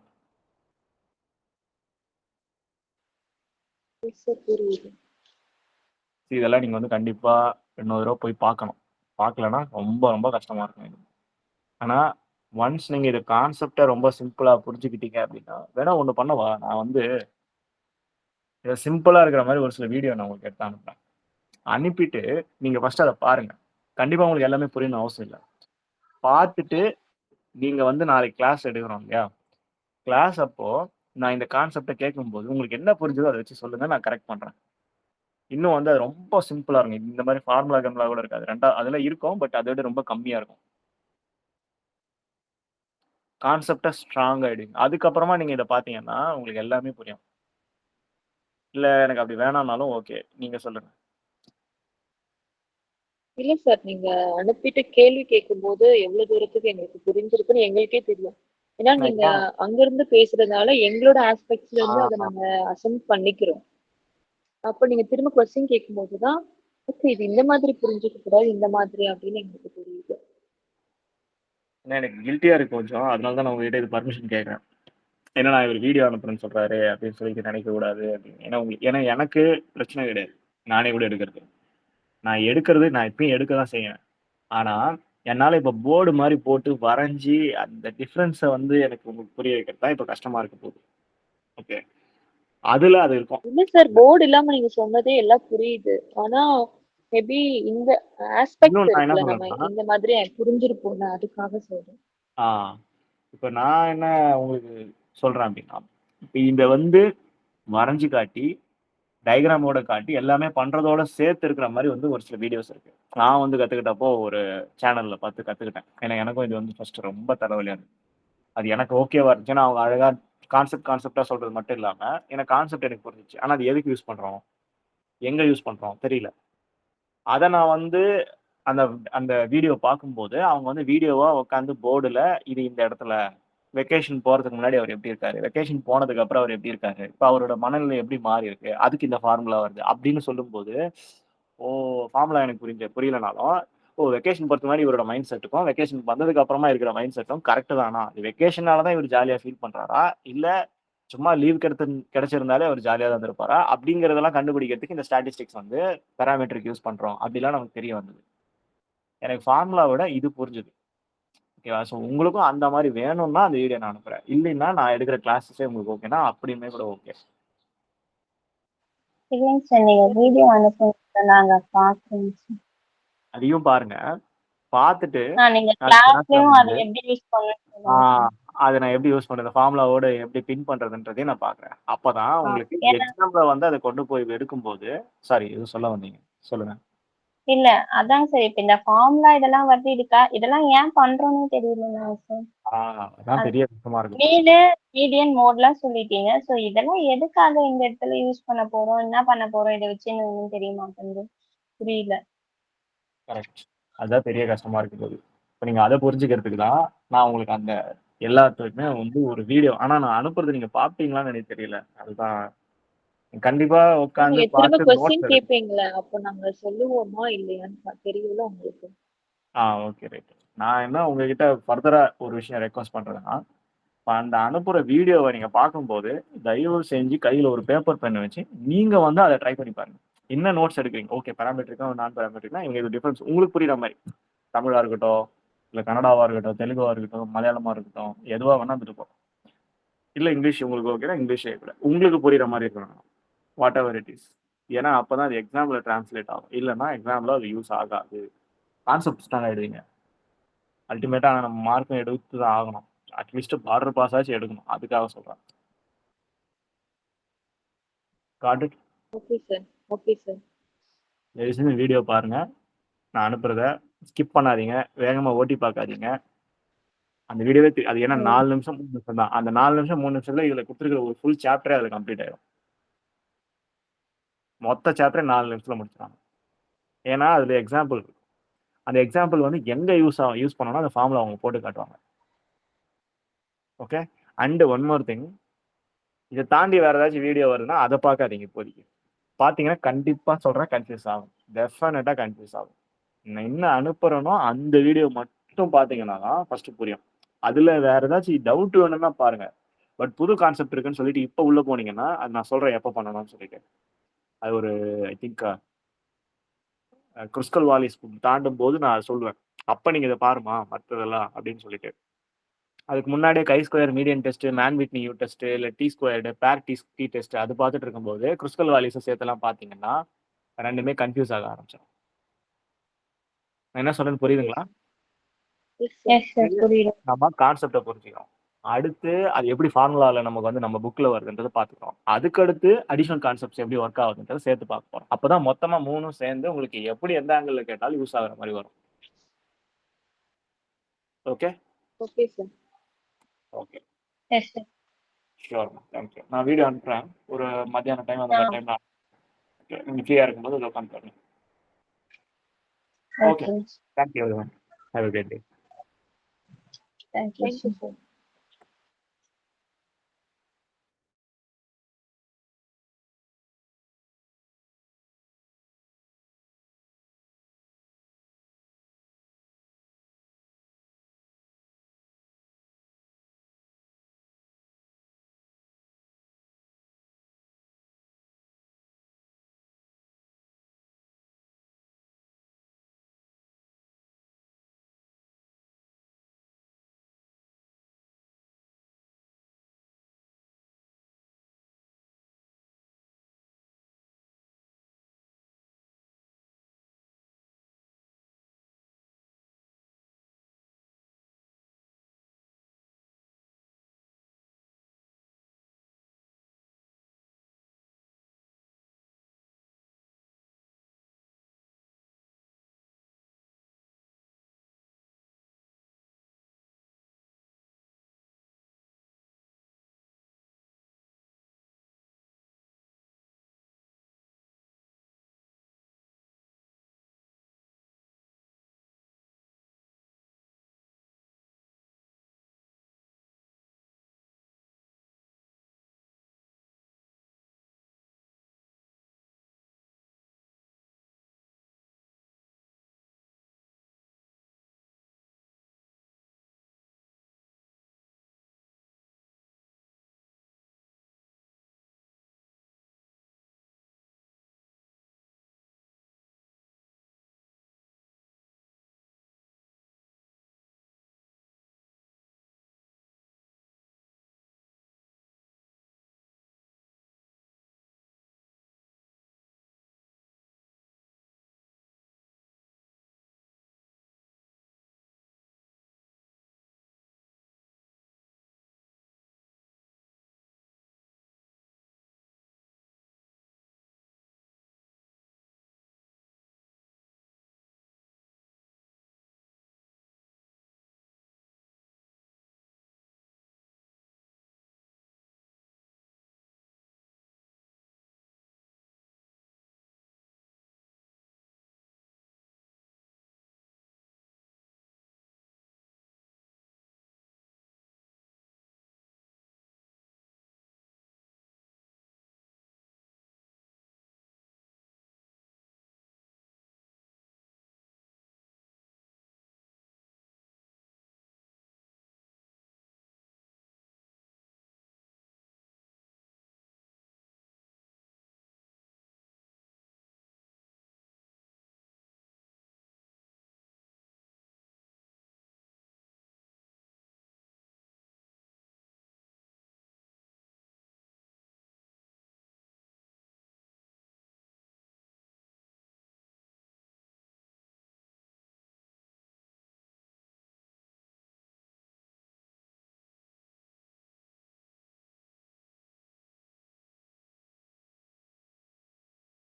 இதெல்லாம் நீங்க கண்டிப்பா இன்னொரு தடவை போய் பார்க்கணும். பார்க்கலன்னா ரொம்ப ரொம்ப கஷ்டமா இருக்கும் இது. ஆனா ஒன்ஸ் நீங்க இது கான்செப்டை ரொம்ப சிம்பிளா புரிஞ்சுக்கிட்டீங்க அப்படின்னா வேணா ஒண்ணு பண்ணவா, நான் சிம்பிளா இருக்கிற மாதிரி ஒரு சில வீடியோ நான் உங்களுக்கு எடுத்து அனுப்புறேன். அனுப்பிட்டு நீங்க ஃபர்ஸ்ட் அதை பாருங்க. கண்டிப்பா உங்களுக்கு எல்லாமே புரியணும் அவசியம் இல்லை. பார்த்துட்டு நீங்க நாளைக்கு கிளாஸ் எடுக்கிறோம் இல்லையா, கிளாஸ் அப்போ நான் இந்த கான்செப்டை கேட்கும்போது உங்களுக்கு என்ன புரிஞ்சதோ அதை வச்சு சொல்லுங்க, நான் கரெக்ட் பண்றேன். இன்னும் அது ரொம்ப சிம்பிளா இருக்கும். இந்த மாதிரி ஃபார்முலா கம்லா கூட இருக்காது. அதெல்லாம் இருக்கும், பட் அதை விட ரொம்ப கம்மியா இருக்கும். கான்செப்டை ஸ்ட்ராங் ஆயிடுங்க. அதுக்கப்புறமா நீங்க இதை பார்த்தீங்கன்னா உங்களுக்கு எல்லாமே புரியும். இல்ல எனக்கு அப்படி வேணாம்னாலும் ஓகே, நீங்க சொல்லுங்க. இல்ல சார், நீங்க அனுப்பிட்டு கேள்வி கேட்கும்போது எவ்வளவு தூரத்துக்கு எங்களுக்கு புரிஞ்சிருக்குன்னு எங்களுக்கே தெரியும். ஏன்னா நான் நீங்க ஏன் அங்கிருந்து பேசுறதுனால எங்களோட ஆஸ்பெக்ட்ஸ்ல இருந்து அதை நாங்க அசெப்ட் பண்ணிக்கிறோம். அப்ப நீங்க திரும்ப கொஸ்டின் கேட்கும்போதுதான் ஓகே இது இந்த மாதிரி புரிஞ்சுக்க கூடாது, இந்த மாதிரி அப்படின்னு எங்களுக்கு தெரியுது. எனக்கு கில்ட்டியா இருக்கு கொஞ்சம், அதனால தான் நான் உங்ககிட்ட இது பர்மிஷன் கேட்கறேன். ஏன்னா நான் இவர் வீடியோ அனுப்புறேன்னு சொல்றாரு அப்படின்னு சொல்லிட்டு நினைக்க கூடாது அப்படின்னு. ஏன்னா எனக்கு பிரச்சனை கிடையாது, நானே கூட எடுக்கிறது. நான் எடுக்கிறது நான் எப்பயும் எடுக்க தான் செய்வேன். ஆனா என்னால இப்ப போர்டு மாதிரி போட்டு வரைஞ்சி அந்த டிஃபரன்ஸை எனக்கு உங்களுக்கு புரிய வைக்கிறது தான் இப்ப கஷ்டமா இருக்க போகுது. ஓகே, அதுல அது இருக்கும். இல்ல சார், போர்டு இல்லாம நீங்க சொன்னதே எல்லாம் புரியுது. ஆனா மேபி இந்த ஆஸ்பெக்ட்ஸ் இன்னும் நான் என்ன இருக்குல்ல, நம்ம சொல்றேன்னா இந்த மாதிரி புரிஞ்சிருப்போம்ல, அதுக்காக சொல்றேன். இப்ப நான் என்ன உங்களுக்கு சொல்றேன் அப்படின்னா, இப்ப இந்த வரைஞ்சு காட்டி டயக்ராமோட காட்டி எல்லாமே பண்றதோட சேர்த்து இருக்கிற மாதிரி ஒரு சில வீடியோஸ் இருக்கு. நான் கத்துக்கிட்டப்போ ஒரு சேனல்ல பார்த்து கத்துக்கிட்டேன். ஏன்னா எனக்கும் இது ஃபர்ஸ்ட் ரொம்ப தலைவலியா இருந்துச்சு. அது எனக்கு ஓகேவா இருந்துச்சு. ஏன்னா அவங்க அழகா கான்செப்டா சொல்றது மட்டும் இல்லாம எனக்கு கான்செப்ட் எனக்கு புரிஞ்சிச்சு. ஆனா அது எதுக்கு யூஸ் பண்றோம், எங்க யூஸ் பண்றோம் தெரியல. அதை நான் அந்த அந்த வீடியோ பார்க்கும்போது அவங்க வீடியோவா உட்காந்து போர்டுல இது இந்த இடத்துல வெக்கேஷன் போறதுக்கு முன்னாடி அவர் எப்படி இருக்காரு, வெக்கேஷன் போனதுக்கு அப்புறம் அவர் எப்படி இருக்காரு, இப்ப அவரோட மனநிலை எப்படி மாறி இருக்கு, அதுக்கு இந்த ஃபார்முலா வருது அப்படின்னு சொல்லும்போது ஓ, ஃபார்முலா எனக்கு புரியலனாலும் வெக்கேஷன் போறதுக்கு முன்னாடி இவரோட மைண்ட் செட்டுக்கும் வெக்கேஷன் வந்ததுக்கு அப்புறமா இருக்கிற மைண்ட் செட்டும் கரெக்ட் தானா, இது வெக்கேஷனால தான் இவர் ஜாலியா ஃபீல் பண்றாரா இல்ல சும்மா லீவ் கிடைச்சிருந்தாலே அவர் ஜாலியா தான் இருப்பாரா அப்படிங்கறதெல்லாம் கண்டுபிடிக்கிறதுக்கு இந்த ஸ்டாட்டிஸ்டிக்ஸ் பேராமெட்ரிக் யூஸ் பண்றோம் அப்படிலாம் நமக்கு தெரிய வந்தது. எனக்கு ஃபார்முலாவோட இது புரிஞ்சுது. ஓகேவா? ஸோ உங்களுக்கும் அந்த மாதிரி வேணும்னா அந்த வீடியோ நான் அனுப்புறேன். இல்லைன்னா நான் எடுக்கிற கிளாஸஸே உங்களுக்கு ஓகேனா அப்படியுமே கூட ஓகே. இல்லைங்க சார், நீங்க வீடியோ அனுப்புங்க, நாங்க பாக்குறோம் சார். அதையும் பாருங்க. பார்த்துட்டு நீங்க நாளைக்கு கிளாஸ்ல கிளாஸ்லயும் அதை எப்படி யூஸ் பண்ணணும் அதை நான் எப்படி யூஸ் பண்றது, ஃபார்முலாவோட எப்படி பின் பண்றதுன்றதையும் நான் பாக்குறேன். அப்பதான் உங்களுக்கு ஏன்னா எக்ஸாம்ல அதை கொண்டு போய் எடுக்கும்போது சாரி எதுவும் சொல்ல வந்தீங்க, சொல்லுங்க. இல்ல அதாங்க சார், இப்ப இந்த ஃபார்முலா இதெல்லாம் வருது, இதெல்லாம் ஏன் பண்றோம்னு தெரியல சார். அதான் பெரிய கஷ்டமா இருக்கு. மீடியன் மோட்லாம் சொல்லிட்டீங்க. சோ இதெல்லாம் எதுக்காக இந்த இடத்துல யூஸ் பண்ண போறோம், என்ன பண்ண போறோம், இதை வச்சு ஒன்றும் தெரிய மாட்டேங்குது, புரியல. கரெக்ட், அதுதான் பெரிய கஷ்டமா இருக்குது. இப்போ நீங்க அதை புரிஞ்சுக்கிறதுக்கு தான் நான் உங்களுக்கு அந்த எல்லாத்துக்குமே ஒரு வீடியோ, ஆனா நான் அனுப்புறது நீங்க பாப்பீங்களான்னு எனக்கு தெரியல. அதுதான் கண்டிப்பா உட்காந்து நீங்க திரும்ப பார்த்து நோட்ஸ் கொஸ்டின் எடுத்து. கேட்பீங்களா, அப்ப நாங்க சொல்லுவோமா இல்லையான்னு தெரியல உங்களுக்கு. Okay right. நான் என்ன உங்ககிட்ட ஃபர்தரா ஒரு விஷயம் ரெக்வஸ்ட் பண்றேன்னா, அந்த அனுப்புற வீடியோவை நீங்க பார்க்கும்போது தயவு செஞ்சு கையில ஒரு பேப்பர் பென் வச்சு நீங்க வந்து அதை ட்ரை பண்ணி பாருங்க. என்ன நோட்ஸ் எடுக்கிறீங்க? ஓகே, பேராமெட்ரிக்கா நான் பேராமெட்ரிக்னா இவங்க இது டிஃபரன்ஸ் உங்களுக்கு புரியுற மாதிரி, தமிழா இருக்கட்டும், இல்ல கன்னடாவா இருக்கட்டும், தெலுங்குவா இருக்கட்டும், மலையாளமா இருக்கட்டும், எதுவா வேணா இருக்கும். இல்ல இங்கிலீஷ் உங்களுக்கு ஓகேனா இங்கிலீஷே கூட உங்களுக்கு புரியுற மாதிரி இருக்கணும். What ever it is. ஏன்னா அப்பதான் அது எக்ஸாம்ல டிரான்ஸ்லேட் ஆகும். இல்லைன்னா எக்ஸாம்ல அது யூஸ் ஆகாது. கான்செப்ட்ஸ் தான் ஆயிடுவீங்க. அல்டிமேட்டா நம்ம மார்க்கும் எடுத்து தான் ஆகணும். அட்லீஸ்ட் பார்டர் பாஸ் ஆச்சு எடுக்கணும். அதுக்காக சொல்றேன். Got it. Okay sir. Okay sir. தயவு செஞ்சு வீடியோ பாருங்க. நான் அனுப்புறத ஸ்கிப் பண்ணாதீங்க. வேகமா ஓட்டி பார்க்காதீங்க. அந்த வீடியோவே அது ஏன்னா 4 நிமிஷம் 3 நிமிஷம் தான். அந்த 4 நிமிஷம் 3 நிமிஷத்துல இதுல கொடுத்துருக்கிற ஒரு ஃபுல் சாப்டரே அதுல கம்ப்ளீட் ஆயிடும். மொத்த சாப்டரே 4 நிமிஷத்துல முடிச்சிடலாம். ஏன்னா அதுல எக்ஸாம்பிள் இருக்கு. அந்த எக்ஸாம்பிள் வந்து எங்க யூஸ் பண்ணணும் அந்த ஃபார்ம்ல அவங்க போட்டு காட்டுவாங்க. Okay. And one more thing, இதை தாண்டி வேற ஏதாச்சும் வீடியோ வருதுன்னா அதை பார்க்காதீங்க இப்போதைக்கு. பார்த்தீங்கன்னா கண்டிப்பா சொல்றேன் கன்ஃபியூஸ் ஆகும். டெஃபினட்டா கன்ஃபியூஸ் ஆகும். நான் என்ன அனுப்புறேனோ அந்த வீடியோ மட்டும் பார்த்தீங்கன்னா தான் ஃபர்ஸ்ட் புரியும். அதுல வேற ஏதாச்சும் டவுட் வேணும்னா பாருங்க. பட் புது கான்செப்ட் இருக்குன்னு சொல்லிட்டு இப்போ உள்ள போனீங்கன்னா அது நான் சொல்றேன் எப்போ பண்ணணும்னு சொல்லிட்டு. அது ஒரு ஐ திங்க் கிறிஸ்கல் வாலிஸ் தாண்டும் போது நான் சொல்லுவேன். அப்ப நீங்க இதை பாருமா மற்றதெல்லாம் அப்படின்னு சொல்லிட்டு. அதுக்கு முன்னாடியே கை square median test, man Whitney you test, இல்லை டி ஸ்கொயர்டு பேர் டி டெஸ்ட் அது பார்த்துட்டு இருக்கும்போது கிறிஸ்கல் வாலிஸும் சேர்த்தெல்லாம் பார்த்தீங்கன்னா ரெண்டுமே கன்ஃபியூஸ் ஆக ஆரம்பிச்சிடும். நான் என்ன சொல்றது புரியுதுங்களா? எஸ் சார் புரியுது. நம்ம கான்செப்டை புரிஞ்சுக்கிறோம். அடுத்து அது எப்படி ஃபார்முலாவில் நமக்கு வந்து நம்ம புக்கில் வருதுன்றதை பார்த்துக்கிறோம். அதுக்கடுத்து அடிஷனல் கான்செப்ட்ஸ் எப்படி ஒர்க் ஆகுதுன்றதை சேர்த்து பார்க்க போகிறோம். அப்போ தான் மொத்தமாக 3ம் சேர்ந்து உங்களுக்கு எப்படி எந்த ஆங்கிளில் கேட்டாலும் யூஸ் ஆகிற மாதிரி வரும். Okay. Okay sir. Okay. Yes sir. Sure. Thank you. நான் வீடியோ அனுப்புகிறேன். ஒரு மத்தியான டைம் அந்த மாதிரி டைம் நான் நீங்கள் ஃப்ரீயாக இருக்கும்போது அதை உட்காந்து பாருங்க. Okay. Thank you everyone. Have a great day. Thank you thank you sir.